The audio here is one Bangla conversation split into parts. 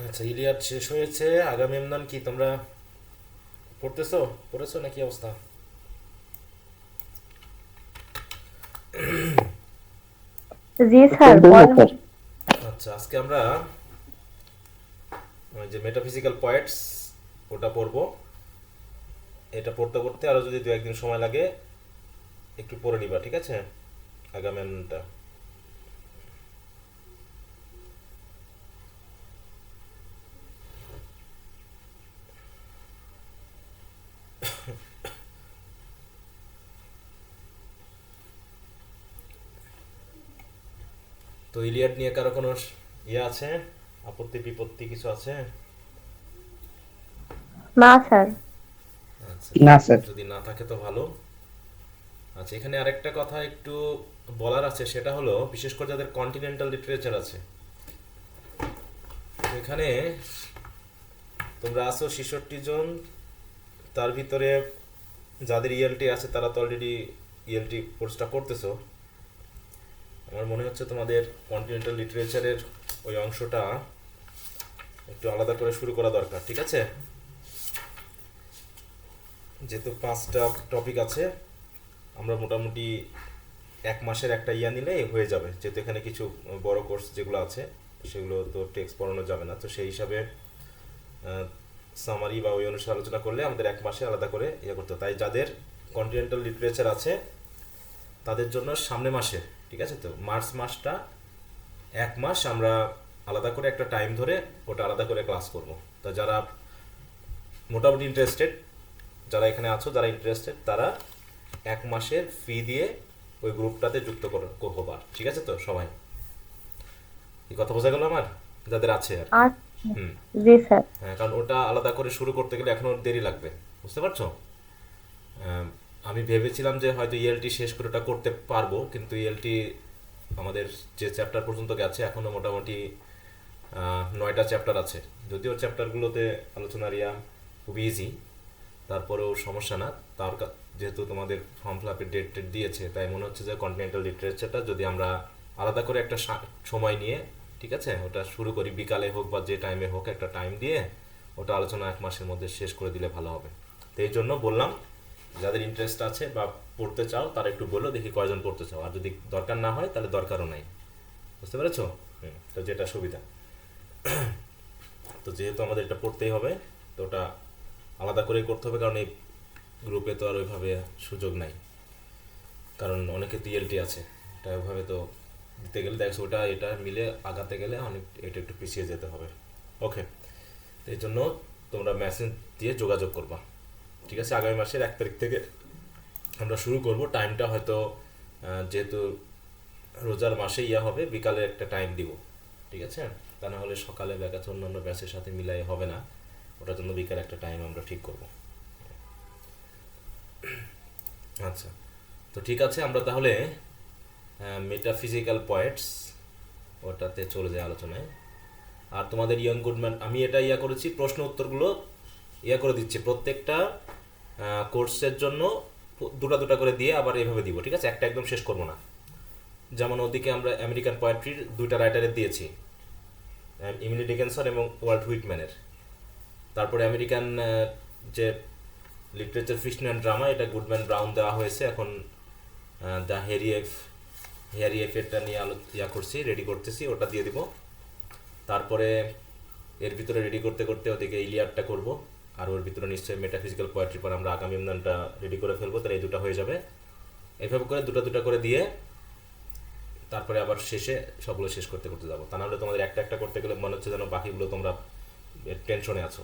আচ্ছা, ইলিয়াড শেষ হয়েছে। আগামেমনন কি তোমরা পড়তেছো? পড়েছো নাকি অবস্থা? জি স্যার চলতেছে পড়া স্যার। আচ্ছা, আজকে আমরা ওই যে মেটাফিজিক্যাল পয়েন্টস ওটা পড়বো। এটা পড়তে পড়তে আরো যদি দু একদিন সময় লাগে একটু পড়ে নিবা, ঠিক আছে? আগামেমননটা। তো ইলিয়াড নিয়ে কারো কোনো ইয়ে আছে? আপত্তি বিপত্তি কিছু আছে? না স্যার। আচ্ছা, না স্যার। যদি না থাকে তো ভালো। আচ্ছা, এখানে আরেকটা কথা একটু বলার আছে, সেটা হলো বিশেষ করে যাদের কন্টিনেন্টাল লিটারেচার আছে, তো এখানে তোমরা আছো 66 জন। তার ভিতরে যাদের ইএলটি আছে তারা তো অলরেডি ইএলটি কোর্সটা করতেছো। আমার মনে হচ্ছে তোমাদের কন্টিনেন্টাল লিটারেচারের ওই অংশটা একটু আলাদা করে শুরু করা দরকার, ঠিক আছে? যেহেতু 5টা টপিক আছে, আমরা মোটামুটি 1 মাসের একটা ইয়া নিলে হয়ে যাবে, যেহেতু এখানে কিছু বড় কোর্স যেগুলো আছে সেগুলো তো টেক্সট পড়ানো যাবে না, তো সেই হিসাবে সামারি বা ওই অনুসারে আলোচনা করলে আমাদের 1 মাসে আলাদা করে ইয়ে করতে হবে। তাই যাদের কন্টিনেন্টাল লিটারেচার আছে তাদের জন্য সামনে মাসে, ঠিক আছে, তো মার্চ মাসটা 1 মাস আমরা আলাদা করে একটা টাইম ধরে ওটা আলাদা করে ক্লাস করব। তা যারা মোটামুটি ইন্টারেস্টেড, যারা এখানে আছো যারা ইন্টারেস্টেড, তারা 1 মাসের ফি দিয়ে ওই গ্রুপটাতে যুক্ত হবার, ঠিক আছে তো সবাই? এই কথা বোঝা গেল আমার, যাদের আছে আর কি। আচ্ছা। হুম। জি স্যার। হ্যাঁ, কারণ ওটা আলাদা করে শুরু করতে গেলে এখনো দেরি লাগবে, বুঝতে পারছো? আহ, আমি ভেবেছিলাম যে হয়তো ইএলটি শেষ করে ওটা করতে পারবো, কিন্তু ইএলটি আমাদের যে চ্যাপ্টার পর্যন্ত গেছে এখনো মোটামুটি 9টা চ্যাপ্টার আছে। যদিও চ্যাপ্টারগুলোতে আলোচনার ইয়া খুব ইজি, তারপরেও সমস্যা না। যেহেতু তোমাদের ফর্ম ফিল আপের ডেট টেট দিয়েছে, তাই মনে হচ্ছে যে কন্টিনেন্টাল লিটারেচারটা যদি আমরা আলাদা করে একটা সময় নিয়ে, ঠিক আছে, ওটা শুরু করি, বিকালে হোক বা যে টাইমে হোক একটা টাইম দিয়ে ওটা আলোচনা 1 মাসের মধ্যে শেষ করে দিলে ভালো হবে। তো এই জন্য বললাম, যাদের ইন্টারেস্ট আছে বা পড়তে চাও তারা একটু বলো, দেখি কয়জন পড়তে চাও, আর যদি দরকার না হয় তাহলে দরকারও নাই, বুঝতে পেরেছো? হুম, তো যেটা সুবিধা। তো যেহেতু আমাদের এটা পড়তেই হবে, তো ওটা আলাদা করেই করতে হবে, কারণ এই গ্রুপে তো আর ওইভাবে সুযোগ নাই, কারণ অনেকে টিএলটি আছে, এটা ওইভাবে তো দিতে গেলে দেখছো ওটা এটা মিলে আগাতে গেলে অনেক এটা একটু পিছিয়ে যেতে হবে। ওকে, তো এই জন্য তোমরা মেসেজ দিয়ে যোগাযোগ করবা, ঠিক আছে? আগামী মাসের 1 তারিখ থেকে আমরা শুরু করব। টাইমটা হয়তো যেহেতু রোজার মাসে ইয়া হবে, বিকালে একটা টাইম দিব, ঠিক আছে? তা না হলে সকালে ব্যাচ অন্যান্য ব্যাচের সাথে মিলাই হবে না, ওটার জন্য বিকালে একটা টাইম আমরা ঠিক করব। আচ্ছা, তো ঠিক আছে, আমরা তাহলে মেটাফিজিক্যাল পয়েন্টস ওটাতে চলে যায় আলোচনায়। আর তোমাদের ইয়ং গুডম্যান আমি এটা ইয়া করেছি, প্রশ্ন উত্তরগুলো ইয়া করে দিচ্ছি প্রত্যেকটা কোর্সের জন্য, দুটা দুটা করে দিয়ে আবার এভাবে দিব, ঠিক আছে? একটা একদম শেষ করবো না। যেমন ওদিকে আমরা আমেরিকান পোয়েট্রির 2টা রাইটারের দিয়েছি, ইমিলি ডিকেনসন এবং ওয়াল্ট হুইটম্যানের। তারপরে আমেরিকান যে লিটারেচার ফিকশন অ্যান্ড ড্রামা, এটা গুডম্যান ব্রাউন দেওয়া হয়েছে। এখন দ্য হেয়ারি এফেরটা নিয়ে ইয়া করছি, রেডি করতেছি, ওটা দিয়ে দিব। তারপরে এর ভিতরে রেডি করতে করতে ওদিকে ইলিয়াডটা করব, আর ওর ভিতরে নিশ্চয়ই মেটাফিজিক্যাল পোয়েট্রি পর আমরা আগামী ইমদানটা রেডি করে ফেলবো, তাহলে এই দুটো হয়ে যাবে। এইভাবে করে দুটো দুটো করে দিয়ে তারপরে আবার শেষে সবগুলো শেষ করতে করতে যাবো, তা নাহলে তোমাদের একটা একটা করতে গেলে মনে হচ্ছে যেন বাকিগুলো তোমরা টেনশনে আছো,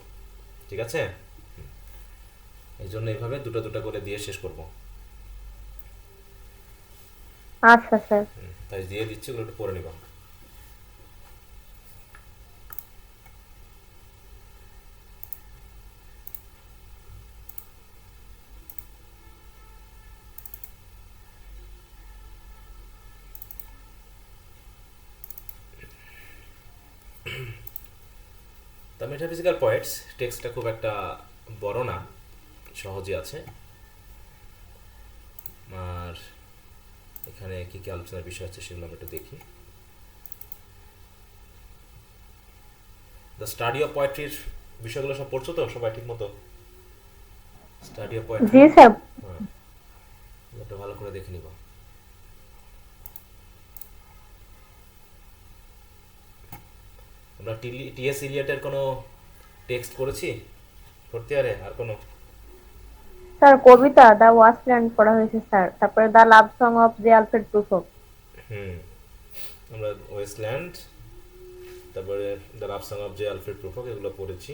ঠিক আছে? এই জন্য এইভাবে দুটো দুটো করে দিয়ে শেষ করব। আচ্ছা স্যার। তাই দিয়ে দিচ্ছি, ওগুলো একটু পরে নিবা। দ্য মেটাফিজিক্যাল পয়েন্টস টেক্সটটা খুব একটা বড় না, সহজই আছে। আর এখানে কী কী আলোচনার বিষয় আছে সেগুলো আমরা একটু দেখি। দ্য স্টাডি অফ পোয়েট্রির বিষয়গুলো সব পড়ছো তো সবাই ঠিক মতো? Study of poetry, G sir. হ্যাঁ, একটু ভালো করে দেখে নিব। আমরা টিএস ইলিয়টের কোনো টেক্সট পড়েছি ফোর্থ ইয়ারে? আর কোনো? স্যার কবিতা দ্য ওয়াস্টল্যান্ড পড়া হয়েছে স্যার, তারপরে the love song of the Alfred Prufrock. হুম, আমরা ওয়েস্টল্যান্ড, তারপরে the love song of J Alfred Prufrock, এগুলো পড়েছি।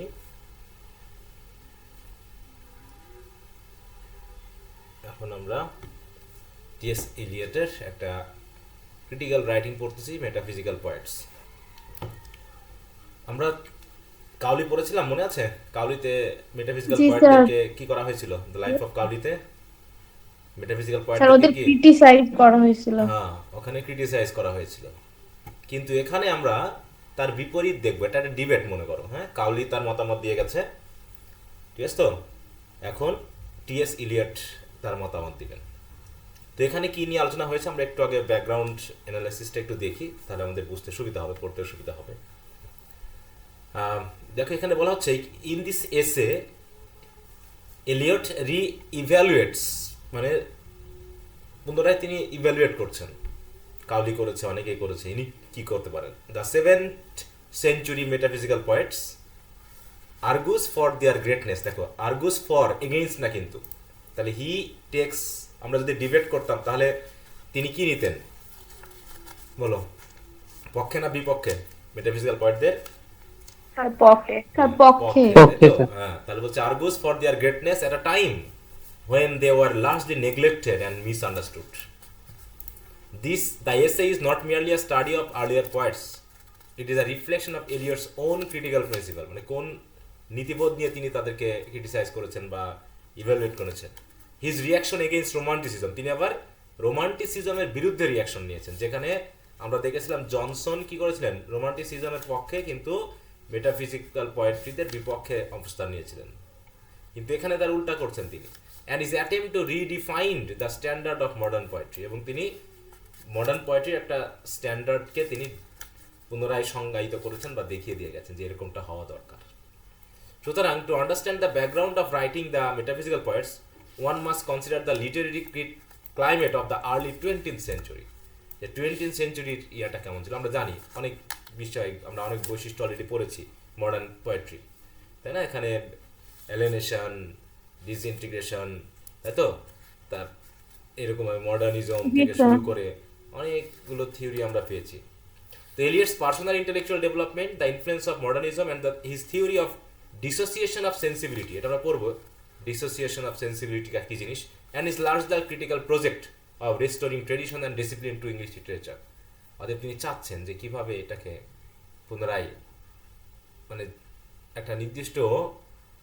এখন আমরা টিএস ইলিয়টের একটা ক্রিটিক্যাল রাইটিং পড়তেছি, মেটাফিজিক্যাল পয়েটস। আমরা কাউলি পড়েছিলাম, মনে আছে? কাউলিতে মেটাফিজিক্যাল জি স্যার। পয়েন্টদেরকে কি করা হয়েছিল? দ্য লাইফ অফ কাউলিতে মেটাফিজিক্যাল স্যার পয়েন্টদেরকে ওদের কি, ক্রিটিসাইজ করা হয়েছিল। হ্যাঁ, ওখানে ক্রিটিসাইজ করা হয়েছিল। কিন্তু এখানে আমরা তার বিপরীত দেখবো, এটা একটা ডিবেট মনে করো। হ্যাঁ, কাউলি তার মতামত দিয়ে গেছে, ঠিক আছে তো? এখন টিএস ইলিয়ট তার মতামত দিবেন। তো এখানে কি নিয়ে আলোচনা হয়েছে আমরা একটু আগে ব্যাকগ্রাউন্ড অ্যানালাইসিসটা একটু দেখি, তাহলে আমাদের বুঝতে সুবিধা হবে, পড়তে সুবিধা হবে। দেখো এখানে বলা হচ্ছে, ইন দিস এসে এলিয়ট রি ইভ্যালুয়েটস, মানে পুনরায় তিনি ইভ্যালুয়েট করছেন। কাউলি করেছে, অনেকেই করেছে, ইনি কি করতে পারেন? The 7th century metaphysical poets argues for their greatness. দেখো, আর্গুস ফর, এগেইনস্ট না কিন্তু। তাহলে হি টেক্স, আমরা যদি ডিবেট করতাম তাহলে তিনি কি নিতেন বলো? পক্ষে না বিপক্ষে মেটাফিজিক্যাল পয়েন্টদের? স্যার পক্ষে। স্যার পক্ষে। পক্ষে, তাই তো? হ্যাঁ, তাহলে বলছে argues for their greatness at a time when they were largely neglected and misunderstood. The essay is not merely a study of earlier poets. It is a reflection of Eliot's own critical principle. মানে কোন নীতিবোধ নিয়ে তিনি তাদেরকে ক্রিটিসাইজ করেছেন বা ইভ্যালুয়েট করেছেন। হিজ রিয়াকশন এগেইনস্ট রোমান্টিসিজম, তিনি আবার রোমান্টিসিজমের বিরুদ্ধে রিয়াকশন নিয়েছেন। যেখানে আমরা দেখেছিলাম জনসন কি করেছিলেন, রোমান্টিসিজমের পক্ষে, কিন্তু মেটাফিজিক্যাল পোয়েট্রিদের বিপক্ষে অবস্থান নিয়েছিলেন। কিন্তু এখানে তার উল্টা করছেন তিনি। And is attempt to redefined the standard of modern poetry, এবং তিনি মডার্ন পোয়েট্রির একটা স্ট্যান্ডার্ডকে তিনি পুনরায় সংজ্ঞায়িত করেছেন বা দেখিয়ে দিয়ে গেছেন যে এরকমটা হওয়া দরকার। সুতরাং to understand the background of writing the metaphysical poets, one must consider the literary climate of the early 20th century. যে 20th সেঞ্চুরির ইয়াটা কেমন ছিল আমরা জানি, অনেক বিষয় আমরা অনেক বৈশিষ্ট্য অলরেডি পড়েছি মডার্ন পোয়েট্রি, তাই না? এখানে এলিয়েনেশন, ডিসইন্টিগ্রেশন, তাই তো? তার এরকম মডার্নিজম থেকে শুরু করে অনেকগুলো থিওরি আমরা পেয়েছি। তো এলিয়টস personal intellectual development, the influence of modernism and his theory of dissociation of sensibility, এটা আমরা পড়বো, ডিসোসিয়েশন অফ সেন্সিবিলিটি কি জিনিস, and is large the critical project of restoring tradition and discipline to English literature. অতএব তিনি চাচ্ছেন যে কিভাবে এটাকে পুনরায় মানে একটা নির্দিষ্ট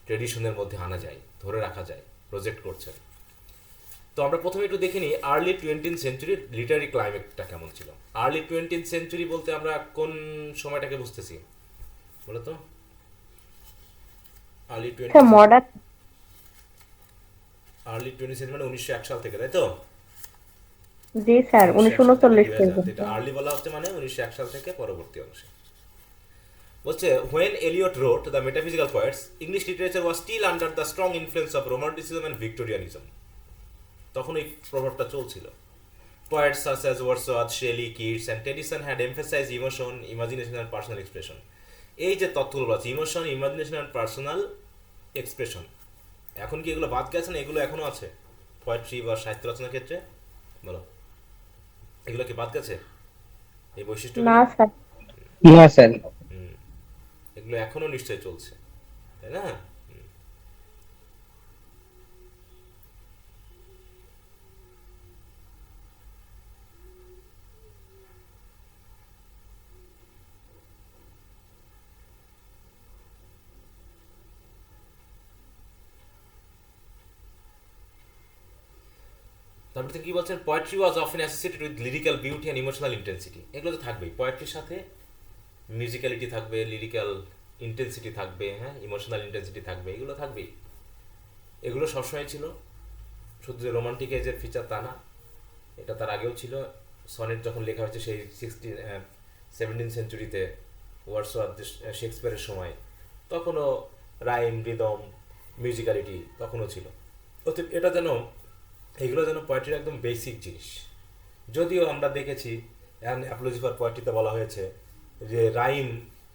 ট্রেডিশনের মধ্যে আনা যায়, ধরে রাখা যায়, প্রজেক্ট করছেন। তো আমরা প্রথমে একটু দেখে নিই আর্লি 20th সেঞ্চুরির লিটারি ক্লাইমেটটা কেমন ছিল। আর্লি 20th সেঞ্চুরি বলতে আমরা কোন সময়টাকে বুঝতেছি বলো তো? Early sir 20th, modern. Early 20th century মানে 1901 সাল থেকে, তাই তো? জি স্যার, 1939 এটা পর্যন্ত। আর্লি বলা হচ্ছে মানে 1901 সাল থেকে পরবর্তী অংশে। বলছে when Eliot wrote the metaphysical poets, English literature was still under the strong influence of romanticism and Victorianism. তখন এই প্রভাবটা চলছিল। Poets such as Wordsworth, Shelley, Keats and Tennyson had emphasized emotion, imagination and personal expression. এই যে তত্ত্বগুলো আছে, emotion, imagination and personal expression, এখন কি এগুলো বাদ গেছে না এগুলো এখনো আছে পোয়েট্রি বা সাহিত্য রচনার ক্ষেত্রে? বলো, এগুলো কি বাদ গেছে এই বৈশিষ্ট্য? না স্যার। না স্যার। এগুলো এখনো নিশ্চয়ই চলছে, তাই না? তারপর কি বলছেন, poetry was often associated with lyrical beauty and emotional intensity. এগুলো তো থাকবেই, পোয়েট্রির সাথে মিউজিক্যালিটি থাকবে, লিরিক্যাল ইন্টেন্সিটি থাকবে, হ্যাঁ, ইমোশনাল ইন্টেন্সিটি থাকবে, এগুলো থাকবেই। এগুলো সবসময় ছিল, শুধু যে রোমান্টিক এজের ফিচার তা না, এটা তার আগেও ছিল। সনেট যখন লেখা হয়েছে সেই 17th সেঞ্চুরিতে, ওয়ার্ডসওয়ার্থ শেক্সপিয়ারের সময়, তখনও রাইম, রিদম, মিউজিক্যালিটি তখনও ছিল। অতএব এটা যেন, এগুলো যেন পোয়েট্রির একদম বেসিক জিনিস। যদিও আমরা দেখেছি অ্যাপোলজি ফর পোয়েট্রিতে বলা হয়েছে যে রাইম,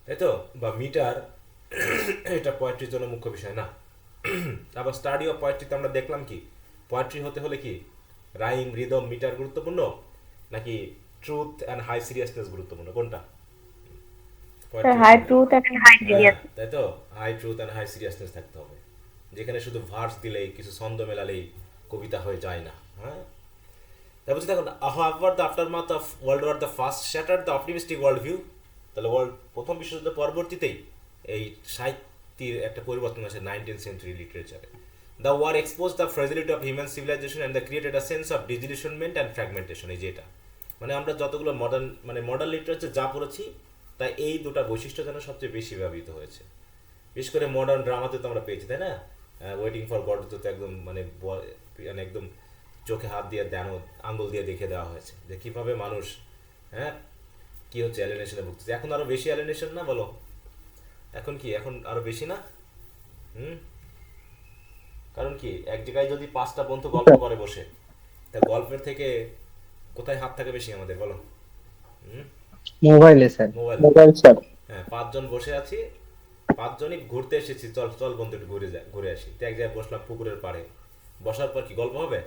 তাই তো, বা মিটার এটা পোয়েট্রির জন্য মুখ্য বিষয় না। আবার স্টাডি অফ পোয়েট্রিতে আমরা দেখলাম কি, পোয়েট্রি হতে হলে কি রাইম, রিদম, মিটার গুরুত্বপূর্ণ নাকি ট্রুথ অ্যান্ড হাই সিরিয়াসনেস গুরুত্বপূর্ণ? কোনটা? Sir poetry, high truth and high হ্যাঁ, তাই তো, high truth and high seriousness থাকতে হবে, যেখানে শুধু ভার্স দিলেই, কিছু ছন্দ মেলালেই কবিতা হয়ে যায় না। হ্যাঁ, তারপর হচ্ছে দেখুন, however the aftermath of World War the First shattered the optimistic world view। তাহলে প্রথম বিশ্বযুদ্ধের পরবর্তীতেই এই সাহিত্যের একটা পরিবর্তন আছে 19th century লিটারেচারে। The war expose the fragility of human civilisation and the created a sense of disillusionment and fragmentation. এই যে এটা, মানে আমরা যতগুলো মডার্ন লিটারেচার যা পড়েছি, তাই এই দুটা বৈশিষ্ট্য যেন সবচেয়ে বেশি ব্যবহৃত হয়েছে। বিশেষ করে মডার্ন ড্রামাতে তো আমরা পেয়েছি, তাই না? ওয়েটিং ফর গড তো একদম মানে একদম চোখে হাত দিয়ে আঙ্গুল দিয়ে দেখে দেওয়া হয়েছে যে কীভাবে মানুষ, হ্যাঁ, কী হচ্ছে, অ্যালিনেশনে ভুগতেছে। এখন আরও বেশি অ্যালিনেশন না, বলো? এখন কি, এখন আরও বেশি না? কারণ কি, এক জায়গায় যদি 5টা বন্ধু গল্প করে বসে, তা গল্পের থেকে কোথায় হাত থাকে বেশি আমাদের, বলো? মোবাইলে স্যার। মোবাইল। Mobile sir. হ্যাঁ, 5জন বসে আছি, 5জনই ঘুরতে এসেছি, চল চল বন্ধু একটু ঘুরে আসি, তো এক জায়গায় বসলাম পুকুরের পাড়ে, বসার পর কি গল্প হবে?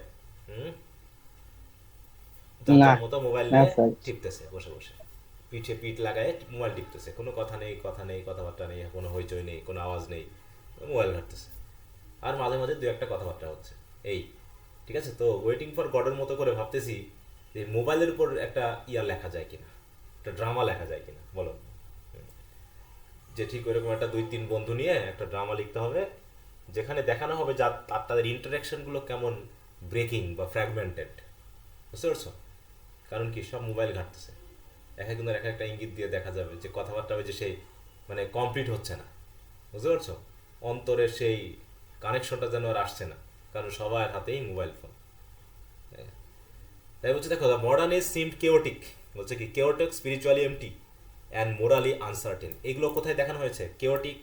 না যার মতো মোবাইল না নিয়ে স্যার। টিপতেছে, বসে বসে পিঠে পিঠ লাগায় মোবাইল টিপতেছে, কোনো কথা নেই, কথাবার্তা নেই, কোনো হইচই নেই, কোনো আওয়াজ নেই, মোবাইল ঘাটতেছে, আর মাঝে মাঝে দু একটা কথাবার্তা হচ্ছে, এই। ঠিক আছে, তো ওয়েটিং ফর গডের মতো করে ভাবতেছি যে মোবাইলের উপর একটা লেখা যায় কিনা, একটা ড্রামা লেখা যায় কিনা, বলো? যে ঠিক ওইরকম একটা 2-3 বন্ধু নিয়ে একটা ড্রামা লিখতে হবে, যেখানে দেখানো হবে তাদের ইন্টারাকশনগুলো কেমন ব্রেকিং বা ফ্র্যাগমেন্টেড। বুঝতে পারছো? কারণ কি, সব মোবাইল ঘাটতেছে, এক একটা ইঙ্গিত দিয়ে দেখা যাবে যে কথাবার্তা ওই যে সেই মানে কমপ্লিট হচ্ছে না। বুঝতে পারছো? অন্তরের সেই কানেকশনটা যেন আর আসছে না, কারণ সবার হাতেই মোবাইল ফোন। তাই বলছে, দেখো, the modern is seemed chaotic, বলছে কি chaotic, spiritually MT and morally uncertain. এগুলো কোথায় দেখানো হয়েছে? Chaotic,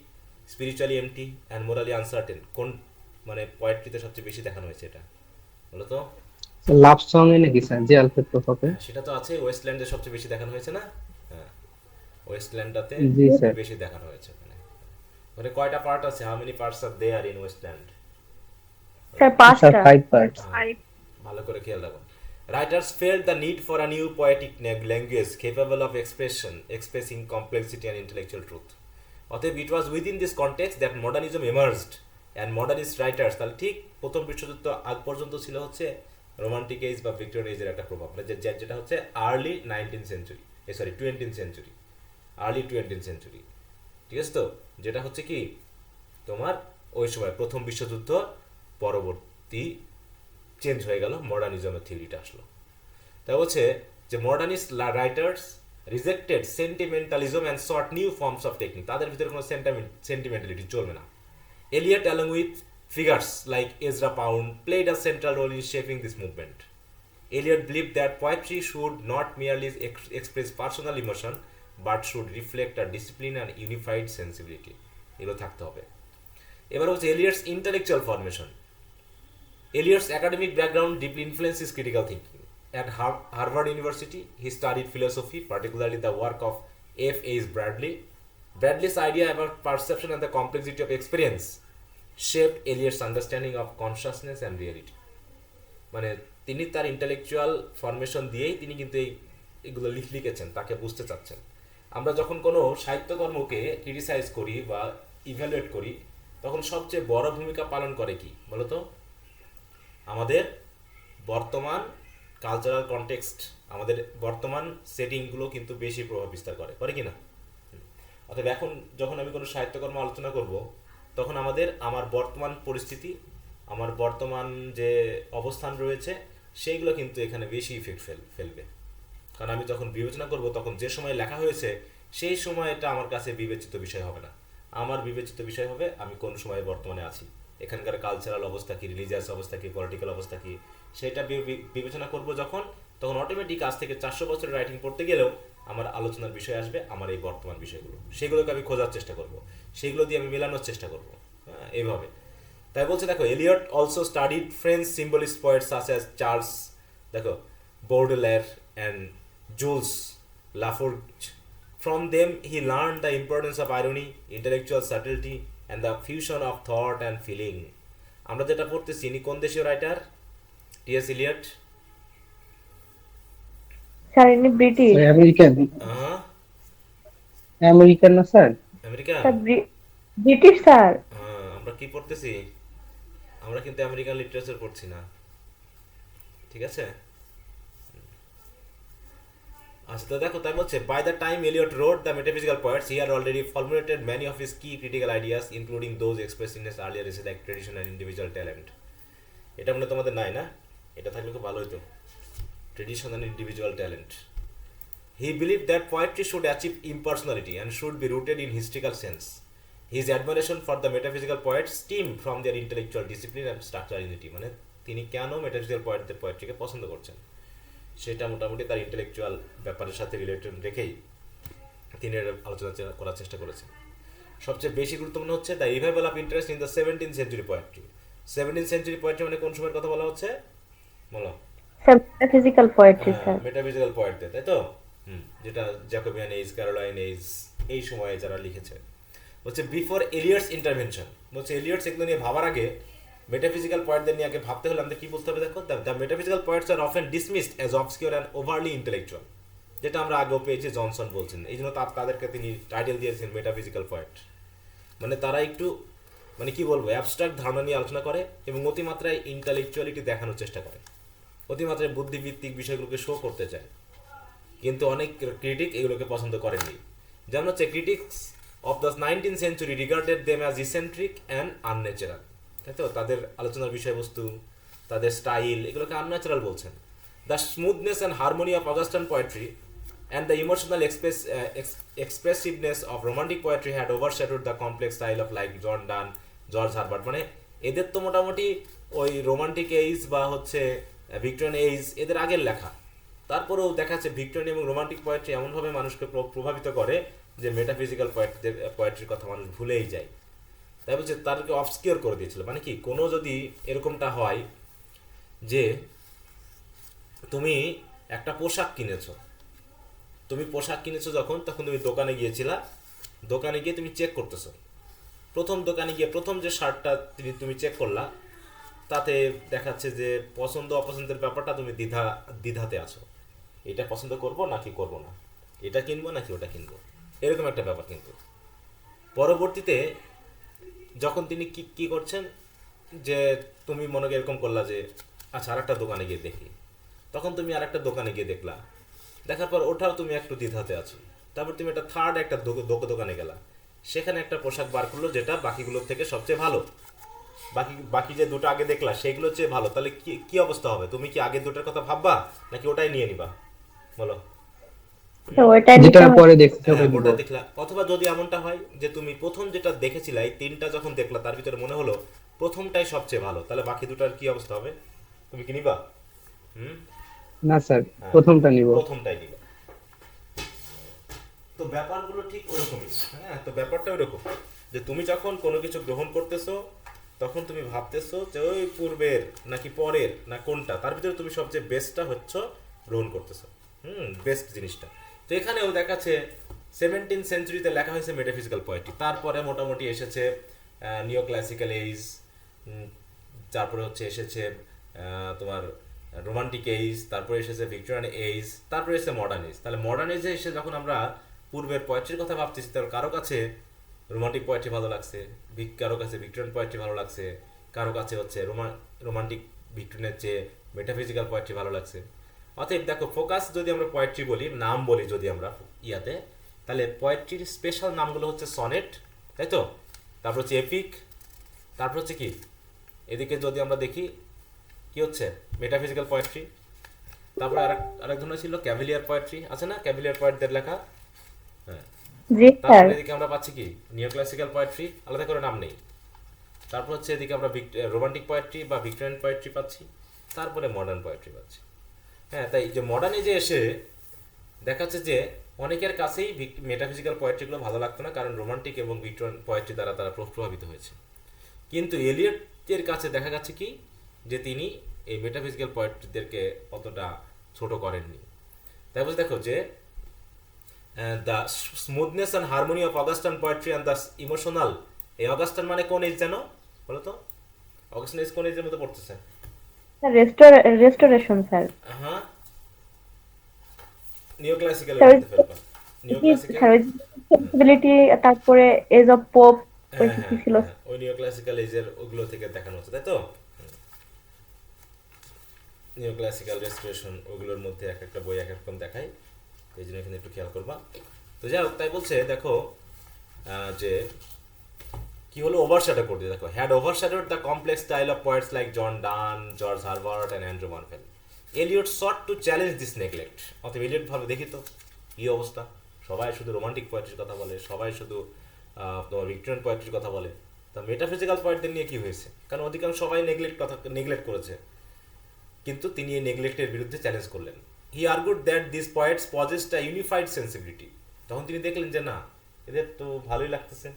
spiritually MT and morally uncertain. কোন মানে পোয়েট্রিতে সবচেয়ে বেশি দেখানো হয়েছে এটা, বলো তো? লাভ সং এ নাকি স্যার, যে আলফ্রেড প্রকপে? সেটা তো আছে, ওয়েস্টল্যান্ডে সবচেয়ে বেশি দেখানো হয়েছে না? হ্যাঁ, ওয়েস্টল্যান্ডটাতে জি স্যার। বেশি দেখানো হয়েছে। মানে কয়টা পার্ট আছে? How many parts are there in Waste Land? Sir sir 5টা। 5 পার্টস। ভালো করে খেয়াল রাখো। Writers felt the need for a new poetic language capable of expressing complexity and intellectual truth. অতএব it was within this context that modernism emerged and modernist writers, তাহলে ঠিক প্রথম বিশ্বযুদ্ধ আগ পর্যন্ত ছিল হচ্ছে রোমান্টিক এজ বা ভিক্টোরিয়ান এজের একটা প্রভাব, যেটা হচ্ছে early 19th century, 20th century, early 20th century। ঠিক আছে, তো যেটা হচ্ছে কি তোমার ওই সময় প্রথম বিশ্বযুদ্ধ পরবর্তী চেঞ্জ হয়ে গেল, মডার্নিজমের থিওরিটা আসলো। তাই হচ্ছে যে modernist writers rejected sentimentalism and sought new forms of technique. তাদের ভিতরে কোনো সেন্টিমেন্টালিটি চলবে না। Eliot along with figures like Ezra Pound played a central role in shaping this movement. Eliot believe that poetry should not merely express personal emotion but should reflect a discipline and unified sensibility. এগুলো থাকতে হবে। এবার হচ্ছে Eliot's intellectual formation. Eliot's academic background deeply influences critical thinking. At Harvard University, he studied philosophy, particularly the work of F. H. Bradley. Bradley's idea about perception and the complexity of experience shaped Eliot's understanding of consciousness and reality. মানে তিনি তার ইন্টেলেকচুয়াল ফরমেশন দিয়েই তিনি কিন্তু এগুলো লিখেছেন, তাকে বুঝতে চাচ্ছেন। আমরা যখন কোনো সাহিত্যকর্মকে ক্রিটিসাইজ করি বা ইভ্যালুয়েট করি, তখন সবচেয়ে বড় ভূমিকা পালন করে কি বলতো? আমাদের বর্তমান কালচারাল কনটেক্সট, আমাদের বর্তমান সেটিংগুলো কিন্তু বেশি প্রভাব বিস্তার করে কি না? অতএব এখন যখন আমি কোনো সাহিত্যকর্ম আলোচনা করব, তখন আমার বর্তমান পরিস্থিতি, আমার বর্তমান যে অবস্থান রয়েছে, সেইগুলো কিন্তু এখানে বেশি ইফেক্ট ফেলবে। কারণ আমি যখন বিবেচনা করব, তখন যে সময় লেখা হয়েছে সেই সময়টা আমার কাছে বিবেচিত বিষয় হবে না। আমার বিবেচিত বিষয় হবে আমি কোন সময়ে বর্তমানে আছি, এখানকার কালচারাল অবস্থা কি, রিলিজিয়াস অবস্থা কি, পলিটিক্যাল অবস্থা কি, সেটা বিবেচনা করব যখন, তখন অটোমেটিক আজ থেকে 400 বছরের রাইটিং পড়তে গেলেও আমার আলোচনার বিষয় আসবে আমার এই বর্তমান বিষয়গুলো, সেগুলোকে আমি খোঁজার চেষ্টা করব, সেগুলো দিয়ে আমি মেলানোর চেষ্টা করব। হ্যাঁ, এইভাবে। তাই বলছে দেখো, Eliot also studied French symbolist poets such as Charles, দেখো, Baudelaire and Jules Laforgue. From them he learned the importance of irony, intellectual subtlety and the fusion of thought and feeling. আমরা যেটা পড়তেছি, ইনি কোন দেশীয় রাইটার? টি.এস. ইলিয়ট। স্যার ইনি ব্রিটিশ। আমেরিকান, হ্যাঁ, আমেরিকান না sir? America. Sir British sir. হ্যাঁ, আমরা কি পড়তেছি? আমরা কিন্তু আমেরিকান লিটারেচার পড়ছি না, ঠিক আছে? আচ্ছা, তো দেখো, তাই বলছে, by the time Eliot read the metaphysical poets he had already formulated many of his key critical ideas including those express in his earlier essay like tradition and individual talent. এটা মনে তোমাদের নাই না? এটা থাকলে খুব ভালো হতো, tradition and individual talent. He believed that poetry should achieve impersonality and should be rooted in historical sense. His admiration for the metaphysical poets stemmed from their intellectual discipline and structurality. মানে তিনি কেন মেটাফিজিক্যাল পোয়েটদের পোয়েট্রিকে পছন্দ করছেন, সেটা মোটামুটি তার ইন্টেলেকচুয়াল ব্যাপারের সাথে রিলেটেড রেখেই তিনি এর আলোচনা করার চেষ্টা করেছেন। সবচেয়ে বেশি গুরুত্বপূর্ণ হচ্ছে the revival of interest in the 17th century poetry. 17th century poetry মানে কোন সময়ের কথা বলা হচ্ছে বলো? Sir metaphysical poetry sir. Metaphysical পোয়েটদের, তাই তো? যেটা জ্যাকোবিয়ান এজ, ক্যারোলাইন এজ, এই সময়ে যারা লিখেছে। বলছে বিফোর এলিয়টস ইন্টারভেনশন, বলছে এলিয়টস এগুলো নিয়ে ভাবার আগে মেটাফিজিক্যাল পয়েন্টদের নিয়ে আগে ভাবতে হলে আমাদের কি বুঝতে হবে? দেখো, the metaphysical points are often dismissed as obscure and overlay intellectual, যেটা আমরা আগেও পেয়েছি, জনসন বলছেন। এই জন্য তাদেরকে তিনি টাইটেল দিয়েছেন মেটাফিজিক্যাল পয়েন্ট। মানে তারা একটু, মানে কি বলবো, অ্যাবস্ট্রাক্ট ধারণা নিয়ে আলোচনা করে এবং অতিমাত্রায় ইন্টেলেকচুয়ালিটি দেখানোর চেষ্টা করে, অতিমাত্রায় বুদ্ধিভিত্তিক বিষয়গুলোকে শো করতে চায়। কিন্তু অনেক ক্রিটিক এগুলোকে পছন্দ করেননি। যেমন হচ্ছে critics of the 19th century regarded them as eccentric and unnatural, তাই তো? তাদের আলোচনার বিষয়বস্তু, তাদের স্টাইল, এগুলোকে আনন্যাচারাল বলছেন। The smoothness and harmony of Augustan poetry and the emotional expressiveness of romantic poetry had overshadowed the complex style of like John Donne, George Herbert. মানে এদের তো মোটামুটি ওই রোমান্টিক এইজ বা হচ্ছে ভিক্টোরিয়ান এইজ এদের আগের লেখা, তারপরেও দেখা যাচ্ছে ভিক্টোরিয়ান এবং রোমান্টিক পোয়েট্রি এমনভাবে মানুষকে প্রভাবিত করে যে মেটাফিজিক্যাল পোয়েট্রির কথা মানুষ ভুলেই যায়। তাই বলছে তাদেরকে অবস্কিওর করে দিয়েছিল। মানে কি, কোনো যদি এরকমটা হয় যে তুমি একটা পোশাক কিনেছো, তুমি পোশাক কিনেছো যখন, তখন তুমি দোকানে গিয়েছিলা, দোকানে গিয়ে তুমি চেক করতেছো, প্রথম দোকানে গিয়ে প্রথম যে শার্টটা তুমি চেক করলা, তাতে দেখাচ্ছে যে পছন্দ অপছন্দের ব্যাপারটা তুমি দ্বিধাতে আছো, এটা পছন্দ করব নাকি করব না, এটা কিনবো নাকি ওটা কিনবো, এরকম একটা ব্যাপার। কিন্তু পরবর্তীতে যখন তিনি কি করছেন, যে তুমি মনে করে এরকম করলা যে আচ্ছা আরেকটা দোকানে গিয়ে দেখি, তখন তুমি আরেকটা দোকানে গিয়ে দেখলা, দেখার পর ওটাও তুমি একটু দ্বিধাতে আছো, তারপর তুমি একটা থার্ড একটা দোকানে গেলা, সেখানে একটা পোশাক বার করলো যেটা বাকিগুলোর থেকে সবচেয়ে ভালো, বাকি যে দুটো আগে দেখলা সেগুলোর চেয়ে ভালো, তাহলে কি অবস্থা হবে? তুমি কি আগে দুটোর কথা ভাববা নাকি ওটাই নিয়ে নিবা বলো? যেটা পরে দেখতে হবে ওটা দেখলা। অথবা যদি এমনটা হয় যে তুমি প্রথম যেটা দেখেছিলা, এই তিনটা যখন দেখলা তার ভিতরে মনে হলো প্রথমটাই সবচেয়ে ভালো, তাহলে বাকি দুটার কি অবস্থা হবে? তুমি কি নিবা? না স্যার, প্রথমটা নিব। প্রথমটাই নিবা। তো ব্যাপারগুলো ঠিক ওরকমই। হ্যাঁ, তো ব্যাপারটা ওরকম যে তুমি যখন কোনো কিছু গ্রহণ করতেছো, তখন তুমি ভাবতেছো যে ওই পূর্বের নাকি পরের না কোনটা, তার ভিতরে তুমি সবচেয়ে বেস্টটা হচ্ছে গ্রহণ করতেছো, বেস্ট জিনিসটা। তো এখানেও দেখাচ্ছে 17th সেঞ্চুরিতে লেখা হয়েছে মেটাফিজিক্যাল পোয়েট্রি, তারপরে মোটামুটি এসেছে নিও ক্লাসিক্যাল এইজ, তারপরে হচ্ছে এসেছে তোমার রোমান্টিক এইজ, তারপরে এসেছে ভিক্টোরিয়ান এইজ, তারপরে এসেছে মডার্ন এইজ। তাহলে মডার্ন এজে এসে যখন আমরা পূর্বের পোয়েট্রির কথা ভাবতেছি, তাহলে কারো কাছে রোমান্টিক পোয়েট্রি ভালো লাগছে, কারো কাছে ভিক্টোরিয়ান পোয়েট্রি ভালো লাগছে, কারো কাছে হচ্ছে রোমান্টিক ভিক্টোরিয়ানের চেয়ে মেটাফিজিক্যাল পোয়েট্রি ভালো লাগছে। অতএব দেখো, ফোকাস যদি আমরা পোয়েট্রি বলি, নাম বলি যদি আমরা ইয়াতে, তাহলে পোয়েট্রির স্পেশাল নামগুলো হচ্ছে সনেট, তাই তো? তারপর হচ্ছে এপিক, তারপর হচ্ছে কি, এদিকে যদি আমরা দেখি কি হচ্ছে মেটাফিজিক্যাল পোয়েট্রি, তারপরে আরেক ধরনের ছিল ক্যাভিলিয়ার পোয়েট্রি, আছে না ক্যাভিলিয়ার পোয়েটদের লেখা? হ্যাঁ। তারপরে এদিকে আমরা পাচ্ছি কি নিও ক্লাসিক্যাল পোয়েট্রি, আলাদা করে নাম নেই। তারপর হচ্ছে এদিকে আমরা রোমান্টিক পোয়েট্রি বা ভিক্টোরিয়ান পোয়েট্রি পাচ্ছি, তারপরে মডার্ন পোয়েট্রি পাচ্ছি। হ্যাঁ, তাই যে মডার্ন এজে এসে দেখাচ্ছে যে অনেকের কাছেই মেটাফিজিক্যাল পোয়েট্রিগুলো ভালো লাগতো না, কারণ রোমান্টিক এবং ভিক্টোরিয়ান পোয়েট্রি দ্বারা তারা প্রভাবিত হয়েছে। কিন্তু এলিয়টের কাছে দেখা যাচ্ছে কি যে তিনি এই মেটাফিজিক্যাল পোয়েট্রিদেরকে অতটা ছোট করেননি। তাই বলছে দেখো যে the smoothness and harmony of Augustan poetry and the emotional, এই অগাস্টান মানে কোন এজ জানো বলো তো? অগাস্টান এজ কোন এজের মধ্যে পড়তেছে? Restoration sir. হ্যাঁ, নিও ক্লাসিক্যাল স্যার মধ্যে ফেলবা। নিও ক্লাসিক্যাল, সেন্সিবিলিটি, তারপরে এজ অফ পোপ, ওই হ্যাঁ কি হ্যাঁ ছিল? হ্যাঁ, ওই নিও ক্লাসিক্যাল এজের ওগুলো থেকে দেখানো হচ্ছে, তাই তো? নিও ক্লাসিক্যাল রেস্টোরেশন ওগুলোর মধ্যে এক একটা বই এক এক রকম দেখায়, এই জন্য এখানে একটু খেয়াল করবা। তো যাই হোক, তাই বলছে দেখো যে কি হলো, ওভারশ্যাডো করতে দেখো, had overshadowed the complex style of poets like John Donne, George Herbert and Andrew Marvell. Eliot sought to challenge this neglect. অতএব এলিয়ট ভাবে দেখি তো কী অবস্থা, সবাই শুধু রোমান্টিক পোয়েট্রির কথা বলে, সবাই শুধু তোমার ভিক্টোরিয়ান পোয়েট্রির কথা বলে, তা মেটাফিজিক্যাল পোয়েটদের নিয়ে কি হয়েছে? কারণ অধিকাংশ সবাই নেগলেক্ট করেছে, কিন্তু তিনি এই নেগলেক্টের বিরুদ্ধে চ্যালেঞ্জ করলেন। He argued that this poets possessed a unified sensibility. তখন তিনি দেখলেন যে না, এদের তো ভালোই লাগতেছে,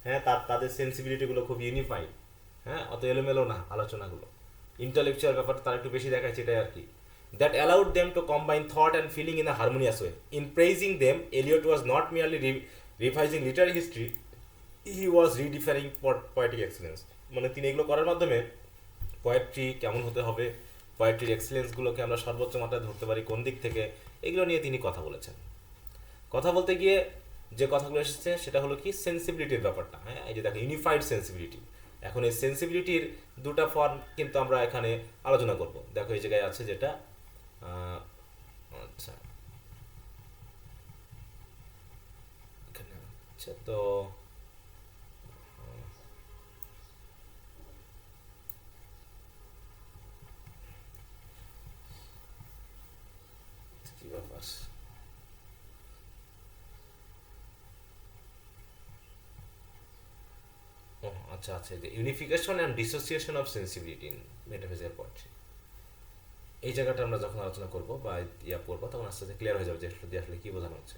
হ্যাঁ, তাদের সেন্সিবিলিটিগুলো খুব ইউনিফাইড, হ্যাঁ, অত এলোমেলো না আলোচনাগুলো, ইন্টালেকচুয়াল ব্যাপারটা তারা একটু বেশি দেখাচ্ছে, এটাই আর কি। That allowed them to combine thought and feeling in a harmonious way. In praising them, Eliot was not merely revising literary history, he was redefining poetic excellence. মানে তিনি এগুলো করার মাধ্যমে পোয়েট্রি কেমন হতে হবে, পোয়েট্রির এক্সেলেন্সগুলোকে আমরা সর্বোচ্চ মাত্রায় ধরতে পারি কোন দিক থেকে, এগুলো নিয়ে তিনি কথা বলেছেন। কথা বলতে গিয়ে যে কথাগুলো এসেছে সেটা হলো কি, সেন্সিবিলিটির ব্যাপারটা। হ্যাঁ, এই যে দেখো ইউনিফাইড সেন্সিবিলিটি, এখন এই সেন্সিবিলিটির দুটা ফর্ম কিন্তু আমরা এখানে আলোচনা করব। দেখো এই জায়গায় আছে যেটা, আচ্ছা এখানে আচ্ছা, তো কি ব্যাপার, আচ্ছা আচ্ছা, যে unification and dissociation of sensibility in metaphysical poetry, এই জায়গাটা আমরা যখন আলোচনা করব বা পড়বো তখন আস্তে আস্তে ক্লিয়ার হয়ে যাবে যে আসলে কি বোঝানো হচ্ছে।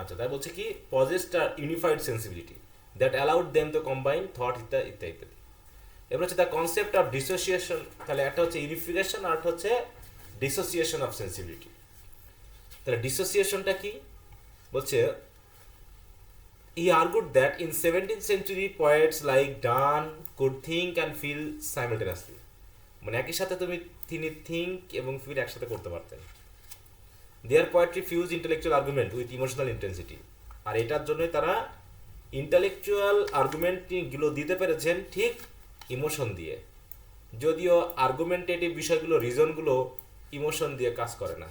আচ্ছা, তাই বলছে কি, possessed a unified sensibility that allowed them to combine thought ইত্যাদি ইত্যাদি। এবার হচ্ছে দ্য কনসেপ্ট অফ ডিসোসিয়েশন, তাহলে একটা হচ্ছে ইউনিফিকেশন আর একটা হচ্ছে ডিসোসিয়েশন অফ সেন্সিবিলিটি। তাহলে ডিসোসিয়েশনটা কি বলছে, he argued that in 17th century poets like Donne could think and feel simultaneously। মানে একই সাথে তিনি থিঙ্ক এবং ফিল একসাথে করতে পারতেন। Their poetry fuse intellectual argument with emotional intensity. আর এটার জন্যই তারা ইন্টেলেকচুয়াল আর্গুমেন্টগুলো দিতে পেরেছেন ঠিক ইমোশন দিয়ে, যদিও আর্গুমেন্টেটিভ বিষয়গুলো, রিজনগুলো ইমোশন দিয়ে কাজ করে না,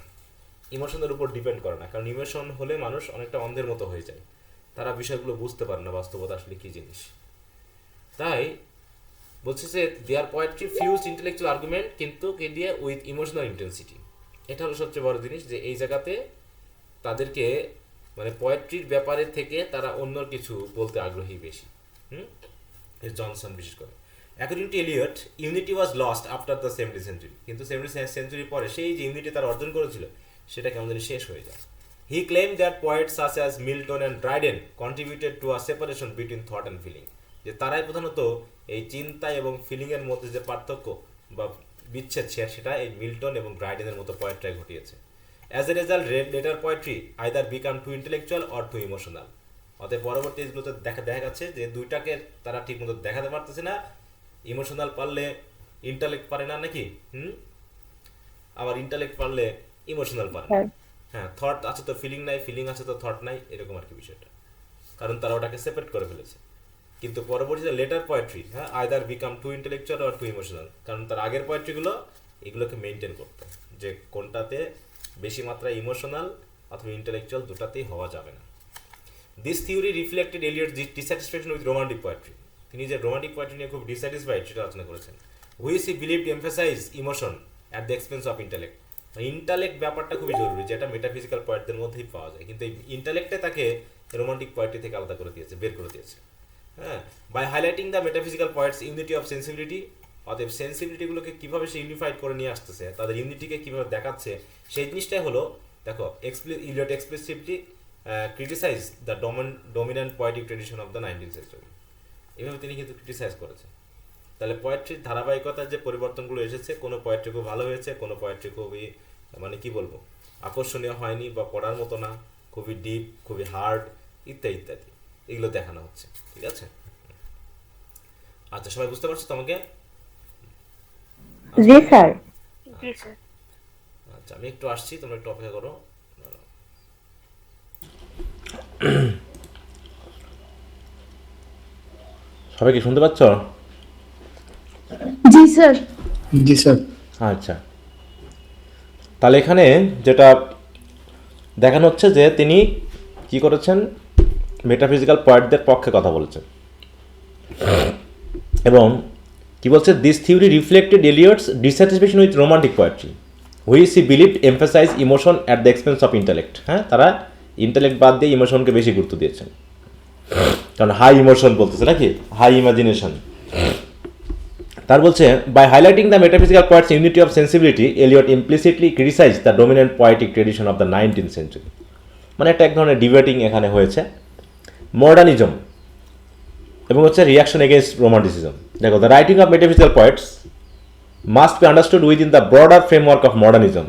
ইমোশনের উপর ডিপেন্ড করে না, কারণ ইমোশন হলে মানুষ অনেকটা অন্ধের মতো হয়ে যায়, তারা বিষয়গুলো বুঝতে পারে না বাস্তবতা আসলে কী জিনিস। তাই বলছে যে দেয়ার পোয়েট্রি ফিউজ ইন্টেলেকচুয়াল আর্গুমেন্ট, কিন্তু কে দিয়ে উইথ ইমোশনাল ইন্টেন্সিটি। এটা হলো সবচেয়ে বড় জিনিস, যে এই জায়গাতে তাদেরকে মানে পোয়েট্রির ব্যাপারে থেকে তারা অন্য কিছু বলতে আগ্রহী বেশি। জনসন বিশেষ করে। According to Eliot, unity was lost after the 17th century। কিন্তু 17th century পরে সেই যে ইউনিটি তারা অর্জন করেছিল সেটা কেমন জানি শেষ হয়ে যায়। He claim that poets such as Milton and Dryden contributed to a separation between thought and feeling। যে তারাই প্রধানত এই চিন্তা এবং ফিলিংয়ের মধ্যে যে পার্থক্য বা বিচ্ছেদ সেটা এই মিল্টন এবং ড্রাইডেনের মতো পোয়েটরাই ঘটিয়েছে। As a result, later poetry either become too intellectual or too emotional. অতএব পরবর্তী এগুলোতে দেখা যাচ্ছে যে দুইটাকে তারা ঠিক মতো দেখাতে পারতেছে না, ইমোশনাল পারলে ইন্টালেক্ট পারে না নাকি, আবার ইন্টালেক্ট পারলে ইমোশনাল পারে না। হ্যাঁ, থট আছে তো ফিলিং নাই, ফিলিং আছে তো থট নাই, এরকম আর কি বিষয়টা, কারণ তারা ওটাকে সেপারেট করে ফেলেছে। কিন্তু পরবর্তীতে লেটার পোয়েট্রি, হ্যাঁ, either become too intellectual or too emotional, কারণ তার আগের পোয়েট্রিগুলো এগুলোকে মেনটেন করতো যে কোনটাতে বেশি মাত্রায় ইমোশনাল অথবা ইন্টেলেকচুয়াল দুটাতেই হওয়া যাবে না। This theory reflected Eliot's dissatisfaction with romantic poetry. তিনি যে রোমান্টিক পোয়েট্রি নিয়ে খুব ডিস্যাটিসফাইড সেটা আলোচনা করেছেন। Which he believed emphasize emotion at the expense of intellect. Intellect ব্যাপারটা খুবই জরুরি, যেটা মেটাফিজিক্যাল পোয়েটদের মধ্যেই পাওয়া যায়, কিন্তু এই ইন্টালেক্টে তাকে রোমান্টিক পোয়েট্রি থেকে আলাদা করে দিয়েছে, বের করে দিয়েছে। হ্যাঁ, by highlighting the metaphysical points unity of sensibility, অতএব সেন্সিবিলিটিগুলোকে কীভাবে সে ইউনিফাইড করে নিয়ে আসতেছে, তাদের ইউনিটিকে কীভাবে দেখাচ্ছে, সেই জিনিসটাই হলো দেখো Eliot explicitly criticise the dominant poetic tradition of the 19th century. এভাবে তিনি কিন্তু ক্রিটিসাইজ করেছেন। তাহলে পোয়েট্রির ধারাবাহিকতার যে পরিবর্তনগুলো এসেছে, কোনো পোয়েট্রি খুব ভালো হয়েছে, কোনো পোয়েট্রি খুবই মানে কি বলবো আকর্ষণীয় হয়নি বা পড়ার মতো না, খুবই ডিপ, খুবই হার্ড, ইত্যাদি ইত্যাদি, এগুলো দেখানো হচ্ছে। ঠিক আছে, আচ্ছা সবাই বুঝতে পারছো তোমাকে? জি স্যার। আচ্ছা আমি একটু আসছি, তোমরা একটু অপেক্ষা করো। সবাই কি শুনতে পাচ্ছ? জি স্যার। জি স্যার। আচ্ছা, তাহলে এখানে যেটা দেখানো হচ্ছে যে তিনি কি করেছেন, মেটাফিজিক্যাল পয়েন্টদের পক্ষে কথা বলেছেন এবং কি বলছে, this theory reflected Eliot's dissatisfaction with romantic poetry which he believed emphasize emotion at the expense of intellect. হ্যাঁ, তারা ইন্টেলেক্ট বাদ দিয়ে ইমোশনকে বেশি গুরুত্ব দিয়েছেন, কারণ হাই ইমোশন বলতেছে নাকি, হাই ইমাজিনেশন। তার বলছে, by highlighting the metaphysical points unity of sensibility Eliot implicitly criticize the dominant poetic tradition of the 19th century. মানে একটা এক ধরনের ডিবেটিং এখানে হয়েছে, মডার্নিজম এবং হচ্ছে রিয়াকশন এগেনস্ট রোমান্টিসিজম। দেখো, the writing of metaphysical points must be understood within the broader framework of modernism.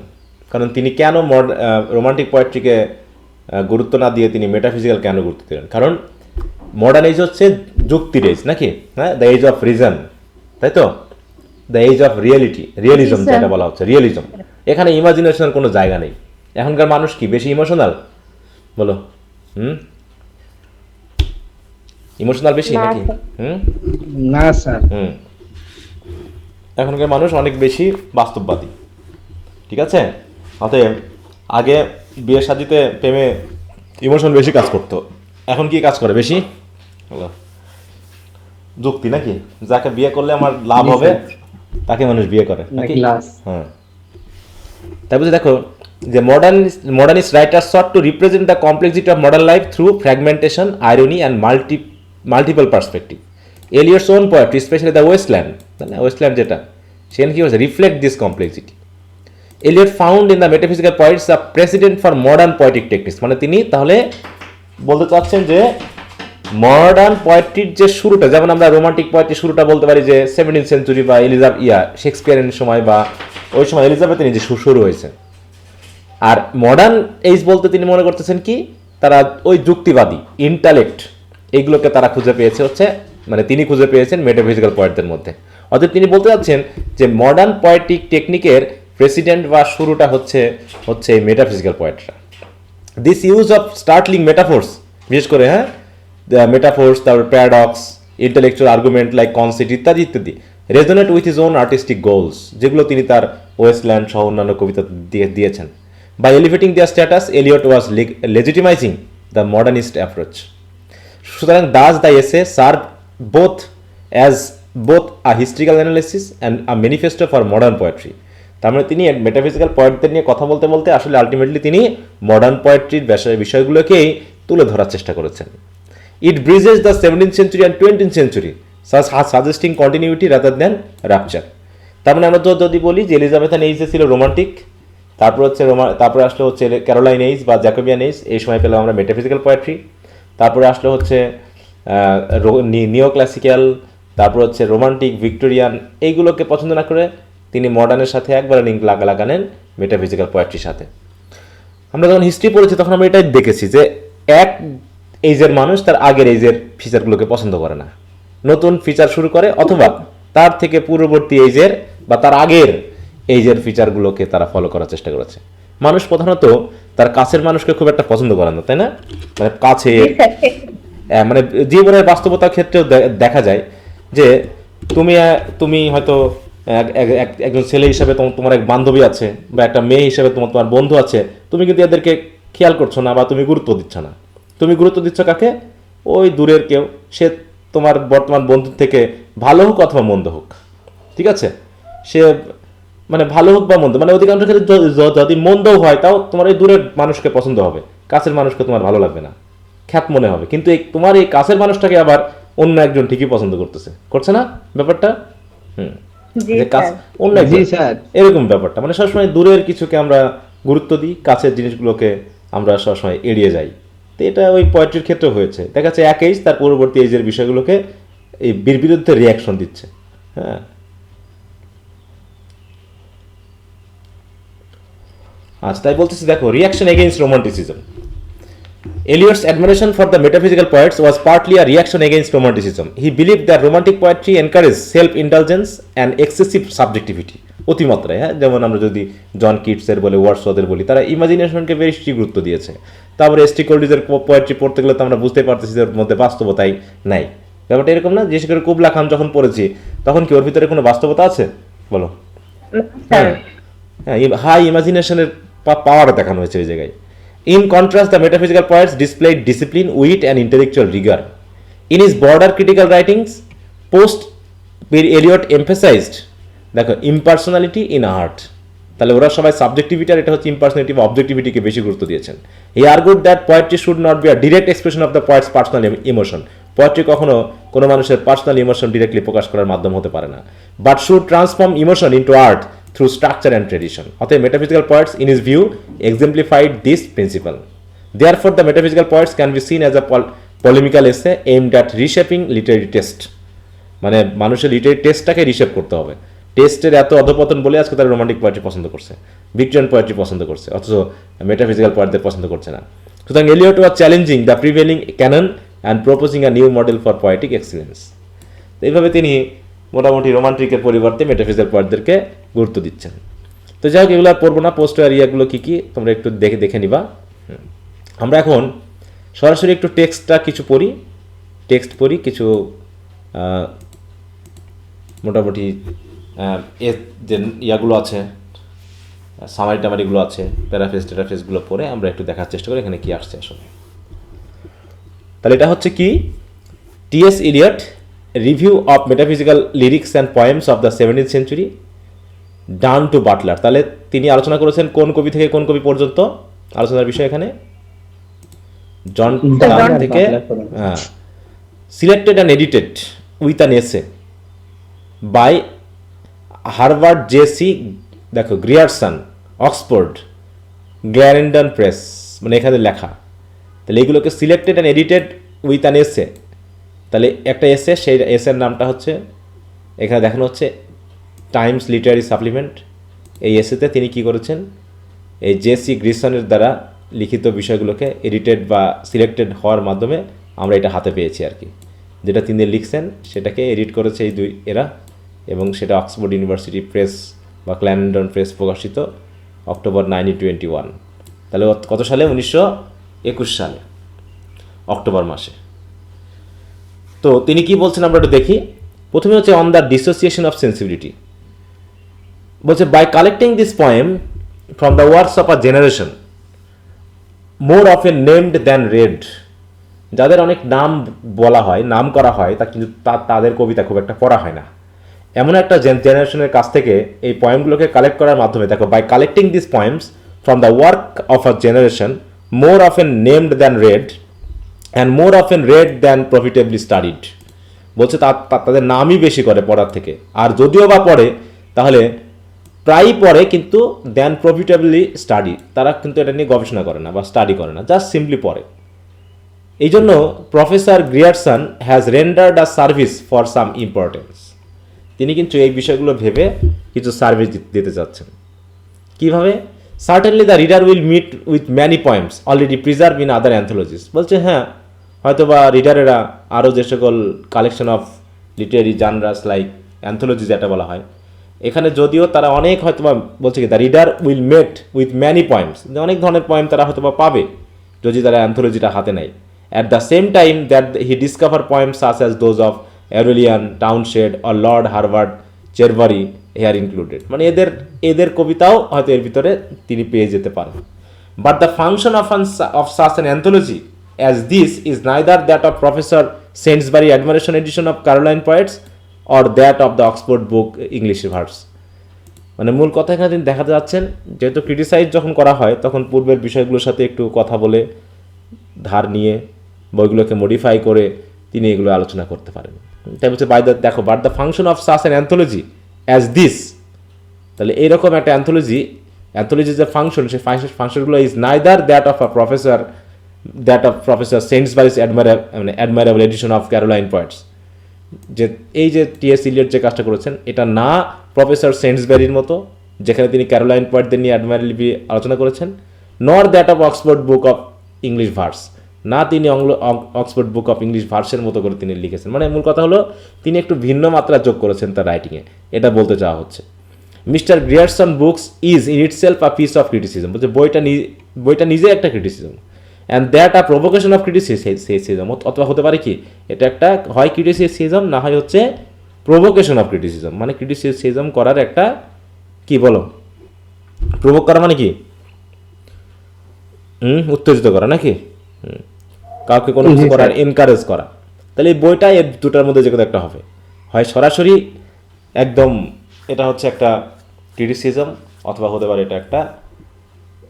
কারণ তিনি কেন রোমান্টিক পোয়েট্রিকে গুরুত্ব না দিয়ে তিনি মেটাফিজিক্যাল কেন গুরুত্ব দিলেন? কারণ মডার্ন এজ হচ্ছে যুক্তির এজ নাকি, হ্যাঁ, দ্য এজ অফ রিজন, তাই তো, দ্য এজ অফ রিয়েলিজম যেটা বলা হচ্ছে, রিয়েলিজম। এখানে ইমাজিনেশনের কোনো জায়গা নেই। এখনকার মানুষ কি বেশি ইমোশনাল বলো? ইমোশনাল বেশি নাকি? না স্যার। এখনকার মানুষ অনেক বেশি বাস্তববাদী। ঠিক আছে, অতএব আগে বিয়ে শাদিতে প্রেমে ইমোশন বেশি কাজ করতো, এখন কি কাজ করে বেশি? যুক্তি নাকি, যাকে বিয়ে করলে আমার লাভ হবে তাকে মানুষ বিয়ে করে নাকি? হ্যাঁ, তাই বুঝে দেখো যে modernist writers sought to represent the complexity of modern life through fragmentation, irony and multiple perspective. Eliot's own poetry, especially the Wasteland যেটা, সেখানে কি হয়েছে, reflect this complexity. Eliot found in the metaphysical poets a precedent for modern poetic techniques. মানে তিনি তাহলে বলতে চাচ্ছেন যে মডার্ন পোয়েট্রির যে শুরুটা, যেমন আমরা রোমান্টিক পোয়েট্রির শুরুটা বলতে পারি যে 17th সেঞ্চুরি বা শেক্সপিয়ারের সময় বা ওই সময় এলিজাবেথের যে শুরু হয়েছে। আর মডার্ন এইজ বলতে তিনি মনে করতেছেন কি, তারা ওই যুক্তিবাদী ইন্টালেক্ট এইগুলোকে তারা খুঁজে পেয়েছে হচ্ছে, মানে তিনি খুঁজে পেয়েছেন মেটাফিজিক্যাল পয়েন্টদের মধ্যে। অর্থাৎ তিনি বলতে চাচ্ছেন যে মডার্ন পোয়েটিক টেকনিকের প্রেসিডেন্ট বা শুরুটা হচ্ছে এই metaphysical poetry. This use of startling metaphors, বিশেষ করে হ্যাঁ মেটাফোর্স, তারপর paradox, intellectual argument like concept ইত্যাদি ইত্যাদি, resonate with his own artistic goals, যেগুলো তিনি তার ওয়েস্টল্যান্ড সহ অন্যান্য কবিতা দিয়েছেন। By elevating their status Eliot was legitimising the modernist approach. সুতরাং thus the essay serve both a historical analysis and a manifesto for modern poetry. তার মানে তিনি মেটাফিজিক্যাল পয়েন্টদের নিয়ে কথা বলতে বলতে আসলে আলটিমেটলি তিনি মডার্ন পোয়েট্রির বিষয়গুলোকেই তুলে ধরার চেষ্টা করেছেন। It bridges the 17th century and 20th century, suggesting continuity rather than rupture. তার মানে আমরা যদি বলি যে এলিজাবেথান এইজে ছিল রোমান্টিক, তারপরে আসলে হচ্ছে ক্যারোলাইন এইজ বা জ্যাকোবিয়ান এইজ, এই সময় পেলাম আমরা মেটাফিজিক্যাল পোয়েট্রি। তারপরে আসলে হচ্ছে নিও ক্লাসিক্যাল, তারপর হচ্ছে রোমান্টিক, ভিক্টোরিয়ান, এইগুলোকে পছন্দ না করে তিনি মডার্নের সাথে একবারে লিঙ্ক লাগানেন মেটাফিজিক্যাল পোয়েট্রির সাথে। আমরা যখন হিস্ট্রি পড়েছি তখন আমরা এটাই দেখেছি যে এক এইজের মানুষ তার আগের এইজের ফিচারগুলোকে পছন্দ করে না, নতুন ফিচার শুরু করে, অথবা তার থেকে পূর্ববর্তী এইজের বা তার আগের এইজের ফিচারগুলোকে তারা ফলো করার চেষ্টা করেছে। মানুষ প্রধানত তার কাছের মানুষকে খুব একটা পছন্দ করে না, তাই না? মানে কাছে মানে জীবনের বাস্তবতার ক্ষেত্রেও দেখা যায় যে তুমি হয়তো একজন ছেলে হিসাবে তোমার এক বান্ধবী আছে বা একটা মেয়ে হিসাবে তোমার বন্ধু আছে, তুমি কিন্তু এদেরকে খেয়াল করছো না বা তুমি গুরুত্ব দিচ্ছ না। তুমি গুরুত্ব দিচ্ছ কাকে? ওই দূরের কেউ, সে তোমার বর্তমান বন্ধুর থেকে ভালো হোক অথবা মন্দ হোক, ঠিক আছে, সে মানে ভালো হোক বা মন্দ, মানে অধিকাংশ ক্ষেত্রে যদি মন্দও হয় তাও তোমার এই দূরের মানুষকে পছন্দ হবে, কাছের মানুষকে তোমার ভালো লাগবে না, খ্যাত মনে হবে। কিন্তু তোমার এই কাছের মানুষটাকে আবার অন্য একজন ঠিকই পছন্দ করছে না ব্যাপারটা? জি যে কাজ স্যার। অন্য জি একজন, স্যার। এরকম ব্যাপারটা মানে সবসময় দূরের কিছুকে আমরা গুরুত্ব দিই, কাছের জিনিসগুলোকে আমরা সবসময় এড়িয়ে যাই। তো এটা ওই পোয়েট্রির ক্ষেত্রে হয়েছে, দেখা যাচ্ছে এক এজ তার পরবর্তী এজের বিষয়গুলোকে এই বিরুদ্ধে রিয়াকশন দিচ্ছে। হ্যাঁ, আচ্ছা তাই বলতেছি, দেখো reaction against romanticism. Eliot's admiration for the metaphysical poets was partly a reaction against romanticism. He believed that romantic poetry encouraged self-indulgence and excessive subjectivity. অতিমাত্রায়, হ্যাঁ, যেমন আমরা যদি জন কিটসের বলে, ওয়ার্ডসওয়ার্থের বলি, তারা ইমাজিনেশনকে বেশি গুরুত্ব দিয়েছে। তারপরে এস.টি. কোল্রিজের পোয়েট্রি পড়তে গেলে তো আমরা বুঝতে পারতেছি যে ওর মধ্যে বাস্তবতাই নাই। ব্যাপারটা এরকম না? বিশেষ করে কুবলা খান যখন পড়েছি তখন কি ওর ভিতরে কোনো বাস্তবতা আছে বলো? স্যার হ্যাঁ, হাই ইমাজিনেশনের পাওয়ার দেখানো হয়েছে ওই জায়গায়। In contrast, the metaphysical poets displayed discipline, wit, and intellectual rigor. In his border critical writings, Eliot emphasized দেখো impersonality in art. তাহলে ওরা সবাই সাবজেক্টিভিটি আর এটা হচ্ছে ইম্পার্সোনালিটি বা অবজেক্টিভিটিকে বেশি গুরুত্ব দিয়েছেন। He argued that poetry should not be a direct expression of the poet's personal emotion. Poetry কখনো কোনো মানুষের পার্সোনাল ইমোশন ডিরেক্টলি প্রকাশ করার মাধ্যম হতে পারে না, but should transform emotion into art through structure and tradition. অতএব metaphysical poets in his view exemplified this principle. Therefore, the metaphysical poets can be seen as a polemical essay aimed at reshaping literary taste. মানে মানুষের লিটারি টেস্টটাকে রিশেপ করতে হবে। টেস্টের এত অধপতন বলে আজকে তারা রোমান্টিক পোয়েট্রি পছন্দ করছে, ভিক্টোরিয়ান পোয়েট্রি পছন্দ করছে, অথচ মেটাফিজিক্যাল পোয়েটদের পছন্দ করছে না। সুতরাং Eliot was challenging the prevailing canon and proposing a new model for poetic excellence. তো এইভাবে তিনি মোটামুটি রোমান্টিকের পরিবর্তে মেটাফিজিক্যাল পোয়েটদেরকে গুরুত্ব দিচ্ছেন। তো যাই হোক, এগুলো আর পড়বো না, পোস্ট আর ইয়াগুলো কী কী তোমরা একটু দেখে নিবা। আমরা এখন সরাসরি একটু টেক্সট পড়ি, কিছু মোটামুটি যে ইয়াগুলো আছে, সামারি টামারিগুলো আছে, প্যারাফ্রেজগুলো পড়ে আমরা একটু দেখার চেষ্টা করি এখানে কি আসছে আসলে। তাহলে এটা হচ্ছে কি, T S. Eliot review of metaphysical lyrics and poems of the 17th century Donne to Butler. তাহলে তিনি আলোচনা করেছেন কোন কবি থেকে কোন কবি পর্যন্ত, আলোচনার বিষয় এখানে জন ডান থেকে। হ্যাঁ, selected and edited with an essay by Harvard J C. দেখো গ্রিয়ারসন, অক্সফোর্ড, গ্ল্যারেন্ডন প্রেস, মানে এখানে লেখা। তাহলে এইগুলোকে selected and edited with an essay. তাহলে একটা এসে, সেই এসের নামটা হচ্ছে এখানে দেখানো হচ্ছে টাইমস লিটারারি সাপ্লিমেন্ট। এই এসেতে তিনি কি করেছেন, এই জে.সি. গ্রিসনের দ্বারা লিখিত বিষয়গুলোকে এডিটেড বা সিলেক্টেড হওয়ার মাধ্যমে আমরা এটা হাতে পেয়েছি আর কি। যেটা তিনি লিখছেন সেটাকে এডিট করেছে এই দুই এরা, এবং সেটা অক্সফোর্ড ইউনিভার্সিটি প্রেস বা ক্ল্যারেন্ডন প্রেস প্রকাশিত অক্টোবর 1921। তাহলে কত সালে? 1921 সালে অক্টোবর মাসে। তো তিনি কি বলছেন আমরা একটু দেখি। প্রথমে হচ্ছে on the dissociation of sensibility. বলছে by collecting this poem from the works of a generation more often named than read. যাদের অনেক নাম বলা হয়, নাম করা হয়, তা কিন্তু তাদের কবিতা খুব একটা পড়া হয় না, এমন একটা জেনারেশনের কাছ থেকে এই পয়েমগুলোকে কালেক্ট করার মাধ্যমে, দেখো by collecting this poems from the work of a generation more often named than read and more often read than profitably studied. বলছে তাদের নামই বেশি করে পড়ার থেকে, আর যদিও বা পড়ে তাহলে প্রায়ই পড়ে কিন্তু দ্যান প্রফিটেবলি স্টাডি, তারা কিন্তু এটা নিয়ে গবেষণা করে না বা স্টাডি করে না, জাস্ট সিম্পলি পড়ে। এই জন্য professor Grierson has rendered a service for some importance. তিনি কিন্তু এই বিষয়গুলো ভেবে কিছু সার্ভিস দিতে চাচ্ছেন। কীভাবে? Certainly the reader will meet with many poems already preserve in other anthologies. বলছে হ্যাঁ, হয়তো বা রিডারেরা আরও যে সকল collection of literary genres like anthology যেটা বলা হয়, এখানে যদিও তারা অনেক হয়তো বা বলছে কি the reader will met with many poems, অনেক ধরনের পয়েম তারা হয়তো বা পাবে যদি তারা অ্যান্থোলজিটা হাতে নেয়। At the same time that he discover poems such as those of Aurelian, Townshend or Lord Herbert Cherbury here included. মানে এদের কবিতাও হয়তো এর ভিতরে তিনি পেয়ে যেতে পারেন। But the function of such an anthology as this is neither that of professor Saintsbury admiration edition of Caroline poets or that of the Oxford book English verse. মানে মূল কথা এখানে তিনি দেখাতে যাচ্ছেন, যেহেতু ক্রিটিসাইজ যখন করা হয় তখন পূর্বের বিষয়গুলোর সাথে একটু কথা বলে ধার নিয়ে বইগুলোকে মডিফাই করে তিনি এগুলো আলোচনা করতে পারেন। তাই বলছে বাই দ্য দেখো but the function of such an anthology as this, তাহলে এইরকম একটা অ্যান্থোলজির যে ফাংশন, সেই ফাংশনগুলো is neither that of professor Saintsbury's admirable edition of Caroline poets, যে এই যে টি.এস. ইলিয়ট যে কাজটা করেছেন এটা না প্রফেসর সেন্টসবারির মতো যেখানে তিনি ক্যারোলাইন পয়েন্টদের নিয়ে অ্যাডমাইরেবলি আলোচনা করেছেন, নর that of Oxford book of English verse, না তিনি অক্সফোর্ড বুক অফ ইংলিশ ভার্সের মতো করে তিনি লিখেছেন। মানে মূল কথা হলো তিনি একটু ভিন্ন মাত্রা যোগ করেছেন তার রাইটিংয়ে, এটা বলতে চাওয়া হচ্ছে। Mr Grierson books is in itself a piece of criticism, বলছে বইটা নিজে একটা criticism, and that a provocation of criticism, অথবা হতে পারে কি এটা একটা হয় ক্রিটিসিজম না হয় হচ্ছে প্রভোকেশন অফ ক্রিটিসিজম, মানে ক্রিটিসিজম করার একটা কি বলো, প্রভোগ করা মানে কি উত্তেজিত করা নাকি, কাউকে কোনো কিছু করার এনকারেজ করা। তাহলে এই বইটা এর দুটার মধ্যে যে কোনো একটা হবে, হয় সরাসরি একদম এটা হচ্ছে একটা ক্রিটিসিজম, অথবা হতে পারে এটা একটা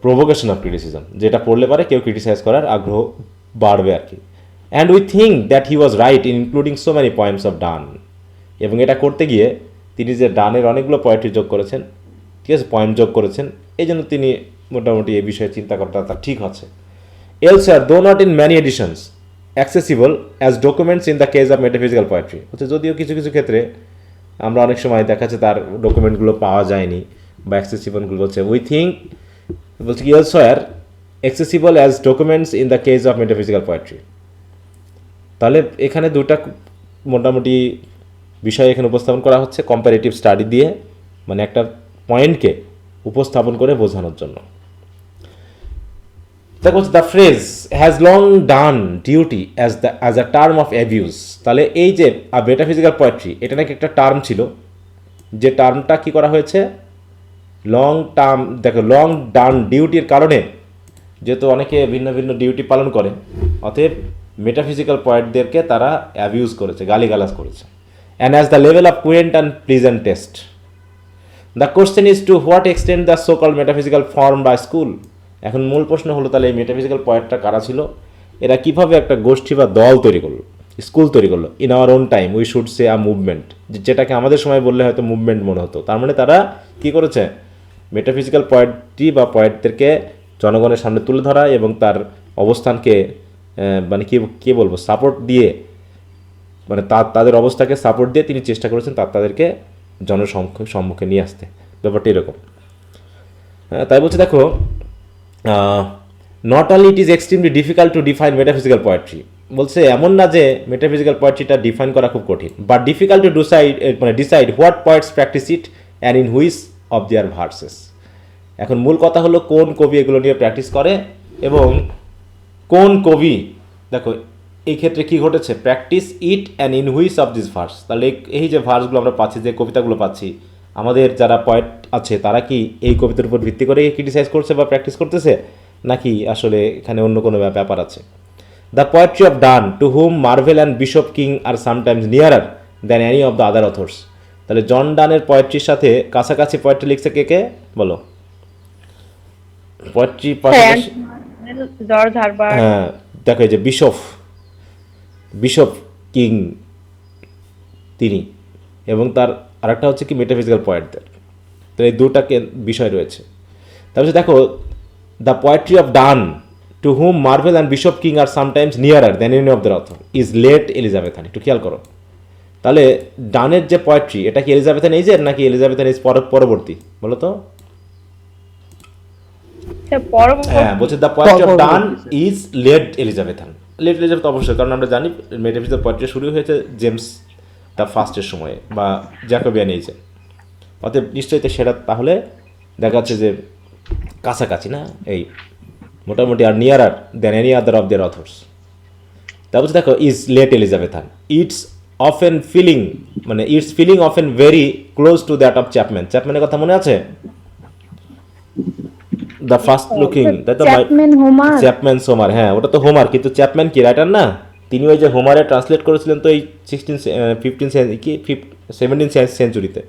প্রভোকেশন অফ ক্রিটিসিজম, যেটা পড়লে পারে কেউ ক্রিটিসাইজ করার আগ্রহ বাড়বে আর কি। And we think that he was right in including so many poems of Donne, এবং এটা করতে গিয়ে তিনি যে ডানের অনেকগুলো পোয়েট্রি যোগ করেছেন, ঠিক আছে, পয়েম যোগ করেছেন, এই জন্য তিনি মোটামুটি এই বিষয়ে চিন্তা করাটা তার ঠিক আছে। Elsewhere, though not in many editions, accessible as documents in the case of metaphysical poetry, হচ্ছে যদিও কিছু কিছু ক্ষেত্রে আমরা অনেক সময় দেখা যাচ্ছে তার ডকুমেন্টগুলো পাওয়া যায়নি বা অ্যাক্সেসিবলগুলো হচ্ছে উই থিঙ্ক বলছে কি elsewhere accessible as documents in the case of metaphysical poetry। তাহলে এখানে দুটা মোটামুটি বিষয় এখানে উপস্থাপন করা হচ্ছে কম্পারেটিভ স্টাডি দিয়ে, মানে একটা পয়েন্টকে উপস্থাপন করে বোঝানোর জন্য। দেখো the phrase has long done duty as a term of abuse, তাহলে এই যে মেটাফিজিক্যাল পোয়েট্রি এটা নাকি একটা টার্ম ছিল, যে টার্মটা কি করা হয়েছে লং ডান ডিউটির কারণে, যেহেতু অনেকে ভিন্ন ভিন্ন ডিউটি পালন করে, অতএব মেটাফিজিক্যাল পয়েন্টদেরকে তারা অ্যাবিউজ করেছে, গালিগালাজ করেছে। And as the level of quaint and pleasant taste, the question is to what extent the so called metaphysical form বা স্কুল। এখন মূল প্রশ্ন হলো তাহলে এই মেটাফিজিক্যাল পয়েন্টটা কারা ছিল, এরা কীভাবে একটা গোষ্ঠী বা দল তৈরি করলো, স্কুল তৈরি করলো। In our own time we should say a movement, যেটাকে আমাদের সময় বললে হয়তো মুভমেন্ট মনে হতো। তার মানে তারা কি করেছে, মেটাফিজিক্যাল পয়েন্টটি বা পয়েন্টদেরকে জনগণের সামনে তুলে ধরা এবং তার অবস্থানকে মানে কি বলবো সাপোর্ট দিয়ে, মানে তাদের অবস্থাকে সাপোর্ট দিয়ে তিনি চেষ্টা করেছেন তাদেরকে জনসম্মুখে নিয়ে আসতে। ব্যাপারটা এরকম। তাই বলছে দেখো not only it is extremely difficult to define metaphysical poetry, বলছে এমন না যে মেটাফিজিক্যাল পোয়েট্রিটা ডিফাইন করা খুব কঠিন, but difficult to decide what poet's practice it and in which of their versus. এখন মূল কথা হলো কোন কবি এগুলো নিয়ে প্র্যাকটিস করে এবং কোন কবি, দেখো এই ক্ষেত্রে কি ঘটেছে, practice it and in which of this verse. তাহলে এই যে ভার্সগুলো আমরা পাচ্ছি, যে কবিতাগুলো পাচ্ছি, আমাদের যারা পয়েট আছে তারা কি এই কবিতার উপর ভিত্তি করে ক্রিটিসাইজ করছে বা প্র্যাকটিস করতেছে, নাকি আসলে এখানে অন্য কোনো ব্যাপার আছে। The poetry of Donne to whom Marvell and Bishop King are sometimes nearer than any of the other authors. তাহলে জন ডানের পোয়েট্রির সাথে কাছাকাছি পোয়েট্রি লিখছে কে কে বলো, পোয়েট্রি পাশাপাশি। জর্জ হারবার্ট, হ্যাঁ দেখো এই যে বিশপ কিং তিনি, এবং তার আরেকটা হচ্ছে কি মেটাফিজিক্যাল পয়েন্টদের। তো এই দুটাকে বিষয় রয়েছে। তারপরে দেখো the poetry of Donne to whom Marvell and Bishop King are sometimes nearer than any of the author is late Elizabethan. একটু খেয়াল করো, তাহলে ডানের যে পোয়েট্রি এটা কি এলিজাবেথান এজের নাকি এলিজাবেথান এজ পরবর্তী বলো তো? হ্যাঁ বলছে the poetry of Donne is late Elizabethan. Late Elizabeth অবশ্যই, কারণ আমরা জানি মেটাফিজিক্যাল পোয়েট্রি শুরু হয়েছে জেমস দ্য ফার্স্টের সময়ে বা জ্যাকোবিয়ান এজে, অতএব নিশ্চয়ই সেটা তাহলে দেখা যাচ্ছে যে কাছাকাছি না, এই মোটামুটি আর nearer than any other of their authors. তারপর দেখো is late Elizabethan its often feeling, মানে its feeling often very close to that of Chapman. চ্যাপম্যানের কথা মনে আছে, দ্য ফার্স্ট লুকিং, তাই তো চ্যাপম্যান হোমার। হ্যাঁ ওটা তো হোমার, কিন্তু চ্যাপম্যান কি রাইটার না, তিনি ওই যে হোমারে ট্রান্সলেট করেছিলেন তো এই 17th সেঞ্চুরিতে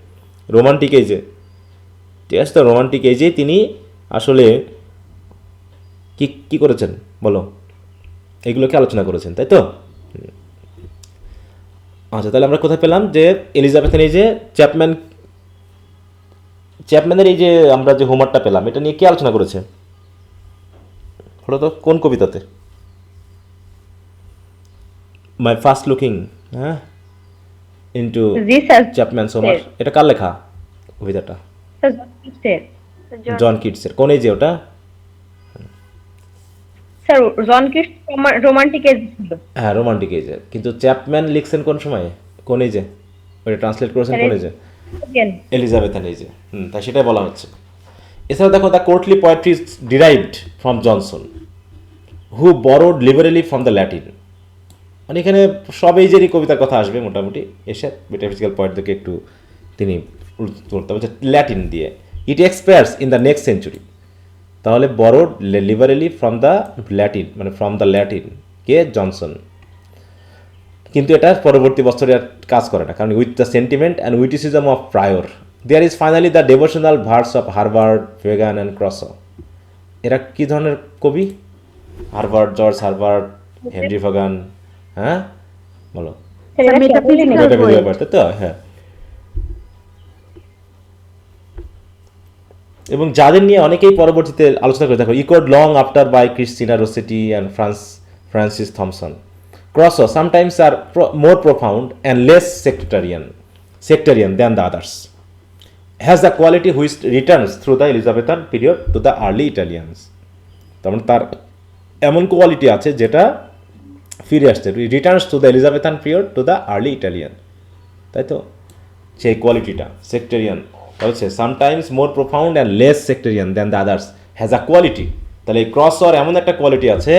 রোমান্টিক এজে, ঠিক আছে। তো রোমান্টিক এজে তিনি আসলে কি করেছেন বলো, এগুলোকে আলোচনা করেছেন, তাই তো। আচ্ছা, তাহলে আমরা কোথায় পেলাম যে এলিজাবেথের এই যে চ্যাপম্যানের এই যে আমরা যে হোমওয়ার্কটা পেলাম, এটা নিয়ে কি আলোচনা করেছে হলো তো কোন কবিতাতে? মাই ফার্স্ট লুকিং, হ্যাঁ, ইনটু জি স্যার। চ্যাপম্যানস হোমওয়ার্ক, এটা কার লেখা কবিতাটা? স্যার জন কিটসের। কোন এই যে ওটা? Sir John Keats romantic age ছিল। হ্যাঁ, রোমান্টিক এজে। কিন্তু চ্যাপম্যান লিখছেন কোন সময়ে, কোন এজে? ওটা ট্রান্সলেট করেছেন কোন এজে? এলিজাবেথান এজে। তাই সেটাই বলা হচ্ছে। এছাড়া দেখো, the courtly poetry is derived from Jonson, who borrowed liberally from the Latin. মানে এখানে সব এইজেরই কবিতার কথা আসবে মোটামুটি, এসে মেটাফিজিক্যাল পয়েন্টদেরকে একটু তিনি করতে বলছে ল্যাটিন দিয়ে। It expires in the next century. তাহলে borrowed liberally from the Latin, মানে ফ্রম দ্য ল্যাটিন কে? জনসন। কিন্তু এটা পরবর্তী বছরে আর কাজ করে না, কারণ with the sentiment and witticism of Prior there is finally the devotional verse of Herbert, Vaughan and Crashaw. এরা কী ধরনের কবি? Herbert, George Herbert, Henry Vaughan, হ্যাঁ বলো, মেটাফিজিক্যাল মেটাফিজিক্যাল পয়েন্ট, তো হ্যাঁ। এবং যাদের নিয়ে অনেকেই পরবর্তীতে আলোচনা করে, দেখো, echoed long after by Christina Rossetti and Francis Thompson. Crashaw sometimes আর more profound and less sectarian than the others, has the quality which returns through the Elizabethan period to the early Italians. তার মানে তার এমন কোয়ালিটি আছে যেটা ফিরে আসছে, returns to the Elizabethan period to the early Italian, তাই তো? সেই কোয়ালিটিটা সেক্টেরিয়ান বলছে, sometimes more profound and less sectarian than the others, has a quality. তাহলে এই ক্রসর এমন একটা কোয়ালিটি আছে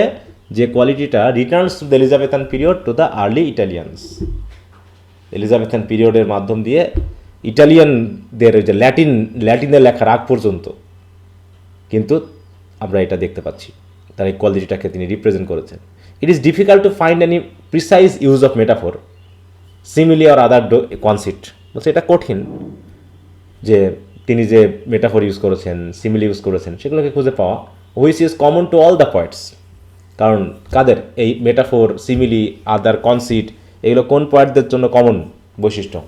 যে কোয়ালিটিটা returns to the Elizabethan period to the early Italians. Elizabethan পিরিয়ডের মাধ্যম দিয়ে ইটালিয়ানদের ওই যে ল্যাটিনের লেখার আগ পর্যন্ত কিন্তু আমরা এটা দেখতে পাচ্ছি, তার এই কোয়ালিটিটাকে তিনি রিপ্রেজেন্ট করেছেন। It is difficult to find any precise use of metaphor, simile or other conceit. বলছে এটা কঠিন যে তিনি যে মেটাফোর ইউজ করেছেন, সিমিলি ইউজ করেছেন, সেগুলোকে খুঁজে পাওয়া, which is common to all the poet's. কারণ কাদের এই মেটাফোর, সিমিলি, আদার, কনসিট, এগুলো কোন পয়েন্টদের জন্য কমন বৈশিষ্ট্য?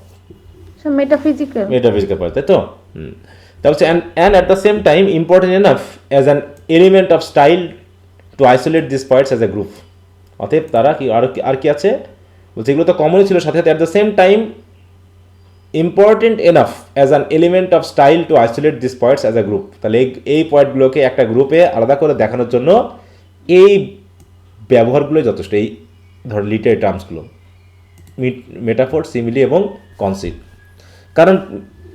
মেটাফিজিক্যাল পয়েন্ট, তাই তো? তা হচ্ছে and at the same time important enough as an element of style to isolate this points as a group. অতএব তারা কি আর কি আছে বলছে, এগুলো তো কমনই ছিল, সাথে সাথে at the same time important enough as an element of style to isolate this points as a group. তাহলে এই পয়েন্টগুলোকে একটা গ্রুপে আলাদা করে দেখানোর জন্য এই ব্যবহারগুলোই যথেষ্ট, এই ধর লিটারি টার্মসগুলো, মেটাফোর, সিমিলি এবং কনসিট। কারণ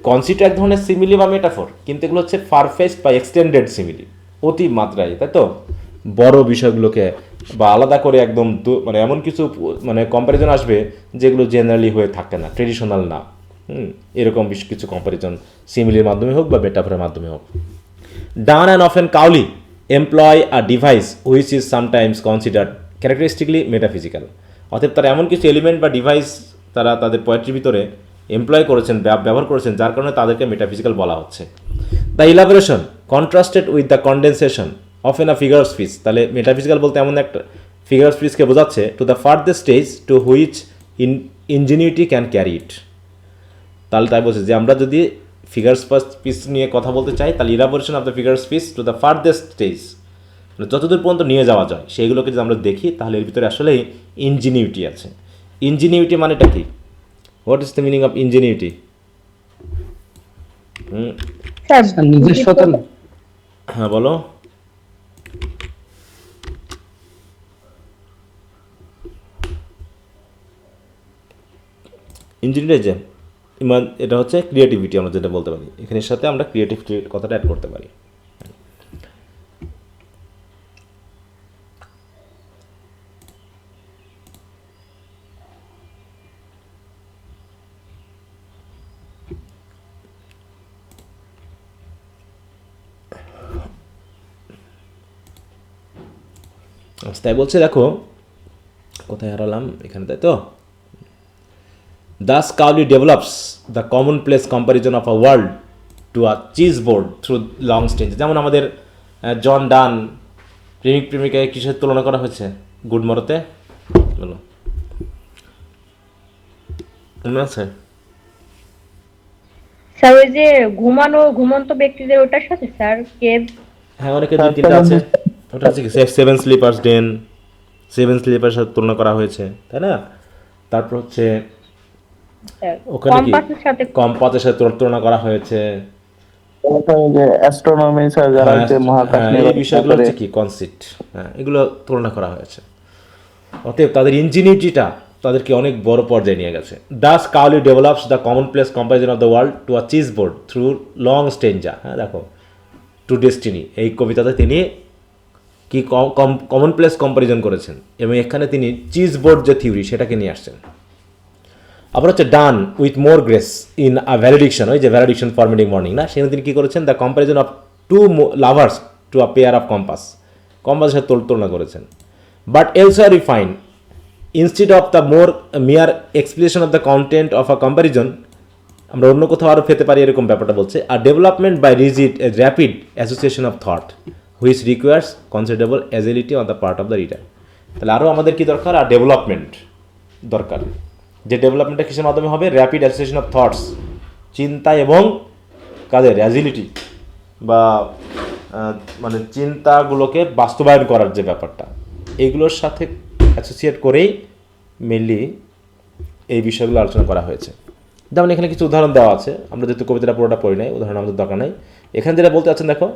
কনসিট এক ধরনের সিমিলি বা মেটাফোর, কিন্তু এগুলো হচ্ছে ফারফেস্ট বা এক্সটেন্ডেড সিমিলি, অতি মাত্রায়, তাই তো? বড় বিষয়গুলোকে বা আলাদা করে একদম মানে এমন কিছু মানে কম্প্যারিজন আসবে যেগুলো জেনারেলি হয়ে থাকে না, ট্রেডিশনাল না। এরকম বেশ কিছু কম্প্যারিজন সিমিলির মাধ্যমে হোক বা মেটাফোরের মাধ্যমে হোক। Donne and often Cowley employ a device which is sometimes considered characteristically metaphysical. অতএব তারা এমন কিছু এলিমেন্ট বা ডিভাইস তারা তাদের পোয়েট্রির ভিতরে এমপ্লয় করেছেন, ব্যবহার করেছেন, যার কারণে তাদেরকে মেটাফিজিক্যাল বলা হচ্ছে। The elaboration contrasted with the condensation of an a figure of speech. তাহলে মেটাফিজিক্যাল বলতে এমন একটা ফিগার অফ স্পিচকে বোঝাচ্ছে, to the further stage to which ingenuity can carry it. তাহলে তাই বলছে যে আমরা যদি ফিগার স্পিচ নিয়ে কথা বলতে চাই, তাহলে elaboration of the figure speech to the further stage, মানে যতদূর পর্যন্ত নিয়ে যাওয়া যায় সেইগুলোকে যদি আমরা দেখি, তাহলে এর ভিতরে আসলে ইনজিনিউটি আছে। ইনজিনিউটি মানেটা কি? What is the meaning of ingenuity? নিজস্বতা না? হ্যাঁ বলো। ইঞ্জিনিয়ার যে এটা হচ্ছে ক্রিয়েটিভিটি, আমরা যেটা বলতে পারি, এখানের সাথে আমরা ক্রিয়েটিভিটির কথাটা অ্যাড করতে পারি। তাই বলছে, দেখো কোথায় হারালাম, এখানে, তাই তো? Thus Cowley develops the commonplace comparison of a world to a cheese board through long stages. যেমন আমাদের জন ডান প্রেমিকায় কিসের তুলনা করা হয়েছে গুডমরতে? বলো। মনে আছে? স্যার ওই যে ঘুমন্ত ব্যক্তিদের ওটার সাথে স্যার কেভ। হ্যাঁ, অনেকের দুই তিনটা আছে। ওটা হচ্ছে কি সেভেন স্লিপার্স ডেন, সেভেন স্লিপার্স সাথে তুলনা করা হয়েছে, তাই না? তারপর হচ্ছে ওখানে কি কম্পাসের সাথে কম্পাসের সাথে তুলনা করা হয়েছে। ওটা ওই যে অ্যাস্ট্রোনমি স্যার যারা হ্যাঁ, হচ্ছে মহাকাশ হ্যাঁ, নিয়ে এই বিষয়গুলো হচ্ছে কি কনসেপ্ট, হ্যাঁ, এগুলো তুলনা করা হয়েছে। অতএব তাদের ইঞ্জিনিউরিটিটা তাদেরকে অনেক বড় পর্যায়ে নিয়ে গেছে। Thus Cowley develops the commonplace comparison of the world to a chessboard through long stanza. হ্যাঁ, দেখো টু ডেস্টিনি এই কবিতাতে তিনি কি কমন প্লেস কম্পারিজন করেছেন এবং এখানে তিনি চিজ বোর্ড যে থিওরি সেটাকে নিয়ে আসছেন। আবার হচ্ছে done with more grace in a ভ্যালিডিকশন, ওই যে ভ্যালিডিকশন ফরমেটিং মর্নিং না, সেখানে তিনি কী করেছেন, the comparison of two lovers to a pair of compass, কম্পাসের সাথে তুলনা করেছেন। But elsewhere we find instead of the more mere explanation of the content of a comparison, আমরা অন্য কোথাও আরও পেতে পারি এরকম ব্যাপারটা বলছে। আর development by rigid a rapid association of thought which requires considerable agility on the part of the reader. তাহলে আরও আমাদের কি দরকার, আর ডেভেলপমেন্ট দরকার। যে ডেভেলপমেন্টটা কিসের মাধ্যমে হবে, র্যাপিড অ্যাসোসিয়েশন অফ থটস, চিন্তা এবং কাদের অ্যাজিলিটি বা মানে চিন্তাগুলোকে বাস্তবায়ন করার যে ব্যাপারটা, এইগুলোর সাথে অ্যাসোসিয়েট করেই মেনলি এই বিষয়গুলো আলোচনা করা হয়েছে। যেমন এখানে কিছু উদাহরণ দেওয়া আছে, আমরা যেহেতু কবিতাটা পুরোটা পড়ি নাই, উদাহরণ আমাদের দরকার নাই। এখানে যেটা বলতে চাচ্ছেন দেখো,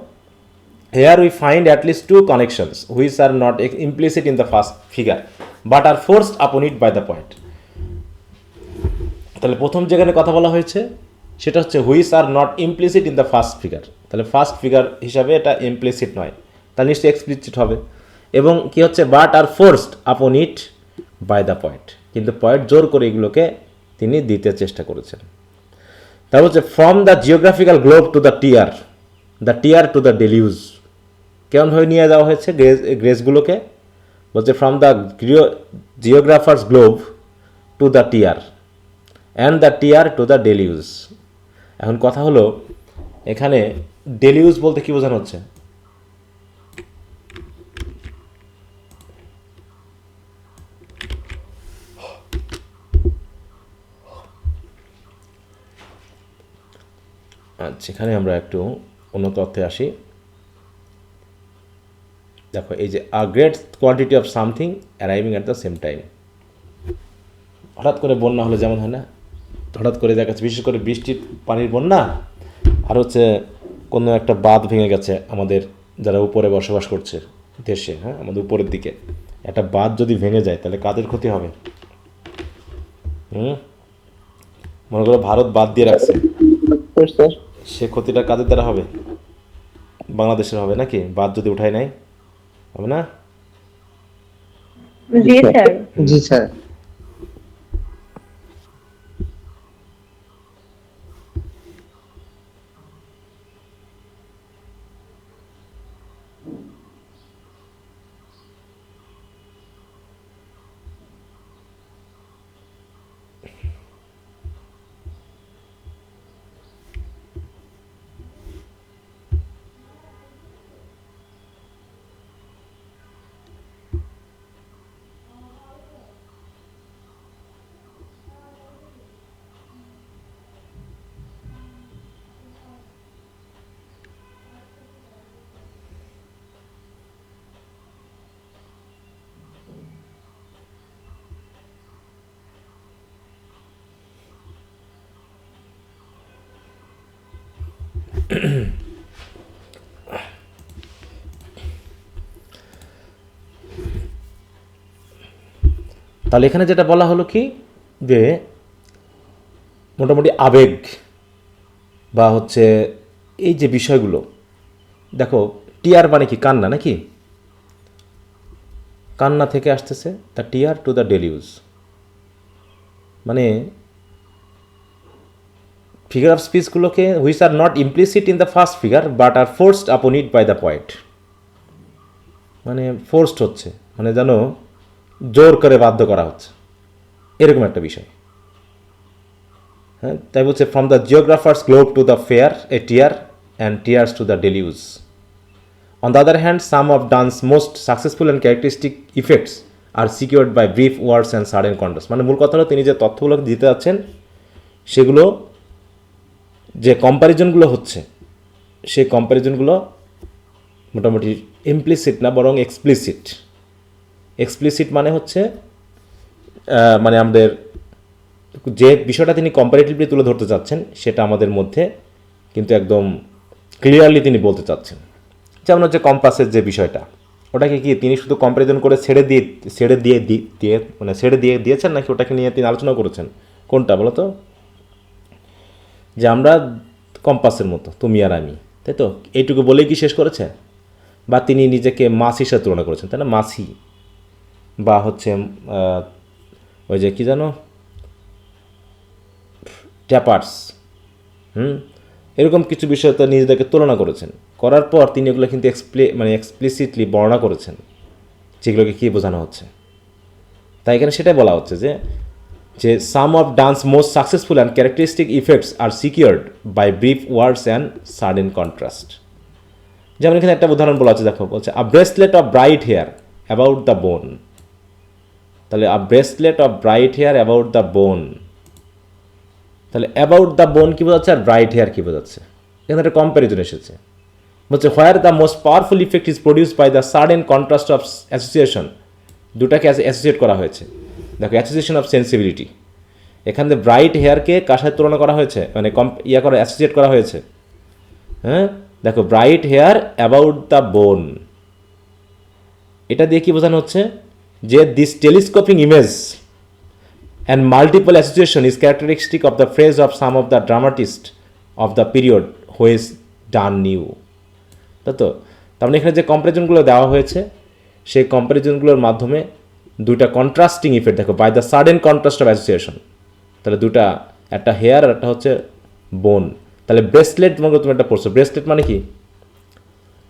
here we find at least two connections which are not implicit in the first figure but are forced upon it by the point. তাহলে প্রথম যেখানে কথা বলা হয়েছে সেটা হচ্ছে which are not implicit in the first figure. তাহলে ফার্স্ট ফিগার হিসাবে এটা ইমপ্লিসিট নয়, তাহলে নিশ্চয়ই এক্সপ্লিসিট হবে। এবং কি হচ্ছে, but are forced upon it by the point, কিন্তু পয়েন্ট জোর করে এগুলোকে তিনি দিতে চেষ্টা করেছেন। তারপর হচ্ছে from the geographical globe to the tear to the deluge, কেমনভাবে নিয়ে যাওয়া হয়েছে গ্রেসগুলোকে, বলছে from the geographer's globe to the tear and the tear to the deluge. এখন কথা হলো এখানে ডেলিউজ বলতে কি বোঝানো হচ্ছে, আচ্ছা এখানে আমরা একটু উন্নত অর্থে আসি। দেখো এই যে a great quantity of something arriving at the same time. হঠাৎ করে বন্যা হলে যেমন হয় না, হঠাৎ করে দেখা যাচ্ছে বিশেষ করে বৃষ্টির পানির বন্যা, আর হচ্ছে কোনো একটা বাঁধ ভেঙে গেছে আমাদের যারা উপরে বসবাস করছে দেশে, হ্যাঁ আমাদের উপরের দিকে একটা বাঁধ যদি ভেঙে যায় তাহলে কাদের ক্ষতি হবে? মনে করো ভারত বাদ দিয়ে রাখছে, স্যার সে ক্ষতিটা কাদের দ্বারা হবে? বাংলাদেশের হবে নাকি? বাদ যদি উঠায় নাই হবে না? জি স্যার। জি স্যার। তাহলে এখানে যেটা বলা হলো কি, যে মোটামুটি আবেগ বা হচ্ছে এই যে বিষয়গুলো, দেখো টিয়ার মানে কি, কান্না নাকি, কান্না থেকে আসতেছে the tear to the deluge, মানে ফিগার অফ স্পিচগুলোকে which are not implicit in the first figure but are forced upon it by the point, মানে ফোর্সড হচ্ছে মানে যেন জোর করে বাধ্য করা হচ্ছে, এরকম একটা বিষয়। হ্যাঁ, তাই বলছে from the geographer's globe to the fair a tear and tears to the deluge. On the other hand, some of Donne's most successful and characteristic effects are secured by brief words and sudden contrast. মানে মূল কথা হলো তিনি যে তথ্যগুলো দিতে যাচ্ছেন সেগুলো যে কম্প্যারিজনগুলো হচ্ছে সেই কম্প্যারিজনগুলো মোটামুটি ইমপ্লিসিট না বরং এক্সপ্লিসিট। এক্সপ্লিসিট মানে হচ্ছে মানে আমাদের যে বিষয়টা তিনি কম্পারেটিভলি তুলে ধরতে চাচ্ছেন সেটা আমাদের মধ্যে কিন্তু একদম ক্লিয়ারলি তিনি বলতে চাচ্ছেন। যেমন হচ্ছে কম্পাসের যে বিষয়টা, ওটাকে কি তিনি শুধু কম্পারিজন করে ছেড়ে দিয়ে দিয়েছেন নাকি ওটাকে নিয়ে তিনি আলোচনা করেছেন? কোনটা বলো তো? যে আমরা কম্পাসের মতো তুমি আর আমি, তাই তো? এইটুকু বলেই কি শেষ করেছে? বা তিনি নিজেকে মাছ হিসাবে তুলনা করেছেন, তাই না? মাছি বা হচ্ছে ওই যে কি জানো ট্যাপার্স, এরকম কিছু বিষয় তো নিজেদেরকে তুলনা করেছেন। করার পর তিনি এগুলো কিন্তু এক্সপ্লিসিটলি বর্ণনা করেছেন যেগুলোকে কী বোঝানো হচ্ছে। তাই এখানে সেটাই বলা হচ্ছে যে some of Donne's most successful and characteristic effects are secured by brief words and sudden contrast. যেমন এখানে একটা উদাহরণ বলা হচ্ছে, দেখো বলছে a bracelet of bright hair about the bone. তাহলে a bracelet of bright hair about the bone, তাহলে অ্যাবাউট দ্য বোন কী বোঝাচ্ছে আর ব্রাইট হেয়ার কী বোঝাচ্ছে? এখানে একটা কম্প্যারিজন এসেছে। বলছে where the most powerful effect is produce by the sudden contrast of association. দুটাকে অ্যাসোসিয়েট করা হয়েছে। দেখো অ্যাসোসিয়েশন অফ সেন্সিবিলিটি, এখানে ব্রাইট হেয়ারকে কার সাথে তুলনা করা হয়েছে, মানে অ্যাসোসিয়েট করা হয়েছে। হ্যাঁ, দেখো ব্রাইট হেয়ার অ্যাবাউট দ্য বোন, এটা দিয়ে কি বোঝানো হচ্ছে যে this telescoping image and multiple association is characteristic of the phrase of some of the dramatists of the period who is done new. তো তার মানে এখানে যে কম্পারিজনগুলো দেওয়া হয়েছে সেই কম্পারিজনগুলোর মাধ্যমে দুইটা কন্ট্রাস্টিং ইফেক্ট, দেখো by the sudden contrast of association, তাহলে দুটা, একটা হেয়ার আর একটা হচ্ছে বোন। তাহলে ব্রেসলেট তোমাকে তুমি একটা পড়ছো, ব্রেসলেট মানে কি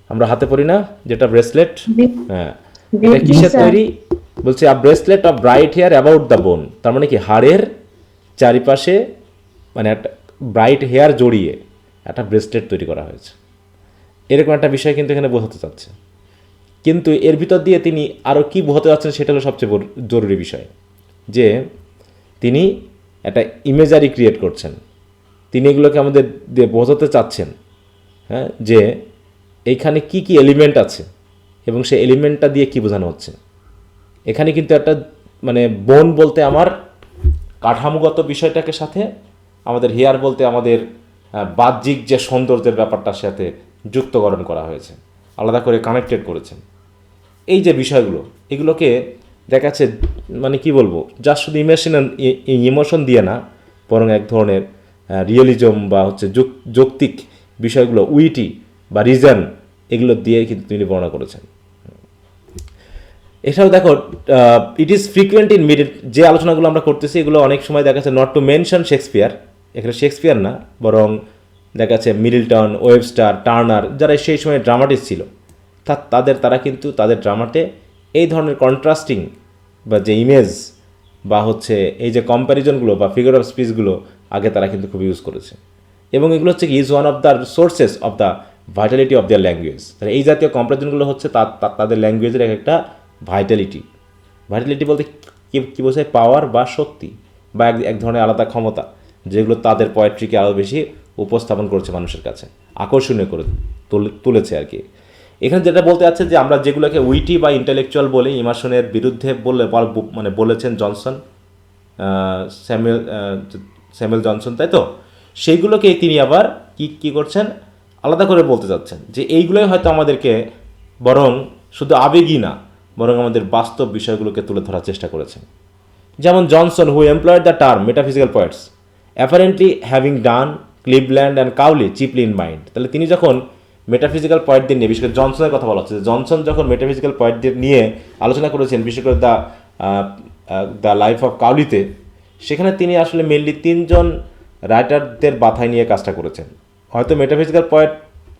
আমরা হাতে পরি না যেটা ব্রেসলেট, হ্যাঁ এটা কিসের তৈরি? বলছে a bracelet of bright hair about the bone, তার মানে কি হাড়ের চারিপাশে মানে একটা ব্রাইট হেয়ার জড়িয়ে একটা ব্রেসলেট তৈরি করা হয়েছে, এরকম একটা বিষয় কিন্তু এখানে বোঝাতে চাচ্ছে। কিন্তু এর ভিতর দিয়ে তিনি আরও কী বোঝাতে চাচ্ছেন সেটা হলো সবচেয়ে জরুরি বিষয়, যে তিনি একটা ইমেজারি ক্রিয়েট করছেন। তিনি এগুলোকে আমাদের দিয়ে বোঝাতে চাচ্ছেন, হ্যাঁ, যে এইখানে কি কি এলিমেন্ট আছে এবং সেই এলিমেন্টটা দিয়ে কী বোঝানো হচ্ছে। এখানে কিন্তু একটা মানে বোন বলতে আমার কাঠামোগত বিষয়টাকে সাথে, আমাদের হেয়ার বলতে আমাদের বাহ্যিক যে সৌন্দর্যের ব্যাপারটার সাথে যুক্তকরণ করা হয়েছে, আলাদা করে কানেক্টেড করেছেন। এই যে বিষয়গুলো, এগুলোকে দেখাচ্ছে মানে কি বলবো, যা শুধু ইমোশন দিয়ে না, বরং এক ধরনের রিয়েলিজম বা হচ্ছে যৌক্তিক বিষয়গুলো, উইটি বা রিজন, এগুলো দিয়ে কিন্তু তিনি বর্ণনা করেছেন। এছাড়াও দেখো it is frequent in middle, যে আলোচনাগুলো আমরা করতেছি এগুলো অনেক সময় দেখা যাচ্ছে নট টু মেনশন শেক্সপিয়ার, এখানে শেক্সপিয়ার না বরং দেখা যাচ্ছে মিডলটন, ওয়েবস্টার, টার্নার, যারা সেই সময় ড্রামাটিস্ট ছিল তারা কিন্তু তাদের ড্রামাতে এই ধরনের কন্ট্রাস্টিং বা যে ইমেজ বা হচ্ছে এই যে কম্প্যারিজনগুলো বা ফিগার অফ স্পিচগুলো আগে তারা কিন্তু খুব ইউজ করেছে। এবং এগুলো হচ্ছে কি is one of the sources of the Vitality of their language. তাহলে এই জাতীয় কম্প্যারিজনগুলো হচ্ছে তাদের ল্যাঙ্গুয়েজের একটা ভাইটালিটি বলতে কী বোঝায়? পাওয়ার বা শক্তি বা এক ধরনের আলাদা ক্ষমতা, যেগুলো তাদের পোয়েট্রিকে আরও বেশি উপস্থাপন করেছে মানুষের কাছে, আকর্ষণীয় করে তুলেছে আর কি। এখানে যেটা বলতে যাচ্ছে যে আমরা যেগুলোকে উইটি বা ইন্টেলেকচুয়াল বলে ইমার্শনের বিরুদ্ধে মানে বলেছেন স্যামুয়েল জনসন, তাই তো? সেইগুলোকে তিনি আবার কি করছেন, আলাদা করে বলতে চাচ্ছেন যে এইগুলোই হয়তো আমাদেরকে বরং শুধু আবেগই না, বরং আমাদের বাস্তব বিষয়গুলোকে তুলে ধরার চেষ্টা করেছেন। যেমন Johnson, who employed the term metaphysical poets apparently having Donne Cleveland and Cowley chiefly in mind. তাহলে তিনি যখন মেটাফিজিক্যাল পয়েন্টদের নিয়ে, বিশেষ করে জনসনের কথা বলা হচ্ছে, জনসন যখন মেটাফিজিক্যাল পয়েন্টদের নিয়ে আলোচনা করেছেন, বিশেষ করে দ্য লাইফ অফ কাউলিতে, সেখানে তিনি আসলে মেনলি 3 জন রাইটারদের বাথায় নিয়ে কাজটা করেছেন। হয়তো মেটাফিজিক্যাল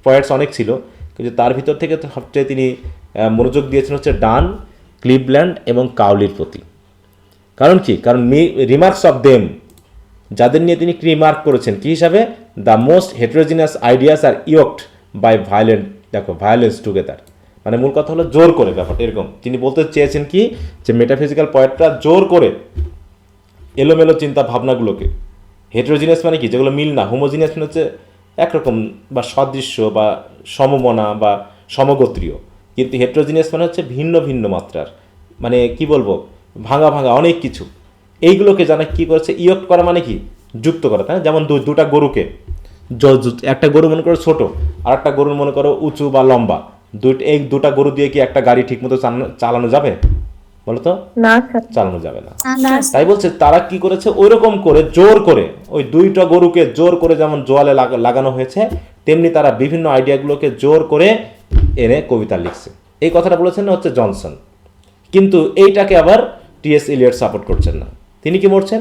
পয়েন্টস অনেক ছিল, কিন্তু তার ভিতর থেকে সবচেয়ে তিনি মনোযোগ দিয়েছেন হচ্ছে ডান, ক্লিভল্যান্ড এবং কাউলির প্রতি। কারণ কি? কারণ রিমার্কস অফ দেম, যাদের নিয়ে তিনি রিমার্ক করেছেন কী হিসাবে? The most heterogeneous ideas are yoked by violence together. মানে মূল কথা হলো জোর করে ব্যাপারটা এরকম। তিনি বলতে চেয়েছেন কি, যে মেটাফিজিক্যাল পয়েন্টটা জোর করে এলোমেলো চিন্তা ভাবনাগুলোকে, হেটেরোজিনিয়াস মানে কি, যেগুলো মিল না, হোমোজিনিয়াস মানে হচ্ছে একরকম বা সদৃশ্য বা সমমনা বা সমগোত্রীয়, কিন্তু হেটেরোজিনিয়াস মানে হচ্ছে ভিন্ন ভিন্ন মাত্রার, মানে কি বলবো, ভাঙা ভাঙা অনেক কিছু, এইগুলোকে জানা কি করেছে, ইয়ক্ট করা মানে কি, যুক্ত করা, তাই না? যেমন দুটা গরুকে, একটা গরু মনে করো ছোট, আর একটা গরু মনে করো উঁচু বা লম্বা, এই দুটা গরু দিয়ে কি একটা গাড়ি ঠিকমতো চালানো যাবে বলো তো? না স্যার। চালানো যাবে না। তাই বলছে তারা কি করেছে, ওইরকম করে জোর করে ওই দুইটা গরুকে জোর করে যেমন জোয়ালে লাগানো হয়েছে, তেমনি তারা বিভিন্ন আইডিয়াগুলোকে জোর করে এনে কবিতা লিখছে। এই কথাটা বলেছেন হচ্ছে জনসন, কিন্তু এইটাকে আবার টিএস ইলিয়ট সাপোর্ট করছেন না। তিনি কি বলছেন,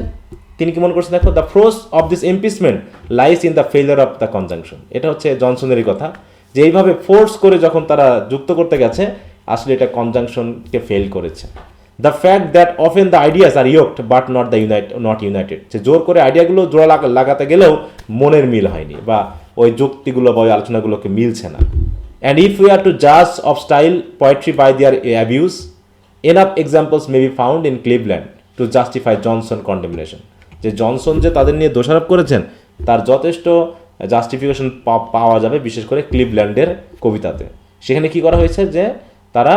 তিনি কি মনে করছেন, দেখো the force of this impeachment lies in the failure of the conjunction. এটা হচ্ছে জনসনেরই কথা, যে এইভাবে ফোর্স করে যখন তারা যুক্ত করতে গেছে, আসলে এটা কনজাংশনকে ফেল করেছে। The fact that often the ideas are yoked but not united, যে জোর করে আইডিয়াগুলো জোড়া লাগাতে গেলেও মনের মিল হয়নি, বা ওই যুক্তিগুলো বা ওই আলোচনাগুলোকে মিলছে না। And if we are to জাজ of style poetry by their abuse, enough examples may be found in Cleveland to justify Johnson condemnation. যে জনসন যে তাদের নিয়ে দোষারোপ করেছেন, তার যথেষ্ট জাস্টিফিকেশন পাওয়া যাবে বিশেষ করে ক্লিভল্যান্ডের কবিতাতে। সেখানে কি করা হয়েছে, যে তারা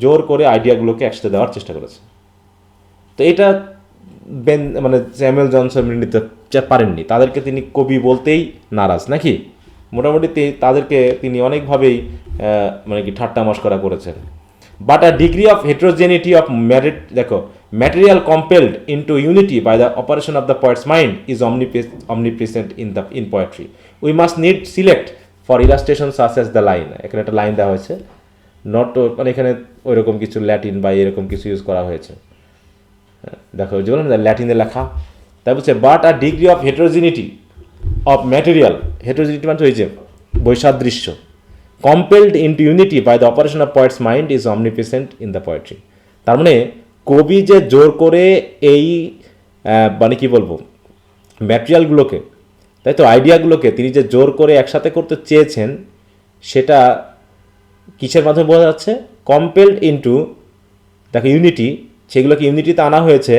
জোর করে আইডিয়াগুলোকে একসাথে দেওয়ার চেষ্টা করেছে। তো এটা মানে স্যামুয়েল জনসন মেনে নিতে পারেননি, তাদেরকে তিনি কবি বলতেই নারাজ নাকি, মোটামুটি তাদেরকে তিনি অনেকভাবেই মানে কি ঠাট্টা মশকরা করেছেন। But a degree of heterogeneity of material compelled into unity by the operation of the poet's mind is omnipresent in poetry. We must need select for illustration such as the line. এখানে একটা লাইন দেওয়া হয়েছে, নট মানে এখানে ওইরকম কিছু ল্যাটিন বা এরকম কিছু ইউজ করা হয়েছে, দেখো যে বললাম ল্যাটিনে লেখা। তাই বলছে but a degree of heterogeneity of material, heterogeneity মানে হয়েছে বৈসাদৃশ্য, compelled into unity by the operation of poet's mind is omnipresent in the poetry. তার মানে কবি যে জোর করে এই মানে কি বলবো ম্যাটেরিয়ালগুলোকে, তাই তো আইডিয়াগুলোকে তিনি যে জোর করে একসাথে করতে চেয়েছেন, সেটা কিসের মাধ্যমে বোঝা যাচ্ছে, কম্পেলড ইন্টু দেখো ইউনিটি, সেগুলোকে ইউনিটিতে আনা হয়েছে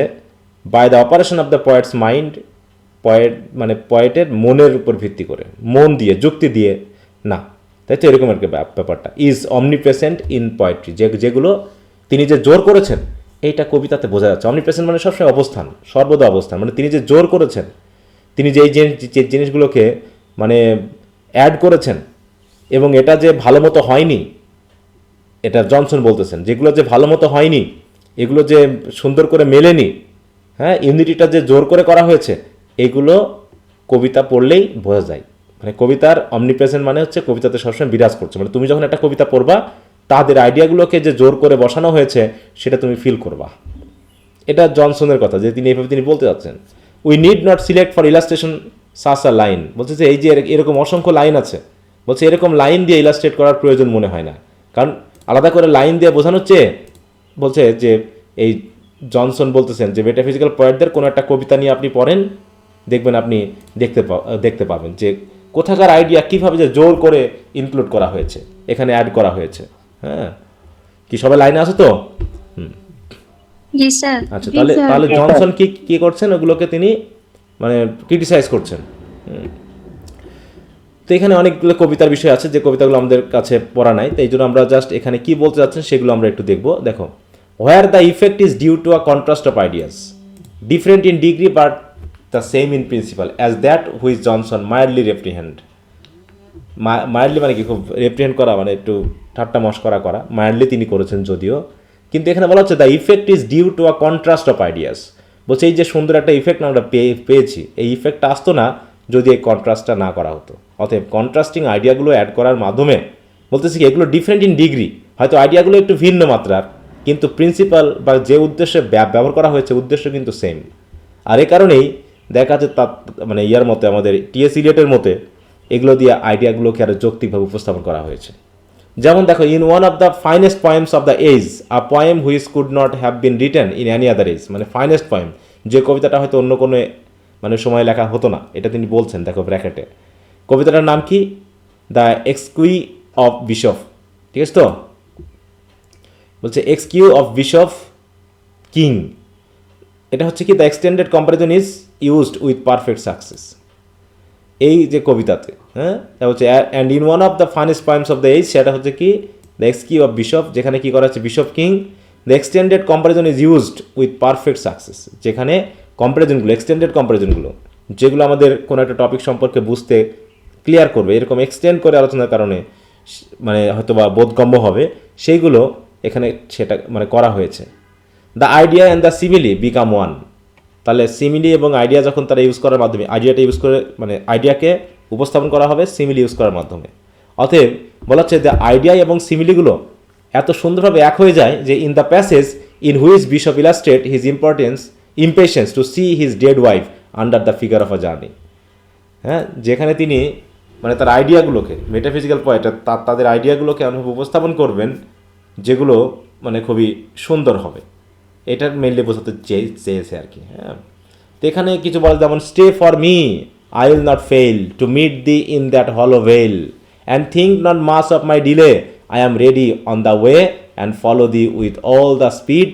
by the operation of the poet's mind, মানে পয়েটের মনের উপর ভিত্তি করে, মন দিয়ে যুক্তি দিয়ে না, তাই তো এরকম একটা ব্যাপারটা। ইজ অমনিপ্রেসেন্ট ইন পোয়েট্রি, যেগুলো তিনি যে জোর করেছেন এইটা কবিতাতে বোঝা যাচ্ছে। অমনিপ্রেসেন্ট মানে সবসময় অবস্থান, সর্বদা অবস্থান, মানে তিনি যে জোর করেছেন, তিনি যে এই জিনিসগুলোকে মানে অ্যাড করেছেন, এবং এটা যে ভালো মতো হয়নি, এটা জনসন বলতেছেন, যেগুলো যে ভালো মতো হয়নি, এগুলো যে সুন্দর করে মেলেনি, হ্যাঁ, ইউনিটিটা যে জোর করে করা হয়েছে, এগুলো কবিতা পড়লেই বোঝা যায়। মানে কবিতার অমনিপ্রেজেন্ট মানে হচ্ছে কবিতাতে সবসময় বিরাজ করছে, মানে তুমি যখন একটা কবিতা পড়বা, তাদের আইডিয়াগুলোকে যে জোর করে বসানো হয়েছে সেটা তুমি ফিল করবা। এটা জনসনের কথা, যে তিনি এইভাবে তিনি বলতে যাচ্ছেন। We need not select for illustration such a line, বলছে যে এই যে এরকম অসংখ্য লাইন আছে, বলছে এরকম লাইন দিয়ে ইলাস্ট্রেট করার প্রয়োজন মনে হয় না, কারণ আলাদা করে লাইন দিয়ে বোঝানোর চেয়ে, বলছে যে এই জনসন বলতেছেন যে মেটাফিজিক্যাল পয়েন্টদের কোনো একটা কবিতা নিয়ে আপনি পড়েন, দেখবেন আপনি দেখতে পাবেন যে কোথাকার আইডিয়া কীভাবে যে জোর করে ইনক্লুড করা হয়েছে, এখানে অ্যাড করা হয়েছে। হ্যাঁ, কি সবাই লাইনে আছে তো? আচ্ছা, তাহলে জনসন কি করছেন, ওগুলোকে তিনি মানে ক্রিটিসাইজ করছেন। তো এখানে অনেকগুলো কবিতার বিষয় আছে, যে কবিতাগুলো আমাদের কাছে পড়া নাই, তাই জন্য আমরা জাস্ট এখানে কি বলতে যাচ্ছেন সেগুলো আমরা একটু দেখব। দেখো, where the effect is due to a contrast of ideas different in degree but the same in principle as that which Johnson mildly reprehend. Mildly মানে কি, খুব রেপ্রিহেন্ড করা মানে একটু ঠাট্টা মশকরা করা, মাইল্ডলি তিনি করেছেন যদিও, কিন্তু এখানে বলা হচ্ছে the effect is due to a contrast of ideas. বলছে এই যে সুন্দর একটা ইফেক্ট আমরা পেয়েছি, এই ইফেক্টটা আসতো না যদি এই কন্ট্রাস্টটা না করা হতো। অতএব কন্ট্রাস্টিং আইডিয়াগুলো অ্যাড করার মাধ্যমে বলতেছি কি, এগুলো ডিফারেন্ট ইন ডিগ্রি, হয়তো আইডিয়াগুলো একটু ভিন্ন মাত্রার, কিন্তু প্রিন্সিপাল বা যে উদ্দেশ্যে ব্যবহার করা হয়েছে উদ্দেশ্য কিন্তু সেম। আর এ কারণেই দেখা যাচ্ছে মানে ইয়ার মতে, আমাদের টিএস ইলিয়টের মতে এগুলো দিয়ে আইডিয়াগুলোকে আরও যৌক্তিকভাবে উপস্থাপন করা হয়েছে। যেমন দেখো, in one of the finest poems of the age, a poem which could not have been written in any other age, মানে ফাইনেস্ট পয়েম, যে কবিতাটা হয়তো অন্য কোনো মানে সময় লেখা হতো না, এটা তিনি বলছেন। দেখো ব্র্যাকেটে কবিতাটার নাম কি, দ্য এক্সকুই অফ বিশপ, ঠিক আছে তো? বলছে এক্সকিউ অফ বিশপ কিং, এটা হচ্ছে কি the extended comparison is used with perfect success. এই যে কবিতাতে, হ্যাঁ, তা হচ্ছে and in one of the finest points of the age, সেটা হচ্ছে কি দ্য এক্সকিউ অফ বিশপ, যেখানে কি করা হচ্ছে bishop king, the extended comparison is used with perfect success, যেখানে কম্পারিজনগুলো, এক্সটেন্ডেড কম্পারিজনগুলো যেগুলো আমাদের কোনো একটা টপিক সম্পর্কে বুঝতে ক্লিয়ার করবে, এরকম এক্সটেন্ড করে আলোচনার কারণে মানে হয়তো বা বোধগম্য হবে, সেইগুলো এখানে সেটা মানে করা হয়েছে। The idea and the simile become one, তাহলে সিমিলি এবং আইডিয়া যখন তারা ইউজ করার মাধ্যমে, আইডিয়াটা ইউজ করে মানে আইডিয়াকে উপস্থাপন করা হবে সিমিলি ইউজ করার মাধ্যমে। অতএব বলা হচ্ছে যে আইডিয়া এবং সিমিলিগুলো এত সুন্দরভাবে এক হয়ে যায় যে in the passage in which Bishop illustrate his impatience to see his dead wife under the figure of a journey, হ্যাঁ, যেখানে তিনি মানে তার আইডিয়াগুলোকে, মেটাফিজিক্যাল পয়েন্ট তাদের আইডিয়াগুলোকে এমনভাবে উপস্থাপন করবেন যেগুলো মানে খুবই সুন্দর হবে, এটা মেনলি বোঝাতে চেয়েছে আর কি। হ্যাঁ, তো এখানে কিছু বলে যেমন stay for me I will not fail to meet thee in that hollow vale and think not much of my delay I am ready on the way and follow thee with all the speed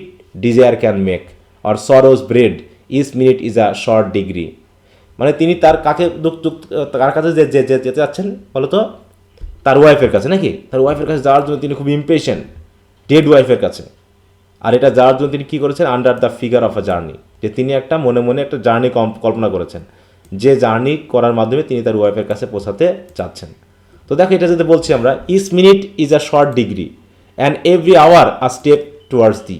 desire can make or sorrows breed each minute is a short degree. মানে তিনি তার কাকে তার কাছে যে যেতে যাচ্ছেন বলো তো, তার ওয়াইফের কাছে, নাকি তার ওয়াইফের কাছে যাওয়ার জন্য তিনি খুব ইম্পেশেন্ট, ডেড ওয়াইফের কাছে। আর এটা যাওয়ার জন্য তিনি কী করেছেন, under the figure of a journey, যে তিনি একটা মনে মনে একটা জার্নি কল্পনা করেছেন, যে জার্নি করার মাধ্যমে তিনি তার ওয়াইফের কাছে পৌঁছাতে চাচ্ছেন। তো দেখো এটা যদি বলছি আমরা, each minute is a short degree and every hour a step towards thee,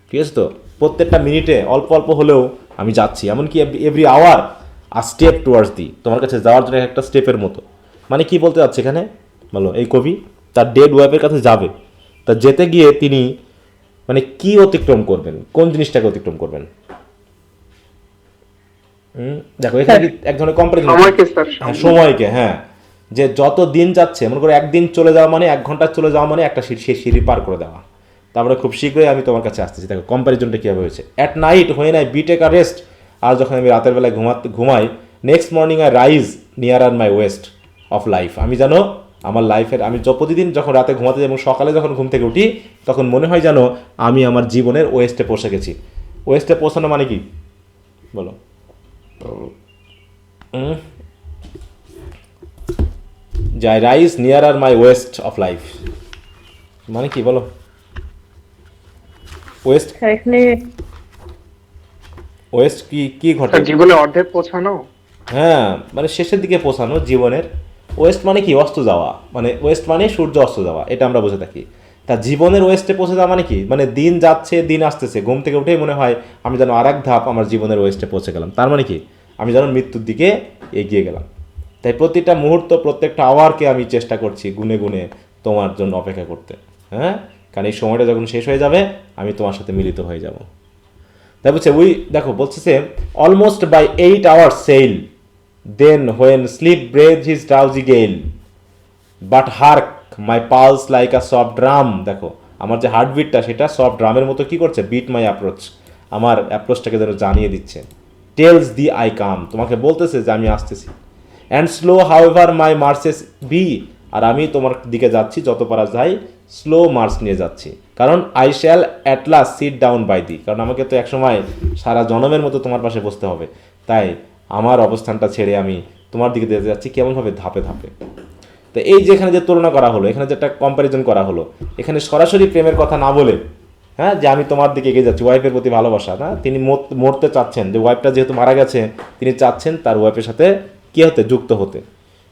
ঠিক আছে তো? প্রত্যেকটা মিনিটে অল্প অল্প হলেও আমি যাচ্ছি, এমনকি every hour a step towards thee, তোমার কাছে যাওয়ার জন্য একটা স্টেপের মতো। মানে কি বলতে যাচ্ছে এখানে বলো, এই কবি তার ডেড ওয়াইফের কাছে যাবে, তা যেতে গিয়ে তিনি মানে কি অতিক্রম করবেন, কোন জিনিসটাকে অতিক্রম করবেন? দেখো এখানে এক ধরনের কম্পারিজন, সময়কে, হ্যাঁ, যে যত দিন যাচ্ছে, মনে করো একদিন চলে যাওয়া মানে 1 ঘন্টা চলে যাওয়া মানে একটা সিঁড়ি পার করে দেওয়া, তারপরে খুব শীঘ্রই আমি তোমার কাছে আসতেছি। দেখো কম্পারিজনটা কীভাবে হয়েছে, at night when I betake a rest, আর যখন আমি রাতের বেলায় ঘুমাই, next morning I rise nearer my west of life, আমি জানো আমার লাইফের, আমি প্রতিদিন যখন রাতে ঘুমাতে যাই এবং সকালে যখন ঘুম থেকে উঠি, তখন মনে হয় যেন আমি আমার জীবনের ওয়েস্টে পৌঁছে গেছি। ওয়েস্টে পৌঁছানো মানে কি বলো? যে I rise nearer my west of life মানে কি বলো? ওয়েস্ট, এখানে ওয়েস্ট কি ঘটে? জীবনে অর্ধেক পৌঁছানো, হ্যাঁ, মানে শেষের দিকে পৌঁছানো জীবনের। ওয়েস্ট মানে কি? অস্ত যাওয়া, মানে ওয়েস্ট মানে সূর্য অস্ত যাওয়া, এটা আমরা বুঝে থাকি। তা জীবনের ওয়েস্টে পৌঁছে যাওয়া মানে কি? মানে দিন যাচ্ছে, দিন আসতেছে, ঘুম থেকে উঠেই মনে হয় আমি যেন আর এক ধাপ আমার জীবনের ওয়েস্টে পৌঁছে গেলাম। তার মানে কি? আমি যেন মৃত্যুর দিকে এগিয়ে গেলাম। তাই প্রতিটা মুহূর্ত, প্রত্যেকটা আওয়ারকে আমি চেষ্টা করছি গুনে গুনে তোমার জন্য অপেক্ষা করতে, হ্যাঁ, কারণ এই সময়টা যখন শেষ হয়ে যাবে আমি তোমার সাথে মিলিত হয়ে যাব। তাই বলছে দেখো বলছে almost by 8 hours sail then when sleep breathed his drowsy gale but hark my pulse like a soft drum, দেখো আমার যে হার্টবিটটা সেটা সফট ড্রামের মতো কি করছে, বিট মাই অ্যাপ্রোচ, আমার অ্যাপ্রোচটাকে যেন জানিয়ে দিচ্ছে। টেলস দি আই কাম, তোমাকে বলতেছে যে আমি আসতেছি। And slow however my marches be, আর আমি তোমার দিকে যাচ্ছি যত পারা যায়, স্লো মার্চ নিয়ে যাচ্ছি। কারণ I shall at last sit down by thee, কারণ আমাকে তো একসময় সারা জনমের মতো তোমার পাশে বসতে হবে, তাই আমার অবস্থানটা ছেড়ে আমি তোমার দিকে যেতে যাচ্ছি, কেমনভাবে ধাপে ধাপে। তো এই যে এখানে যে তুলনা করা হলো, এখানে যে একটা কম্প্যারিজন করা হলো, এখানে সরাসরি প্রেমের কথা না বলে, হ্যাঁ, যে আমি তোমার দিকে এগিয়ে যাচ্ছি, ওয়াইফের প্রতি ভালোবাসা না, তিনি মরতে চাচ্ছেন, যে ওয়াইফটা যেহেতু মারা গেছে তিনি চাচ্ছেন তার ওয়াইফের সাথে কী হতে, যুক্ত হতে।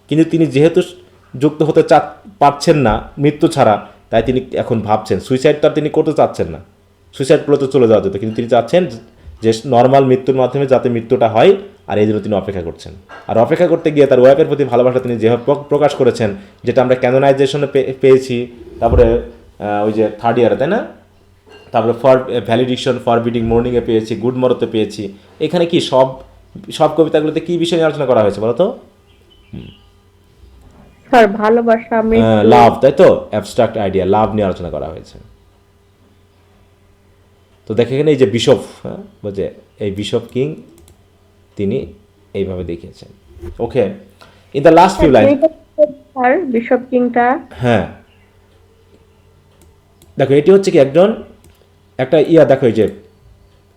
কিন্তু তিনি যেহেতু যুক্ত হতে পারছেন না মৃত্যু ছাড়া, তাই তিনি এখন ভাবছেন সুইসাইডটা তিনি করতে চাচ্ছেন না, সুইসাইড করতে চলে যাওয়া যেত, কিন্তু তিনি চাচ্ছেন যে নর্মাল মৃত্যুর মাধ্যমে যাতে মৃত্যুটা হয়, আর এই জন্য তিনি অপেক্ষা করছেন। আর অপেক্ষা করতে গিয়ে তার ওয়াইফের প্রতি ভালোবাসা তিনি যেভাবে প্রকাশ করেছেন, যেটা আমরা ক্যানোনাইজেশনে পেয়েছি, তারপরে ওই যে 3rd ইয়ারে, তাই না, তারপরে ভ্যালিডিকশন ফরবিডিং মর্নিংয়ে পেয়েছি, গুড মরতে পেয়েছি। এখানে কি সব কবিতাগুলোতে কি বিষয় নিয়ে আলোচনা করা হয়েছে বলো তো? স্যার ভালোবাসা, লাভ, তাই তো, অ্যাবস্ট্রাক্ট আইডিয়া, লাভ নিয়ে আলোচনা করা হয়েছে। তো দেখে এখানে এই যে বিশপ, হ্যাঁ, বলছে এই বিশপ কিং তিনি এইভাবে দেখিয়েছেন। Okay, in the last few line, sir Bishop কিংটা, হ্যাঁ, দেখো এটি হচ্ছে কি একটা দেখো এই যে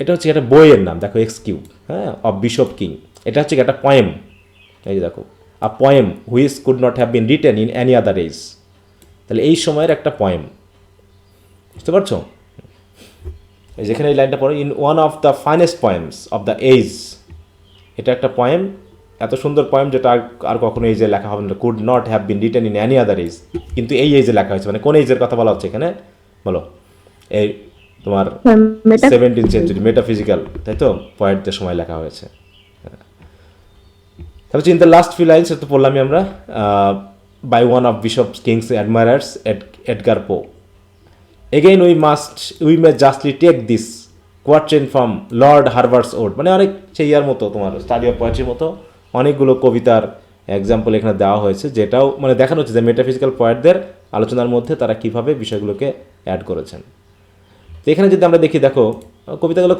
এটা হচ্ছে একটা বইয়ের নাম, দেখো এক্সকিউ, হ্যাঁ, অফ বিশপ কিং। এটা হচ্ছে কি একটা পয়েম, এই যে দেখো, a poem which could not have been written in any other age. তাহলে এই সময়ের একটা পয়েম, বুঝতে পারছো? এই যেখানে এই লাইনটা পড়ো, in one of the finest poems of the age. এটা একটা পয়েম, এত সুন্দর পয়েম যেটা আর কখনো এই যে লেখা হবে না, could not have been written in any other age, কিন্তু এই এজে লেখা হয়েছে। মানে কোন এজের কথা বলা হচ্ছে এখানে বলো? এই তোমার 17th সেঞ্চুরি মেটাফিজিক্যাল, তাই তো, পয়েন্টদের সময় লেখা হয়েছে। তারপর in the last few lines তো পড়লামই আমরা, by one of Bishop King's admirers Edgar Poe. Again we may justly take this quatrain from Lord হার্ভার্স ওড। মানে অনেক সেই ইয়ার মতো, তোমার স্টাডি অফ পোয়েট্রির মতো অনেকগুলো কবিতার এক্সাম্পল এখানে দেওয়া হয়েছে, যেটাও মানে দেখানো হচ্ছে যে মেটাফিজিক্যাল পয়েন্টদের আলোচনার মধ্যে তারা কীভাবে বিষয়গুলোকে অ্যাড করেছেন। তো এখানে যদি আমরা দেখি, দেখো কবিতাগুলো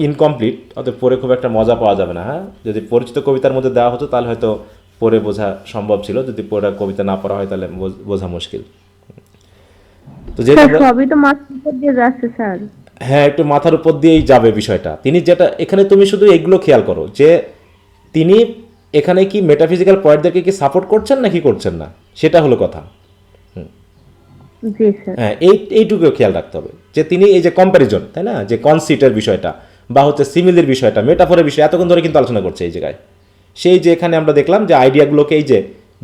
ইনকমপ্লিট, অতএব পড়ে খুব একটা মজা পাওয়া যাবে না। হ্যাঁ, যদি পরিচিত কবিতার মধ্যে দেওয়া হতো তাহলে হয়তো পড়ে বোঝা সম্ভব ছিল, যদি পড়া কবিতা না পড়া হয় তাহলে বোঝা মুশকিল। তো যেহেতু সবই তো মাথার উপর দিয়ে যাচ্ছে স্যার। হ্যাঁ, একটু মাথার উপর দিয়েই যাবে বিষয়টা। তিনি যেটা এখানে, তুমি শুধু এগুলো খেয়াল করো যে তিনি এখানে কি মেটাফিজিক্যাল পয়েন্টদেরকে কি সাপোর্ট করছেন নাকি করছেন না, সেটা হলো কথা। জি স্যার। হ্যাঁ, এইটুকু খেয়াল রাখতে হবে যে তিনি এই যে কম্প্যারিজন, তাই না, যে কনসিটের বিষয়টা বা হচ্ছে সিমিলির বিষয়টা, মেটাফোরের বিষয় এতক্ষণ ধরে কিন্তু আলোচনা করছে এই জায়গায়। সেই যে এখানে আমরা দেখলাম যে আইডিয়াগুলোকে, এই যে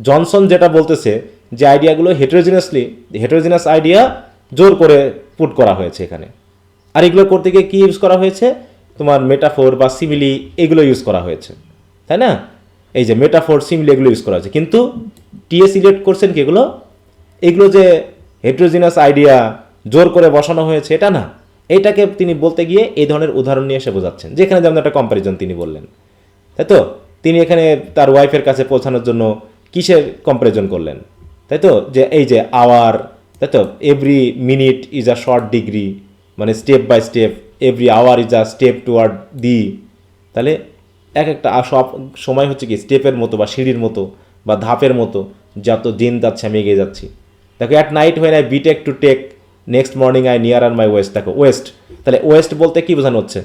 জনসন যেটা বলতেছে যে আইডিয়াগুলো হেটেরোজিনাস আইডিয়া জোর করে পুট করা হয়েছে এখানে, আর এগুলো করতে গিয়ে কী ইউজ করা হয়েছে, তোমার মেটাফোর বা সিমিলি এগুলো ইউজ করা হয়েছে, তাই না? এই যে মেটাফোর সিমিলি এগুলো ইউজ করা হয়েছে, কিন্তু টিএস ইলেক্ট করছেন কি এগুলো যে হেটেরোজিনাস আইডিয়া জোর করে বসানো হয়েছে এটা না। এটাকে তিনি বলতে গিয়ে এই ধরনের উদাহরণ নিয়ে এসে বোঝাচ্ছেন, যেখানে যেমন একটা কম্প্যারিজন তিনি বললেন, তাই তো। তিনি এখানে তার ওয়াইফের কাছে পৌঁছানোর জন্য কিসের কম্প্যারিজন করলেন, তাই তো, যে এই যে আওয়ার, তাই তো, every minute is a short degree, মানে step by step, every hour is a step toward thee. তাহলে এক একটা সব সময় হচ্ছে কি স্টেপের মতো বা সিঁড়ির মতো বা ধাপের মতো, যত দিন যাচ্ছে আমি এগিয়ে যাচ্ছি। দেখো, at night when I betake to take, next morning I nearer my west. দেখো ওয়েস্ট, তাহলে ওয়েস্ট বলতে কি বোঝানো হচ্ছে?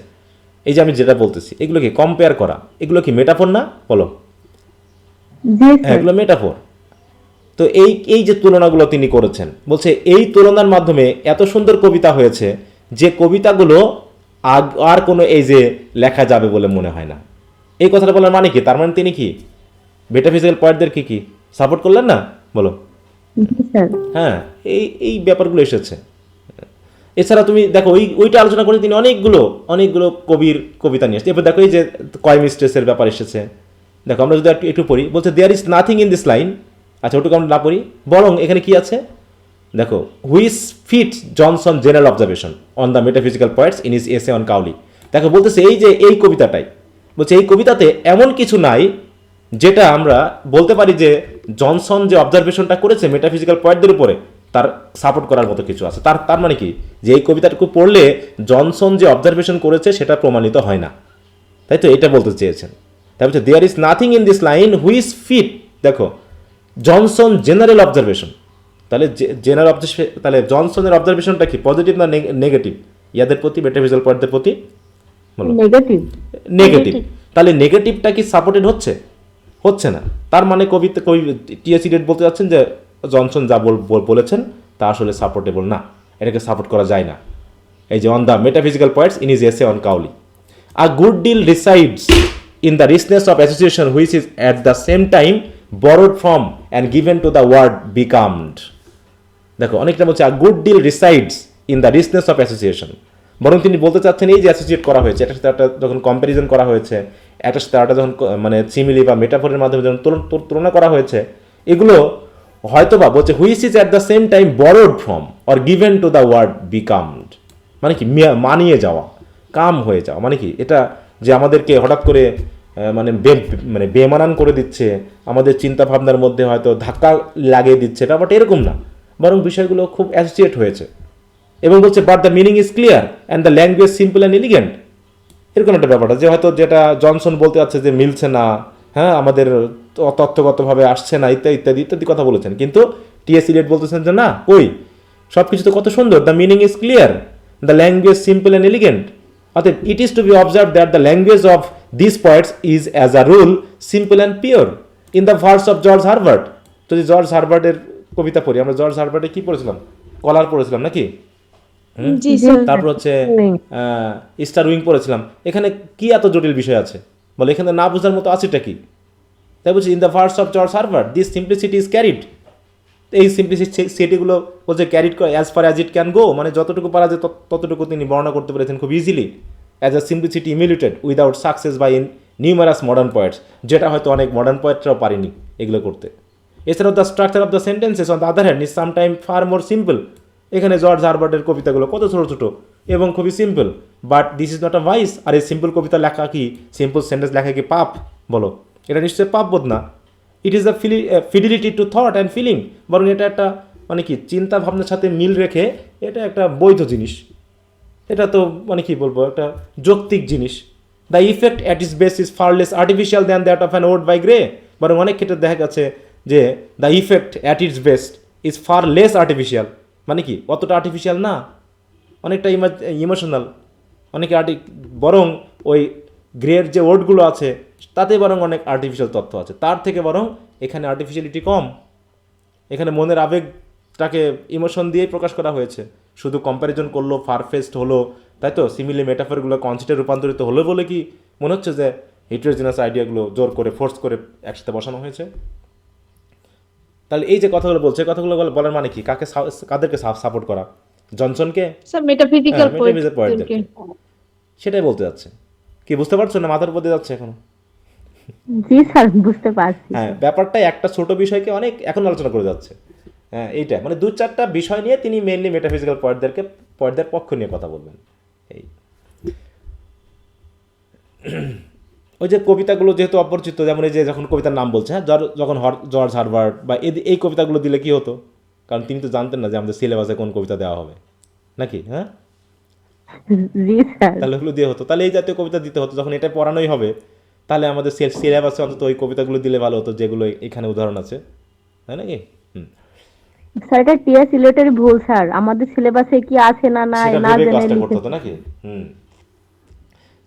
এই যে আমি যেটা বলতেছি, এগুলো কি কম্পেয়ার করা, এগুলো কি মেটাফোর না বলো? হ্যাঁ, এগুলো মেটাফোর। তো এই যে তুলনাগুলো তিনি করেছেন, বলছে এই তুলনার মাধ্যমে এত সুন্দর কবিতা হয়েছে যে কবিতাগুলো আর কোনো এই যে লেখা যাবে বলে মনে হয় না। এই কথাটা বলার মানে কি? তার মানে তিনি কি মেটাফিজিক্যাল পয়েন্টদের কি সাপোর্ট করলেন না বলো? হ্যাঁ, এই ব্যাপারগুলো এসেছে। এছাড়া তুমি দেখো ওইটা আলোচনা করে তিনি অনেকগুলো কবির কবিতা নিয়ে আসছে। এবার দেখো এই যে কয়মিস্ট্রেসের ব্যাপার এসেছে। দেখো আমরা যদি একটু পড়ি, বলছে there is nothing in this line. আচ্ছা, ওটুকু আমরা না পড়ি, বরং এখানে কি আছে দেখো, which fit Johnson general observation on the metaphysical points in his essay on Cowley. দেখো বলতেছে এই যে এই কবিতাটাই, বলছে এই কবিতাতে এমন কিছু নাই যেটা আমরা বলতে পারি যে জনসন যে অবজারভেশনটা করেছে মেটাফিজিক্যাল পয়েন্টদের উপরে তার সাপোর্ট করার মতো কিছু আছে। তার মানে কি, যে এই কবিতাটুকু পড়লে জনসন যে অবজারভেশন করেছে সেটা প্রমাণিত হয় না, তাই তো, এটা বলতে চেয়েছেন। তাই বলছে there is nothing in this line which fit, দেখো জনসন জেনারেল অবজারভেশন। তাহলে জেনারেল অবজারভেশন, তাহলে জনসনের অবজারভেশনটা কি পজিটিভ না নেগেটিভ ইয়াদের প্রতি, মেটাফিজিক্যাল পয়েন্টদের প্রতি? বলো নেগেটিভ। তাহলে নেগেটিভটা কি সাপোর্টেড হচ্ছে না। তার মানে কবি টিএস ইলিয়ট বলতে যাচ্ছেন যে জনসন যা বলেছেন তা আসলে সাপোর্টেবল না, এটাকে সাপোর্ট করা যায় না। এই যে on the metaphysical points in his essay on Cowley, a good deal resides in the richness of association which is at the same time borrowed from and given to the word become. দেখো অনেকটা বলছে a good deal resides in the richness of association, বরং তিনি বলতে চাচ্ছেন এই যে অ্যাসোসিয়েট করা হয়েছে, এটার সাথে একটা যখন কম্প্যারিজন করা হয়েছে, একটার সাথে একটা যখন মানে সিমিলি বা মেটাফোরের মাধ্যমে যখন তুলনা করা হয়েছে, এগুলো হয়তোবা বলছে which is at the same time borrowed from or given to the word become, মানে কি মানিয়ে যাওয়া, কাম হয়ে যাওয়া, মানে কি এটা যে আমাদেরকে হঠাৎ করে মানে বেমানান করে দিচ্ছে, আমাদের চিন্তা ভাবনার মধ্যে হয়তো ধাক্কা লাগিয়ে দিচ্ছে, ব্যাপারটা এরকম না, বরং বিষয়গুলো খুব অ্যাসোসিয়েট হয়েছে। এবং বলছে but the meaning is clear and the language simple and elegant, এরকম একটা ব্যাপারটা যে হয়তো যেটা জনসন বলতে যাচ্ছে যে মিলছে না, হ্যাঁ আমাদের তথ্যগতভাবে আসছে না, ইত্যাদি ইত্যাদি ইত্যাদি কথা বলেছেন, কিন্তু টিএস ইলিয়ট বলতেছেন যে না, সব কিছু তো কত সুন্দর, the meaning is clear, the language simple and elegant. অর্থাৎ it is to be observe that the language of this poets is as a rule simple and pure in the verse of George Herbert. যদি জর্জ হারবার্টের কবিতা পড়ি, আমরা জর্জ হারবার্টে কি পড়েছিলাম? কলার পড়েছিলাম নাকি? জি স্যার। তারপর হচ্ছে স্টার উইং পড়েছিলাম। এখানে কি এত জটিল বিষয় আছে বলে? এখানে না বোঝার মতো আছেটা কি? তাই বলছি in the verse of George Herbert this simplicity is carried. এই সিম্পলিসিটিগুলো বলছে ক্যারিড করে as far as it can go, মানে যতটুকু পারা যায় ততটুকু তিনি বর্ণনা করতে পেরেছেন খুব easily. As a simplicity emulated without success by in numerous modern poets, যেটা হয়তো অনেক মডার্ন পয়েটরাও পারেনি এগুলো করতে। এছাড়াও the structure of the sentences on the other hand is sometime far more simple. এখানে জর্জ হারবার্টের কবিতাগুলো কত ছোটো ছোটো এবং খুবই simple, but this is not a vice. আর এই সিম্পল কবিতা লেখা কি, সিম্পল সেন্টেন্স লেখা কি পাপ বলো? এটা নিশ্চয়ই পাপ বোধ না। It is a fidelity to thought and feeling, বরং এটা একটা মানে কি চিন্তা ভাবনার সাথে মিল রেখে এটা একটা বৈধ জিনিস। এটা তো মানে কি বলবো, একটা যৌক্তিক জিনিস। The effect at its best is far less artificial than that of an ode by Gray. বরং অনেক ক্ষেত্রে দেখা গেছে যে the effect at its best is far less artificial, মানে কি অতটা আর্টিফিশিয়াল না, অনেকটা ইমোশনাল, অনেকে বরং ওই গ্রের যে ওয়ার্ডগুলো আছে তাতে বরং অনেক আর্টিফিশিয়াল তথ্য আছে, তার থেকে বরং এখানে আর্টিফিশিয়ালিটি কম। এখানে মনের আবেগটাকে ইমোশন দিয়েই প্রকাশ করা হয়েছে। শুধু কম্প্যারিজন করলো, ফারফেস্ট হলো, তাই তো সিমিলি মেটাফরগুলো কনসেপ্টে রূপান্তরিত হলো বলে কি মনে হচ্ছে যে হিটেরোজিনাস আইডিয়াগুলো জোর করে ফোর্স করে একসাথে বসানো হয়েছে? তাহলে এই যে কথাগুলো বলছে, কথাগুলো বলার মানে কি? কাদেরকে সাপোর্ট করা? জনসনকে? স্যার মেটাফিজিক্যাল মেটাফিজিক্যাল পয়েন্টদেরকে। সেটাই বলতে যাচ্ছে। কি বুঝতে পারছো না? মাথার উপর দিয়ে যাচ্ছে এখনো? জি স্যার, বুঝতে পারছি। হ্যাঁ, ব্যাপারটা একটা ছোট বিষয়কে অনেক এখন আলোচনা করে যাচ্ছে। হ্যাঁ, এইটা মানে দু চারটা বিষয় নিয়ে তিনি মেইনলি মেটাফিজিক্যাল পয়েন্টদের পক্ষ নিয়ে কথা বলবেন। এই ওই যে কবিতাগুলো যেহেতু অপরিচিত, যেমন এই যে যখন কবিতার নাম বলছে, হ্যাঁ, যখন জর্জ হারবার্ট বা এই কবিতাগুলো দিলে কি হতো? কারণ তিনি তো জানতেন না যে আমাদের সিলেবাসে কোন কবিতা দেওয়া হবে নাকি। হ্যাঁ, জি স্যার। তাহলে ওগুলো দিয়ে হতো, তাহলে এই জাতীয় কবিতা দিতে হতো। যখন এটা পড়ানোই হবে তাহলে আমাদের সিলেবাসে অন্তত ওই কবিতাগুলো দিলে ভালো হতো, যেগুলো এখানে উদাহরণ আছে, তাই নাকি? স্যার এটা টিএস সিলেটের ভুল স্যার, আমাদের সিলেবাসে কি আছে না নাই সেটা না ভেবে জেনে কাজটা করতে লিখেছে। হতো নাকি?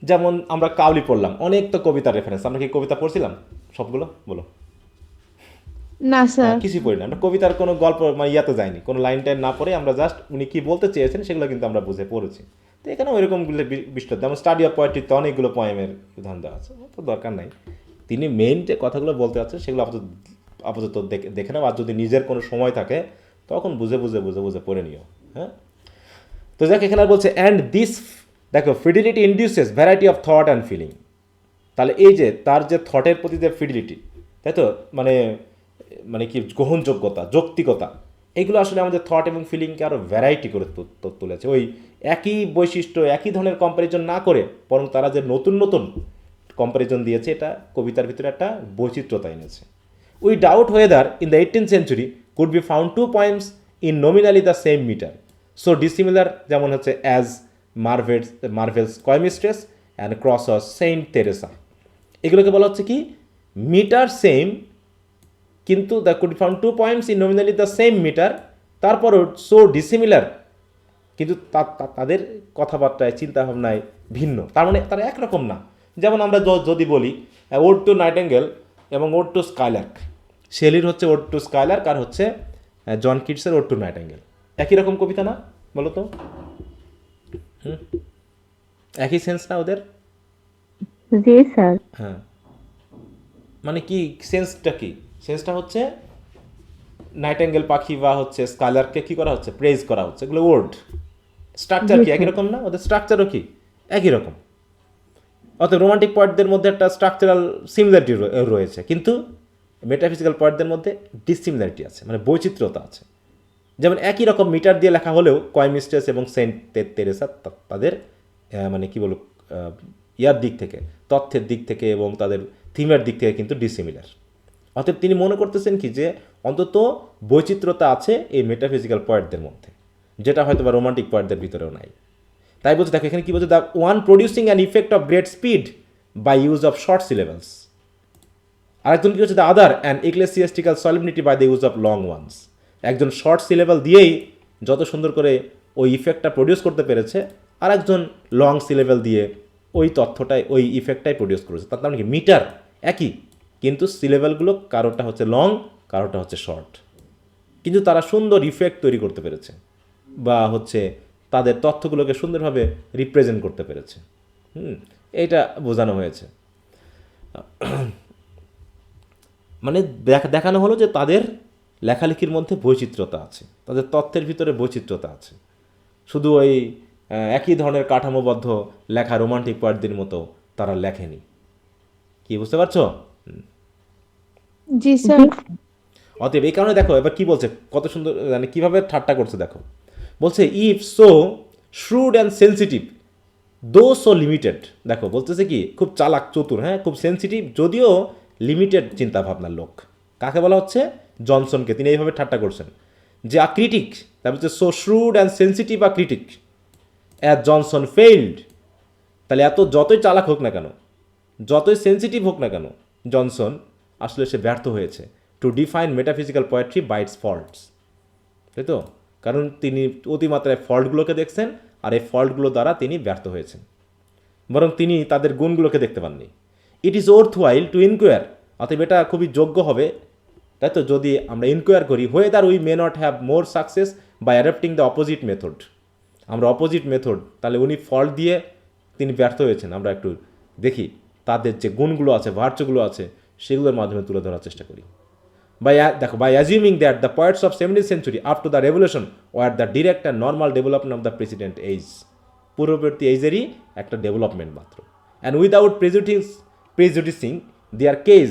যেমন আমরা কাউলি পড়লাম, অনেক তো কবিতার রেফারেন্স। আমরা কি কবিতা পড়ছিলাম সবগুলো? বলো। না স্যার। কিছুই পড়ি না আমরা। কবিতার কোনো গল্প মানে ইয়াতে যায়নি, কোনো লাইন টাইন না পড়ে আমরা জাস্ট উনি কি বলতে চেয়েছেন সেগুলো কিন্তু আমরা বুঝে পড়েছি। তো এখানে ওইরকমগুলো বিষয়, যেমন স্টাডি অফ পোয়েট্রিতে অনেকগুলো পোয়েমের উদাহরণ দেওয়া আছে, তো দরকার নাই। তিনি মেইন যে কথাগুলো বলতে চাচ্ছেন সেগুলো আপাতত দেখে নাও, আর যদি নিজের কোনো সময় থাকে তখন বুঝে পড়ে নিও। হ্যাঁ, তো যাক এখানে বলছে অ্যান্ড দিস, দেখো, fidelity induces variety of thought and feeling. তাহলে এই যে তার যে থটের প্রতি যে ফিডিলিটি, তাই তো, মানে কি গ্রহণযোগ্যতা, যৌক্তিকতা, এগুলো আসলে আমাদের থট এবং ফিলিংকে আরও ভ্যারাইটি করে তুলেছে। ওই একই বৈশিষ্ট্য, একই ধরনের কম্প্যারিজন না করে বরং তারা যে নতুন নতুন কম্প্যারিজন দিয়েছে, এটা কবিতার ভিতরে একটা বৈচিত্র্যতা এনেছে। We doubt whether in the 18th century could be found 2 poems in nominally the same metre so dissimilar, যেমন হচ্ছে as Marvell's coy mistress and cross of Saint Teresa. এগুলোকে বলা হচ্ছে কি মিটার সেম, কিন্তু the could found 2 poems in nominally the same metre, তারপরও সো ডিসিমিলার, কিন্তু তাদের কথাবার্তায় চিন্তাভাবনায় ভিন্ন, তার মানে তারা একরকম না। যেমন আমরা যদি বলি ওড টু নাইটেঙ্গেল এবং ওড টু স্কাইলার্ক, শেলির হচ্ছে ওড টু স্কাইলার্ক আর হচ্ছে জন কিটসের ওড টু নাইটেঙ্গেল, একই রকম কবিতা না বলো তো? একই সেন্স না ওদের? জি স্যার। হ্যাঁ, মানে কি সেন্সটা কি? সেন্সটা হচ্ছে নাইটেঙ্গেল পাখি বা হচ্ছে স্কাইলারকে কি করা হচ্ছে? প্রেজ করা হচ্ছে। এগুলো ওয়ার্ড, স্ট্রাকচার কি একই রকম না? ওদের স্ট্রাকচারও কি একই রকম। অর্থাৎ রোমান্টিক পয়েন্টদের মধ্যে একটা স্ট্রাকচারাল সিমিলারিটি রয়েছে, কিন্তু মেটাফিজিক্যাল পয়েন্টদের মধ্যে ডিসিমিলারিটি আছে, মানে বৈচিত্র্যতা আছে। যেমন একই রকম মিটার দিয়ে লেখা হলেও কয়মিস্ট্রেস এবং সেন্ট তেরেসা তাদের মানে কি বলবো ইয়ার দিক থেকে, তথ্যের দিক থেকে এবং তাদের থিমের দিক থেকে কিন্তু ডিসিমিলার। অতএব তিনি মনে করতেছেন কি যে অন্তত বৈচিত্র্যতা আছে এই মেটাফিজিক্যাল পয়েন্টদের মধ্যে, যেটা হয়তো বা রোমান্টিক পয়েন্টদের ভিতরেও নাই। তাই বলছে, দেখো এখানে কি বলছে, the one producing an effect of great speed by use of short syllables, আরেকজন কি হচ্ছে the other an ecclesiastical solemnity by the use of long ones. একজন শর্ট সিলেবাল দিয়েই যত সুন্দর করে ওই ইফেক্টটা প্রডিউস করতে পেরেছে, আর একজন লং সি লেভেল দিয়ে ওই তথ্যটাই ওই ইফেক্টটাই প্রডিউস করেছে। তার মানে কি মিটার একই, কিন্তু সি লেভেলগুলো কারোটা হচ্ছে লং, কারোটা হচ্ছে শর্ট, কিন্তু তারা সুন্দর ইফেক্ট তৈরি করতে পেরেছে, বা হচ্ছে তাদের তথ্যগুলোকে সুন্দরভাবে রিপ্রেজেন্ট করতে পেরেছে। এইটা বোঝানো হয়েছে। মানে দেখানো হলো যে তাদের লেখালেখির মধ্যে বৈচিত্র্যতা আছে, তাদের তথ্যের ভিতরে বৈচিত্র্যতা আছে। শুধু ওই একই ধরনের কাঠামোবদ্ধ লেখা রোমান্টিক পোয়েটদের মতো তারা লেখেনি। কি বুঝতে পারছো? জি স্যার। অতএব এই কারণে দেখো এবার কি বলছে, কত সুন্দর, মানে কীভাবে ঠাট্টা করছে দেখো। বলছে if so shrewd and sensitive দো সো লিমিটেড। দেখো বলতেছে কি, খুব চালাক চতুর, হ্যাঁ, খুব সেন্সিটিভ, যদিও লিমিটেড চিন্তাভাবনার লোক। কাকে বলা হচ্ছে? জনসনকে। তিনি এইভাবে ঠাট্টা করছেন যে আ ক্রিটিক, তারপর হচ্ছে so shrewd and sensitive a critic as Johnson failed. তাহলে এত যতই চালাক হোক না কেন, যতই সেন্সিটিভ হোক না কেন, জনসন আসলে সে ব্যর্থ হয়েছে to define metaphysical poetry by its faults. তাই তো? কারণ তিনি অতিমাত্রায় ফল্টগুলোকে দেখছেন, আর এই ফল্টগুলো দ্বারা তিনি ব্যর্থ হয়েছেন, বরং তিনি তাদের গুণগুলোকে দেখতে পাননি। It is worth while to inquire, অতএব এটা খুবই যোগ্য হবে, তাই তো, যদি আমরা ইনকোয়ার করি whether we may not have more success by adapting the opposite method. আমরা অপোজিট মেথড, তাহলে উনি ফল্ট দিয়ে তিনি ব্যর্থ হয়েছেন, আমরা একটু দেখি তাদের যে গুণগুলো আছে, ভার্চুগুলো আছে, সেগুলোর মাধ্যমে তুলে ধরার চেষ্টা করি। দেখো, by assuming that the poets of 17th century up to the revolution were the direct and normal development of the precedent age, পূর্ববর্তী এজেরই একটা ডেভেলপমেন্ট মাত্র। And without prejudicing their case,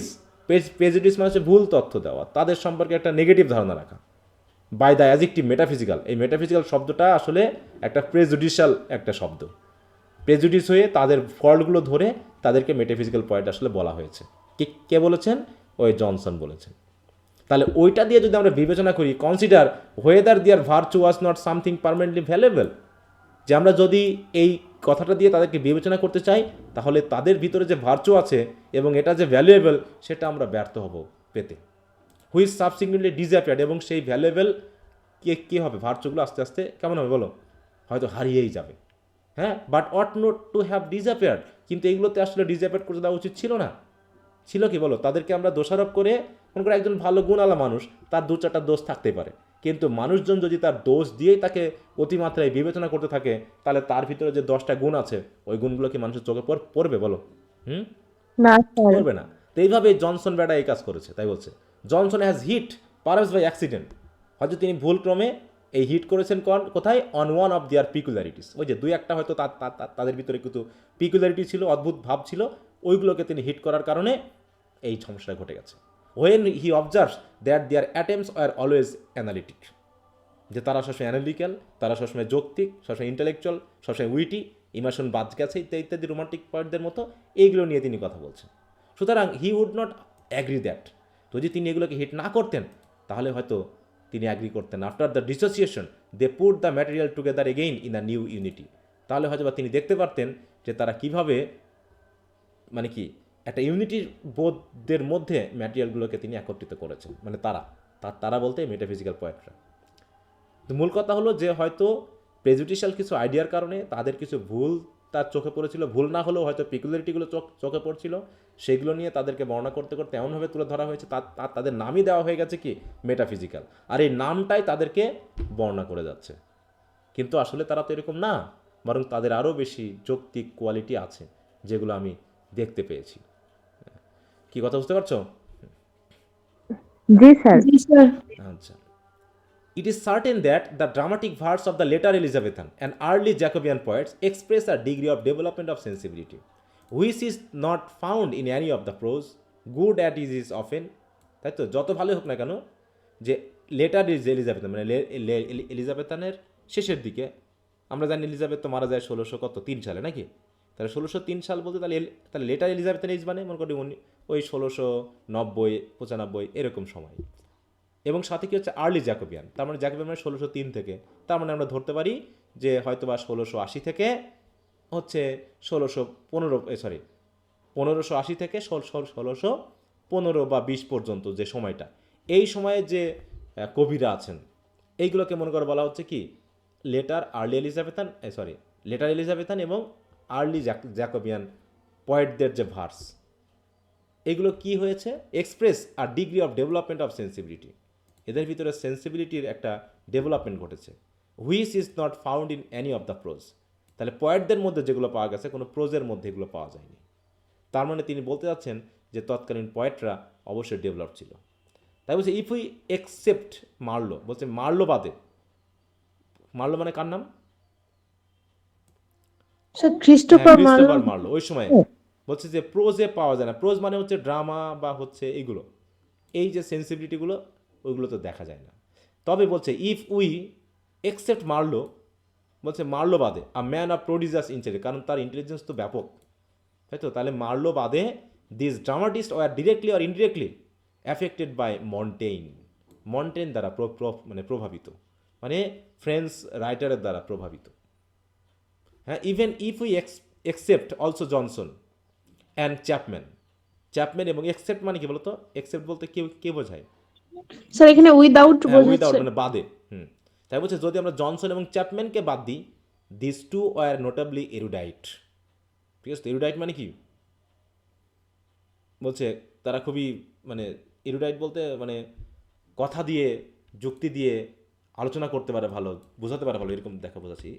prejudice মানে হচ্ছে ভুল তথ্য দেওয়া, তাদের সম্পর্কে একটা নেগেটিভ ধারণা রাখা। বাই দ্য অ্যাজেক্টিভ মেটাফিজিক্যাল, এই মেটাফিজিক্যাল শব্দটা আসলে একটা প্রেজুডিশিয়াল একটা শব্দ। প্রেজুডিস হয়ে তাদের ফল্টগুলো ধরে তাদেরকে মেটাফিজিক্যাল পয়েন্ট আসলে বলা হয়েছে। কে বলেছেন? ওই জনসন বলেছেন। তাহলে ওইটা দিয়ে যদি আমরা বিবেচনা করি, কনসিডার হোয়েদার দিয়ার virtue was not something permanently valuable, যে আমরা যদি এই কথাটা দিয়ে তাদেরকে বিবেচনা করতে চাই, তাহলে তাদের ভিতরে যে ভার্চু আছে এবং এটা যে ভ্যালুয়েবল, সেটা আমরা ব্যর্থ হব পেতে। হুইচ সাবসিকুয়েন্টলি ডিসঅ্যাপিয়ার্ড, এবং সেই ভ্যালুয়েবল কী হবে, ভার্চুগুলো আস্তে আস্তে কেমন হবে বলো, হয়তো হারিয়েই যাবে। হ্যাঁ, but ought not to have disappeared, কিন্তু এগুলোতে আসলে ডিসঅ্যাপিয়ার্ড করে দেওয়া উচিত ছিল না। ছিল কি বলো, তাদেরকে আমরা দোষারোপ করে, মনে করে একজন ভালো গুণালা মানুষ, তার দু চারটা দোষ থাকতেই পারে, কিন্তু মানুষজন যদি তার দোষ দিয়েই তাকে অতিমাত্রায় বিবেচনা করতে থাকে, তাহলে তার ভিতরে যে 10টা গুণ আছে, ওই গুণগুলো কি মানুষের চোখে পড়বে বলো? না স্যার। পড়বে না। তো এইভাবে জনসন বেটা এই কাজ করেছে। তাই বলছে Johnson has hit perhaps by accident, হয়তো তিনি ভুলক্রমে এই হিট করেছেন কোথায়? On one of their peculiarities. ওই যে দুই একটা হয়তো তাদের ভিতরে কিছু পিকুলারিটি ছিল, অদ্ভুত ভাব ছিল, ওইগুলোকে তিনি হিট করার কারণে এই সমস্যাটা ঘটে গেছে। When he observes that their attempts are always analytic, যে তারা সবসময় অ্যানালিটিক্যাল, তারা সবসময় যৌক্তিক, সবসময় ইন্টেলেকচুয়াল, সবসময় উইটি, ইমোশন বাদ গেছে ইত্যাদি রোমান্টিক পয়েন্টদের মতো, এইগুলো নিয়ে তিনি কথা বলছেন। সুতরাং he would not agree that, যদি তিনি এগুলোকে হিট না করতেন, তাহলে হয়তো তিনি অ্যাগ্রি করতেন। After the dissociation they put the material together again in the new unity, তাহলে হয়তো বা তিনি দেখতে পারতেন যে তারা কিভাবে, মানে কি, একটা ইউনিটির বোধদের মধ্যে ম্যাটেরিয়ালগুলোকে তিনি একত্রিত করেছেন। মানে তারা বলতে মেটাফিজিক্যাল পয়েন্টরা। তো মূল কথা হলো যে হয়তো প্রেজুডিশিয়াল কিছু আইডিয়ার কারণে তাদের কিছু ভুল তার চোখে পড়েছিল, ভুল না হলেও হয়তো পিকুলারিটিগুলো চোখে পড়ছিল, সেগুলো নিয়ে তাদেরকে বর্ণনা করতে করতে এমনভাবে তুলে ধরা হয়েছে, তাদের নামই দেওয়া হয়ে গেছে কি মেটাফিজিক্যাল, আর এই নামটাই তাদেরকে বর্ণনা করে যাচ্ছে। কিন্তু আসলে তারা তো এরকম না, বরং তাদের আরও বেশি যৌক্তিক কোয়ালিটি আছে, যেগুলো আমি দেখতে পেয়েছি। কি কথা বুঝতে পারছো? জি স্যার। জি স্যার। আচ্ছা। It is certain that the dramatic verse of the later Elizabethan and early Jacobean poets express a degree of development of sensibility, which is not found in any of the prose, good as it is often. তাই তো, যত ভালো হোক না কেন, যে লেটার এলিজাবেথান মানে এলিজাবেথানের শেষের দিকে, আমরা জানি এলিজাবেথ তো মারা যায় 1603 সালে নাকি, তাহলে 1603 সাল বলতে তাহলে লেটার এলিজাবেথান এজ মানে মনে করি ওই 1690 95 এরকম সময়। এবং সাথে কি হচ্ছে আর্লি জ্যাকোবিয়ান, তার মানে জ্যাকোবিয়ান মানে 1603 থেকে, তার মানে আমরা ধরতে পারি যে হয়তো বা 1680 থেকে হচ্ছে 1580 থেকে 1615 বা 20 পর্যন্ত যে সময়টা, এই সময়ে যে কবিরা আছেন, এইগুলোকে মনে করে বলা হচ্ছে কি আর্লি এলিজাবেথান এবং আর্লি জ্যাকোবিয়ান পয়েটদের যে ভার্স, এগুলো কি হয়েছে, express are degree of development of sensibility, এদের ভিতরে সেন্সিবিলিটির একটা ডেভেলপমেন্ট ঘটেছে, which is not found in any of the prose. তাহলে পয়েটদের মধ্যে যেগুলো পাওয়া গেছে কোনো প্রোজের মধ্যে এগুলো পাওয়া যায়নি। তার মানে তিনি বলতে চাচ্ছেন যে তৎকালীন পয়েটরা অবশ্যই ডেভেলপ ছিল। তাই বলছে ইফ উই একসেপ্ট মার্লো, বলছে মার্লো বাদে, মার্লো মানে কার নাম? Sir Christopher Marlowe. Christopher Marlowe. ওই সময় বলছে যে প্রোজে পাওয়া যায় না, প্রোজ মানে হচ্ছে ড্রামা বা হচ্ছে এইগুলো, এই যে সেন্সিবিলিটিগুলো ওইগুলো তো দেখা যায় না। তবে বলছে ইফ উই একসেপ্ট মার্লো, বলছে মার্লো বাদে আ ম্যান অফ প্রোডিজাস ইন্টেলিজেন্স, কারণ তার ইন্টেলিজেন্স তো ব্যাপক, তাই তো, তাহলে মার্লো বাদে this dramatist were directly or indirectly affected by Montaigne দ্বারা মানে প্রভাবিত, মানে ফ্রেঞ্চ রাইটারের দ্বারা প্রভাবিত। হ্যাঁ, even if we accept also Johnson and Chapman এবং একসেপ্ট মানে কি বলতো, একসেপ্ট বলতে কে বোঝায়? স্যার এখানে উইদাউট উইদাউট বোঝাচ্ছে। মানে বাদে। তাই বলছে যদি আমরা জনসন এবং চ্যাপম্যানকে বাদ দিই, দিস টু ওয়ার নোটাবলি এরুডাইট। ঠিক আছে, এরুডাইট মানে কি বলছে, তারা খুবই মানে এরুডাইট বলতে মানে কথা দিয়ে যুক্তি দিয়ে আলোচনা করতে পারে ভালো, বোঝাতে পারে ভালো, এরকম বোঝাচ্ছি।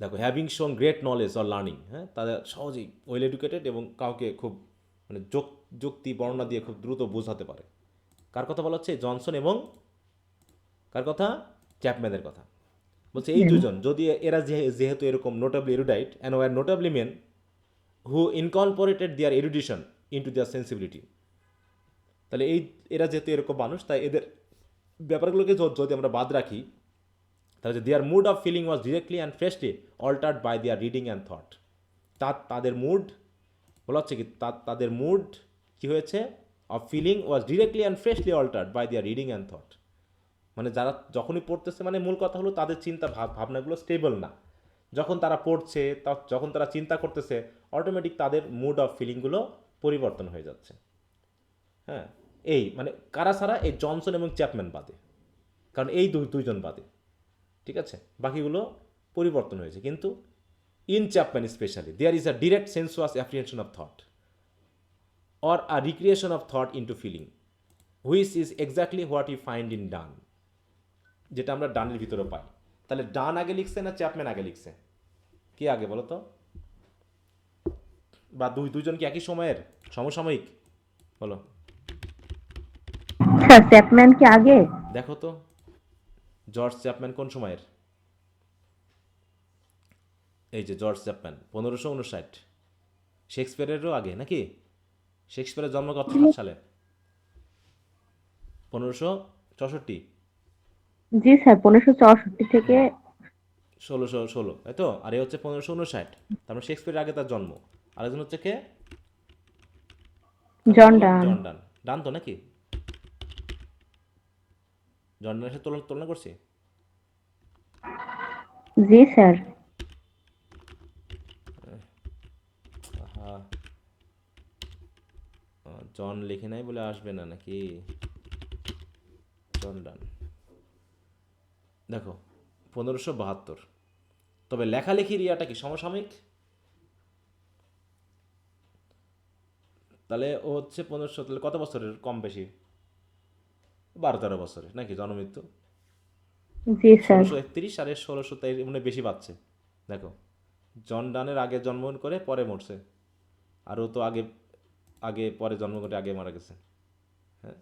দেখো, হ্যাভিং শোন গ্রেট নলেজ অর লার্নিং, হ্যাঁ, তাদের সহজেই ওয়েল এডুকেটেড এবং কাউকে খুব মানে যুক্তি বর্ণনা দিয়ে খুব দ্রুত বোঝাতে পারে। কার কথা বলা হচ্ছে? জনসন এবং কার কথা? চ্যাপম্যানের কথা। বলছে এই দুজন যদি এরা যেহেতু এরকম notably erudite and were notably men who incorporated their erudition into their sensibility, তাহলে এরা যেহেতু এরকম মানুষ, তাই এদের ব্যাপারগুলোকে যদি আমরা বাদ রাখি, তাহলে their mood of feeling was directly and freshly altered by their reading and thought. তাদের মুড বলা হচ্ছে কি, তাদের মুড কী হয়েছে? Of feeling was directly and freshly altered by their reading and thought. মানে যারা যখনই পড়তেছে, মানে মূল কথা হলো তাদের চিন্তা ভাবনাগুলো স্টেবল না। যখন তারা পড়ছে, যখন তারা চিন্তা করতেছে, অটোমেটিক তাদের মুড অফ ফিলিংগুলো পরিবর্তন হয়ে যাচ্ছে। হ্যাঁ, এই মানে কারা ছাড়া? এই জনসন এবং চ্যাপম্যান বাদে, কারণ এই দুইজন বাদে, ঠিক আছে, বাকিগুলো পরিবর্তন হয়েছে। কিন্তু in Chapman especially there is a direct sensuous apprehension of thought or a recreation of thought into feeling, which is exactly what you find in Donne, যেটা আমরা ডানের ভিতরে পাই। তাহলে ডান আগে লিখছে না চ্যাপম্যান আগে লিখছে? কে আগে বলো তো? বা দুইজন কি একই সময়ের, সমসাময়িক? বলো। স্যার চ্যাপম্যান কি আগে? দেখো তো জর্জ চ্যাপম্যান কোন সময়ের? এই যে জর্জ চ্যাপম্যান 1559, শেক্সপিয়ারেরও আগে নাকি? শেক্সপিয়ারের জন্ম কত সালে? 1564। জি স্যার 1564 থেকে 1616, তাই তো। আর এ হচ্ছে 1559, তারপরে শেক্সপিয়ারের আগে তার জন্ম। আরেকজন হচ্ছে কে? জন ডান। ডান তো নাকি? জন ডানের সাথে তুলনা করছি। জি স্যার। জন লিখে নাই বলে আসবে না নাকি? জন ডান দেখো 1572, তবে লেখালেখির ইয়াটা কি সমসাময়িক? তাহলে ও হচ্ছে 1500, তাহলে কত বছরের কম বেশি? 12-13 বছরের নাকি জন্মমৃত্যু? জি স্যার। 1631 আর 1600, তাই মানে বেশি পাচ্ছে। দেখো, জন ডানের আগে জন্মগ্রহণ করে পরে মরছে, আর ও তো আগে পরে জন্ম করে আগে মারা গেছে। হ্যাঁ,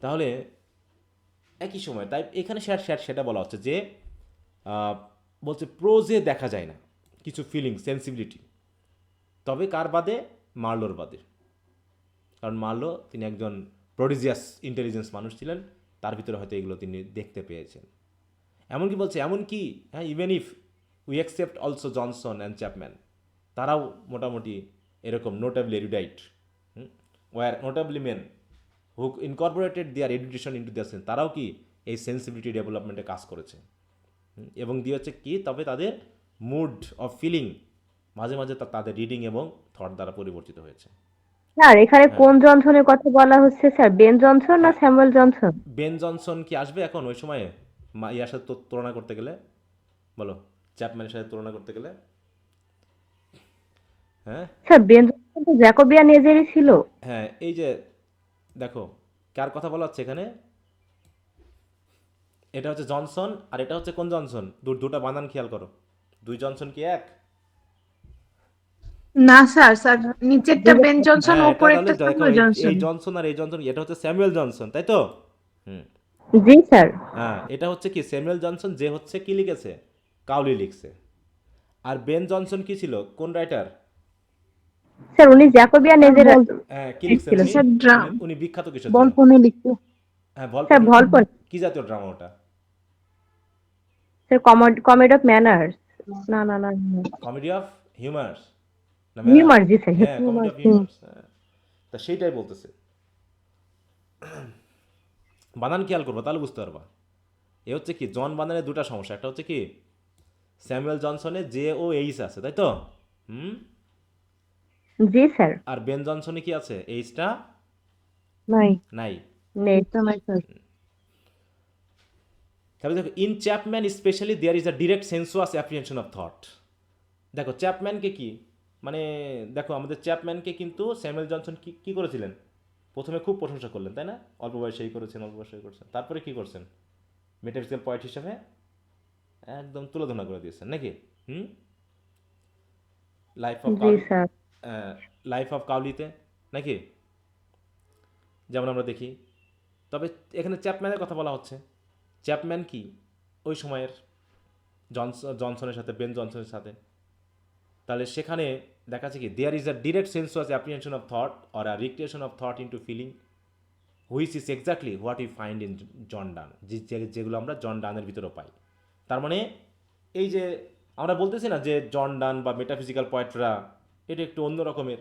তাহলে একই সময়, তাই এখানে সেটা বলা হচ্ছে যে বলছে প্রোজে দেখা যায় না কিছু ফিলিং সেন্সিবিলিটি, তবে কার বাদে? মার্লোর বাদে। কারণ মার্লো তিনি একজন প্রডিজিয়াস ইন্টেলিজেন্স মানুষ ছিলেন, তার ভিতরে হয়তো এগুলো তিনি দেখতে পেয়েছেন। এমনকি বলছে, এমনকি হ্যাঁ, even if we accept also Johnson and Chapman, তারাও মোটামুটি এরকম notably erudite were notably men who incorporated their education into their sense, তারাও কি এই সেন্সিবিলিটি ডেভেলপমেন্টে কাজ করেছে। এবং দিয়ে হচ্ছে কি, তবে তাদের মুড অফ ফিলিং মাঝে মাঝে তাদের রিডিং এবং থট দ্বারা পরিবর্তিত হয়েছে। স্যার এখানে কোন জনসনের কথা বলা হচ্ছে স্যার, বেন জনসন না হ্যাঁ, স্যামুয়েল জনসন? বেন জনসন কি আসবে এখন ওই সময়ে ইয়ার সাথে তুলনা করতে গেলে? বলো, চ্যাপম্যানের সাথে তুলনা করতে গেলে। হ্যাঁ, স্যার বেন জনসন তো জ্যাকোবিয়ান এজেরই ছিল। হ্যাঁ, এই যে দেখো কার কথা বলা হচ্ছে এখানে, এটা হচ্ছে জনসন আর এটা হচ্ছে কোন জনসন, দুটা বানান খেয়াল করো, দুই জনসন কি এক? না স্যার, স্যার নিচেরটা বেন জনসন, হ্যাঁ, এটা তাহলে ওপরেরটা দেখো স্যামুয়েল এই জনসন। জনসন আর এই জনসন, এটা হচ্ছে স্যামুয়েল জনসন, তাই তো? হুম, জি স্যার। হ্যাঁ, এটা হচ্ছে কি স্যামুয়েল জনসন, যে হচ্ছে কি লিখেছে, কাউলি লিখছে। আর বেন জনসন কি ছিল, কোন রাইটার? স্যার উনি জ্যাকোবিয়ান এজের হ্যাঁ, কি লিখছেন ছিল উনি? স্যার, উনি বিখ্যাত কিসের জন্য? বলপনে লিখতো। হ্যাঁ, স্যার ভল্পনি। ভলপন। কি জাতীয় ড্রামা ওটা? Sir comedy of manners. না না না, কমেডি অফ হিউমার্স না হিউমার, ম্যানার্স? জি স্যার। হ্যাঁ, কমেডি অফ হিউমার্স। হ্যাঁ, তা সেইটাই বলতেছে। বানান খেয়াল করবো তাহলে বুঝতে পারবা। এ হচ্ছে কি জন বানানের দুটা সমস্যা, একটা হচ্ছে কি স্যামুয়েল জনসনে জে ও এইচ আছে, তাই তো? হুম। জি স্যার। আর বেন জনসনে কি আছে, এইচটা নাই, নাই। নেই। এটা নাই স্যার। তাহলে দেখো in Chapman especially there is a direct sensuous apprehension of thought. দেখো চ্যাপম্যানকে কি মানে, দেখো আমাদের চ্যাপম্যানকে কিন্তু স্যামুয়েল জনসন কি কি করেছিলেন, প্রথমে খুব প্রশংসা করলেন, তাই না? অল্প বয়সে এই করেছেন, অল্প বয়সে এই করেছেন, তারপরে কি করছেন, মেটাফিজিক্যাল পয়েন্ট হিসাবে একদম তুলোধনা করে দিয়েছেন নাকি? হুম। Life of G Cowley, sir. Life of কাউলিতে নাকি, যেমন আমরা দেখি। তবে এখানে চ্যাপম্যানের কথা বলা হচ্ছে। চ্যাপম্যান কি ওই সময়ের জনসনের সাথে, বেন জনসনের সাথে, তাহলে সেখানে দেখা যাচ্ছে কি there is a direct sensuous apprehension of thought or a recreation of thought into feeling which is exactly what you find in John Donne, যেগুলো আমরা জন ডানের ভিতরেও পাই। তার মানে এই যে আমরা বলতেছি না যে জন ডান বা মেটাফিজিক্যাল পয়েন্টরা এটা একটু অন্য রকমের,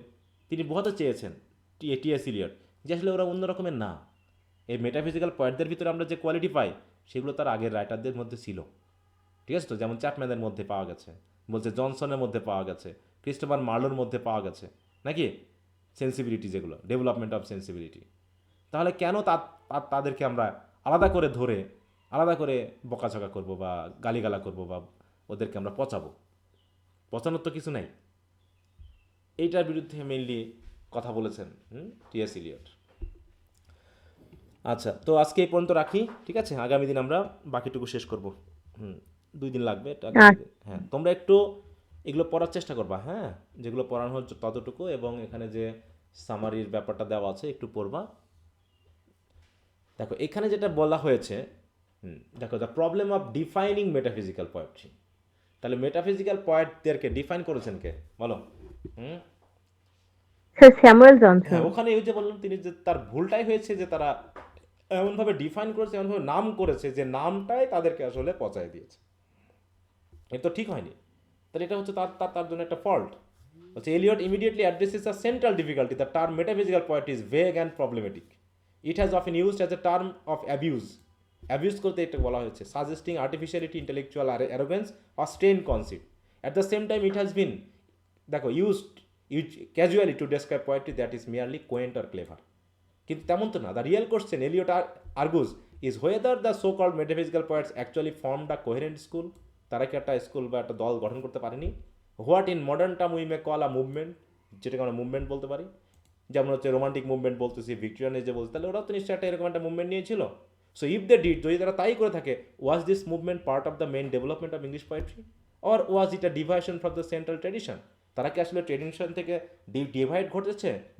তিনি বোঝাতে চেয়েছেন টিএস ইলিয়ট যে আসলে ওরা অন্য রকমের না। এই মেটাফিজিক্যাল পয়েন্টদের ভিতরে আমরা যে কোয়ালিটি পাই সেগুলো তার আগের রাইটারদের মধ্যে ছিল, ঠিক আছে তো? যেমন চ্যাপম্যানের মধ্যে পাওয়া গেছে, বলছে জনসনের মধ্যে পাওয়া গেছে, ক্রিস্টোফার মার্লোর মধ্যে পাওয়া গেছে নাকি, সেন্সিবিলিটি যেগুলো, ডেভেলপমেন্ট অফ সেন্সিবিলিটি। তাহলে কেন তাদেরকে আমরা আলাদা করে ধরে আলাদা করে বকাঝকা করবো বা গালিগালা করবো বা ওদেরকে আমরা পচাবো? পচানোর তো কিছু নাই। এইটার বিরুদ্ধে মেইনলি কথা বলেছেন টিএস ইলিয়ট। আচ্ছা, তো আজকে এই পর্যন্ত রাখি, ঠিক আছে? আগামী দিন আমরা বাকিটুকু শেষ করব। 2 দিন লাগবে এটা, আগামী দিন। হ্যাঁ, তোমরা একটু এগুলো পড়ার চেষ্টা করবা, হ্যাঁ, যেগুলো পড়ানো হচ্ছে ততটুকু, এবং এখানে যে সামারির ব্যাপারটা দেওয়া আছে একটু পড়বা। দেখো এখানে যেটা বলা হয়েছে, দেখো the problem of defining metaphysical poetry. তাহলে মেটাফিজিক্যাল পোয়েটদেরকে ডিফাইন করেছেন কে, বলো? হুম। Sir Samuel Johnson. হ্যাঁ, ওখানে ওই যে বললাম, তিনি যে তার ভুলটাই হয়েছে যে তারা এমনভাবে ডিফাইন করেছে, এমনভাবে নাম করেছে যে নামটাই তাদেরকে আসলে পচায় দিয়েছে। এটা তো ঠিক হয়নি। তাহলে এটা হচ্ছে তার জন্য একটা ফল্ট হচ্ছে। Eliot immediately addresses a central difficulty, the term metaphysical poetry is vague and problematic. It has often used as a term of abuse করতে এটা বলা হয়েছে, suggesting artificiality, intellectual arrogance or strain conceit. At the same time it has been, দেখো, used casually to describe poetry that is merely quaint or clever. কিন্তু তেমন তো না। The real question Eliot argues is whether the so called metaphysical poets actually formed a coherent school. তারা কি একটা স্কুল বা একটা দল গঠন করতে পারেনি? What in modern term we may call a movement, যেটাকে আমরা মুভমেন্ট বলতে পারি, যেমন হচ্ছে রোমান্টিক মুভমেন্ট বলতেছি, ভিক্টোরিয়ান এজে বলছি, তাহলে ওরা তো নিশ্চয়ই একটা এরকম একটা মুভমেন্ট নিয়েছিল। সো ইফ দে ডিড, যদি তারা তাই করে থাকে, was this movement part of the main development of English poetry or was it a ডিভাইশন from the central tradition? তারা কি আসলে ট্রেডিশন থেকে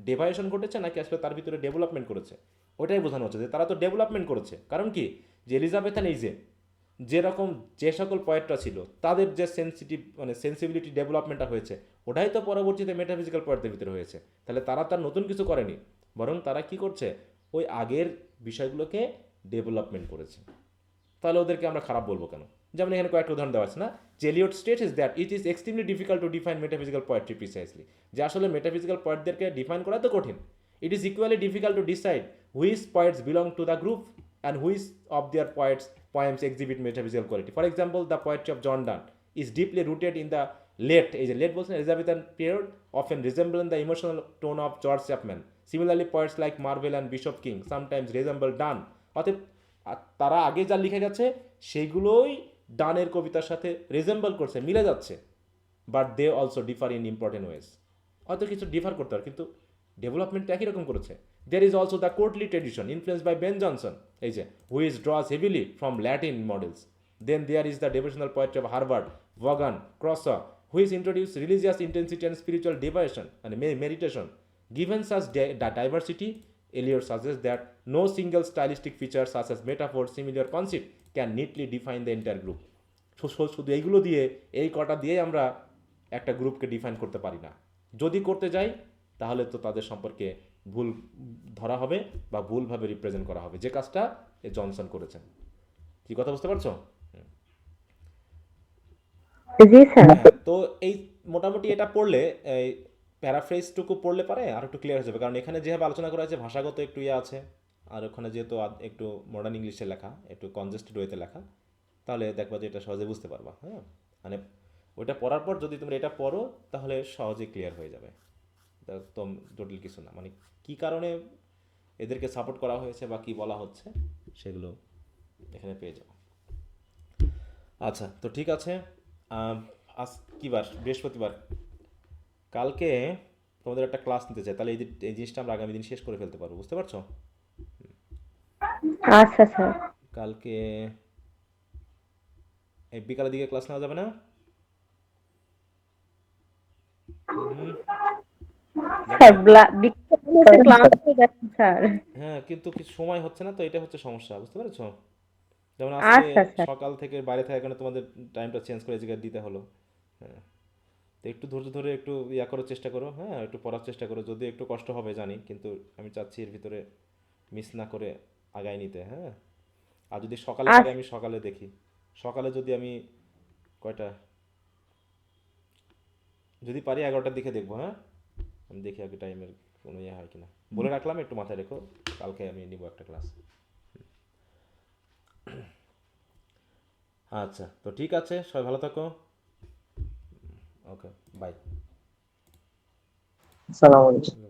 ডিভাইশন ঘটেছে নাকি আসলে তার ভিতরে ডেভেলপমেন্ট করেছে? ওটাই বোঝানো হচ্ছে যে তারা তো ডেভেলপমেন্ট করেছে। কারণ কি, যে এলিজাবেথান এইজে যেরকম যে সকল পয়েন্টটা ছিল তাদের যে সেন্সিবিলিটি ডেভেলপমেন্টটা হয়েছে, ওটাই তো পরবর্তীতে মেটাফিজিক্যাল পয়েন্টের ভিতরে হয়েছে। তাহলে তারা তার নতুন কিছু করেনি, বরং তারা কি করছে, ওই আগের বিষয়গুলোকে ডেভেলপমেন্ট করেছে। তাহলে ওদেরকে আমরা খারাপ বলবো কেন? যেমন এখানে কয়েকটা উদাহরণ দেওয়া আছে না, যে Eliot state is that it is extremely difficult to define metaphysical poetry precisely, যে আসলে মেটাফিজিক্যাল পয়েন্টদেরকে ডিফাইন করা তো কঠিন। It is equally difficult to decide which poets belong to the group and which of their poems exhibit metaphysical quality. For example, the poetry of John Donne is deeply rooted in the late, এই যে লেট বলছেন Elizabethan period often resemble the emotional tone of George Chapman, similarly poets like Marvell and Bishop King sometimes resemble Donne. অতএব তারা আগে যা লিখে গেছে সেইগুলোই ডানের কবিতার সাথে রিজেম্বল করছে, মিলে যাচ্ছে, but they also differ in important ways. হয়তো কিছু ডিফার করতে পারে কিন্তু ডেভেলপমেন্ট একই রকম করেছে। There is also the courtly tradition influence by Ben Jonson, এই যে which draws heavily from Latin models. Then there is the devotional poetry of Herbert, Vaughan, Crashaw, which introduce religious intensity and spiritual devotion and meditation. Given such diversity, Eliot suggests that no single stylistic feature such as metaphor, simile or conceit can neatly define the entire group. শুধু এইগুলো দিয়ে, এই কটা দিয়েই আমরা একটা গ্রুপকে ডিফাইন করতে পারি না। যদি করতে যাই তাহলে তো তাদের সম্পর্কে ভুল ধরা হবে বা ভুলভাবে রিপ্রেজেন্ট করা হবে, যে কাজটা এ জনসন করেছেন। কি কথা বুঝতে পারছো? জি স্যার। হ্যাঁ, তো এই মোটামুটি এটা পড়লে এই প্যারাফ্রেজটুকু পড়লে পারে আর একটু ক্লিয়ার হয়ে যাবে, কারণ এখানে যেভাবে আলোচনা করা হয়েছে ভাষাগত একটু ইয়ে আছে, আর ওখানে যেহেতু একটু মডার্ন ইংলিশে লেখা, একটু কনজেস্টেড ওয়েতে লেখা, তাহলে দেখবা যে এটা সহজে বুঝতে পারবা। হ্যাঁ, মানে ওইটা পড়ার পর যদি তোমরা এটা পড়ো তাহলে সহজে ক্লিয়ার হয়ে যাবে, একদম জটিল কিছু না। মানে কী কারণে এদেরকে সাপোর্ট করা হয়েছে বা কী বলা হচ্ছে সেগুলো এখানে পেয়ে যাবো। আচ্ছা, তো ঠিক আছে। আজ কী বার? বৃহস্পতিবার। কালকে তোমাদের একটা ক্লাস নিতে চাই, তাহলে এই জিনিসটা আমরা আগামী দিন শেষ করে ফেলতে পারবো, বুঝতে পারছো? আচ্ছা স্যার। কালকে এই বিকালের দিকে ক্লাস নেওয়া যাবে না? Sir class sir. হ্যাঁ, কিন্তু কিছু সময় হচ্ছে না, তো এটা হচ্ছে সমস্যা, বুঝতে পেরেছো? যেমন আজকে আচ্ছা স্যার। সকাল থেকে বাইরে থাকার কারণে তোমাদের টাইমটা চেঞ্জ করে এই জায়গায় দিতে হলো। হ্যাঁ, তো একটু ধৈর্য ধরে একটু ইয়া করার চেষ্টা করো, হ্যাঁ, একটু পড়ার চেষ্টা করো, যদি একটু কষ্ট হবে জানি, কিন্তু আমি চাচ্ছি এর ভিতরে মিস না করে আগায় নিতে। হ্যাঁ, আর যদি সকালে পারি আমি সকালে দেখি, সকালে যদি আমি কয়টা, যদি পারি 11টার দিকে দেখবো। হ্যাঁ, আমি দেখি আগে টাইমের কোনো ইয়ে হয় কিনা, বলে রাখলাম, একটু মাথায় রেখো, কালকে আমি নিব একটা ক্লাস। আচ্ছা, তো ঠিক আছে, সবাই ভালো থাকো। ওকে, বাই। আসসালামু আলাইকুম।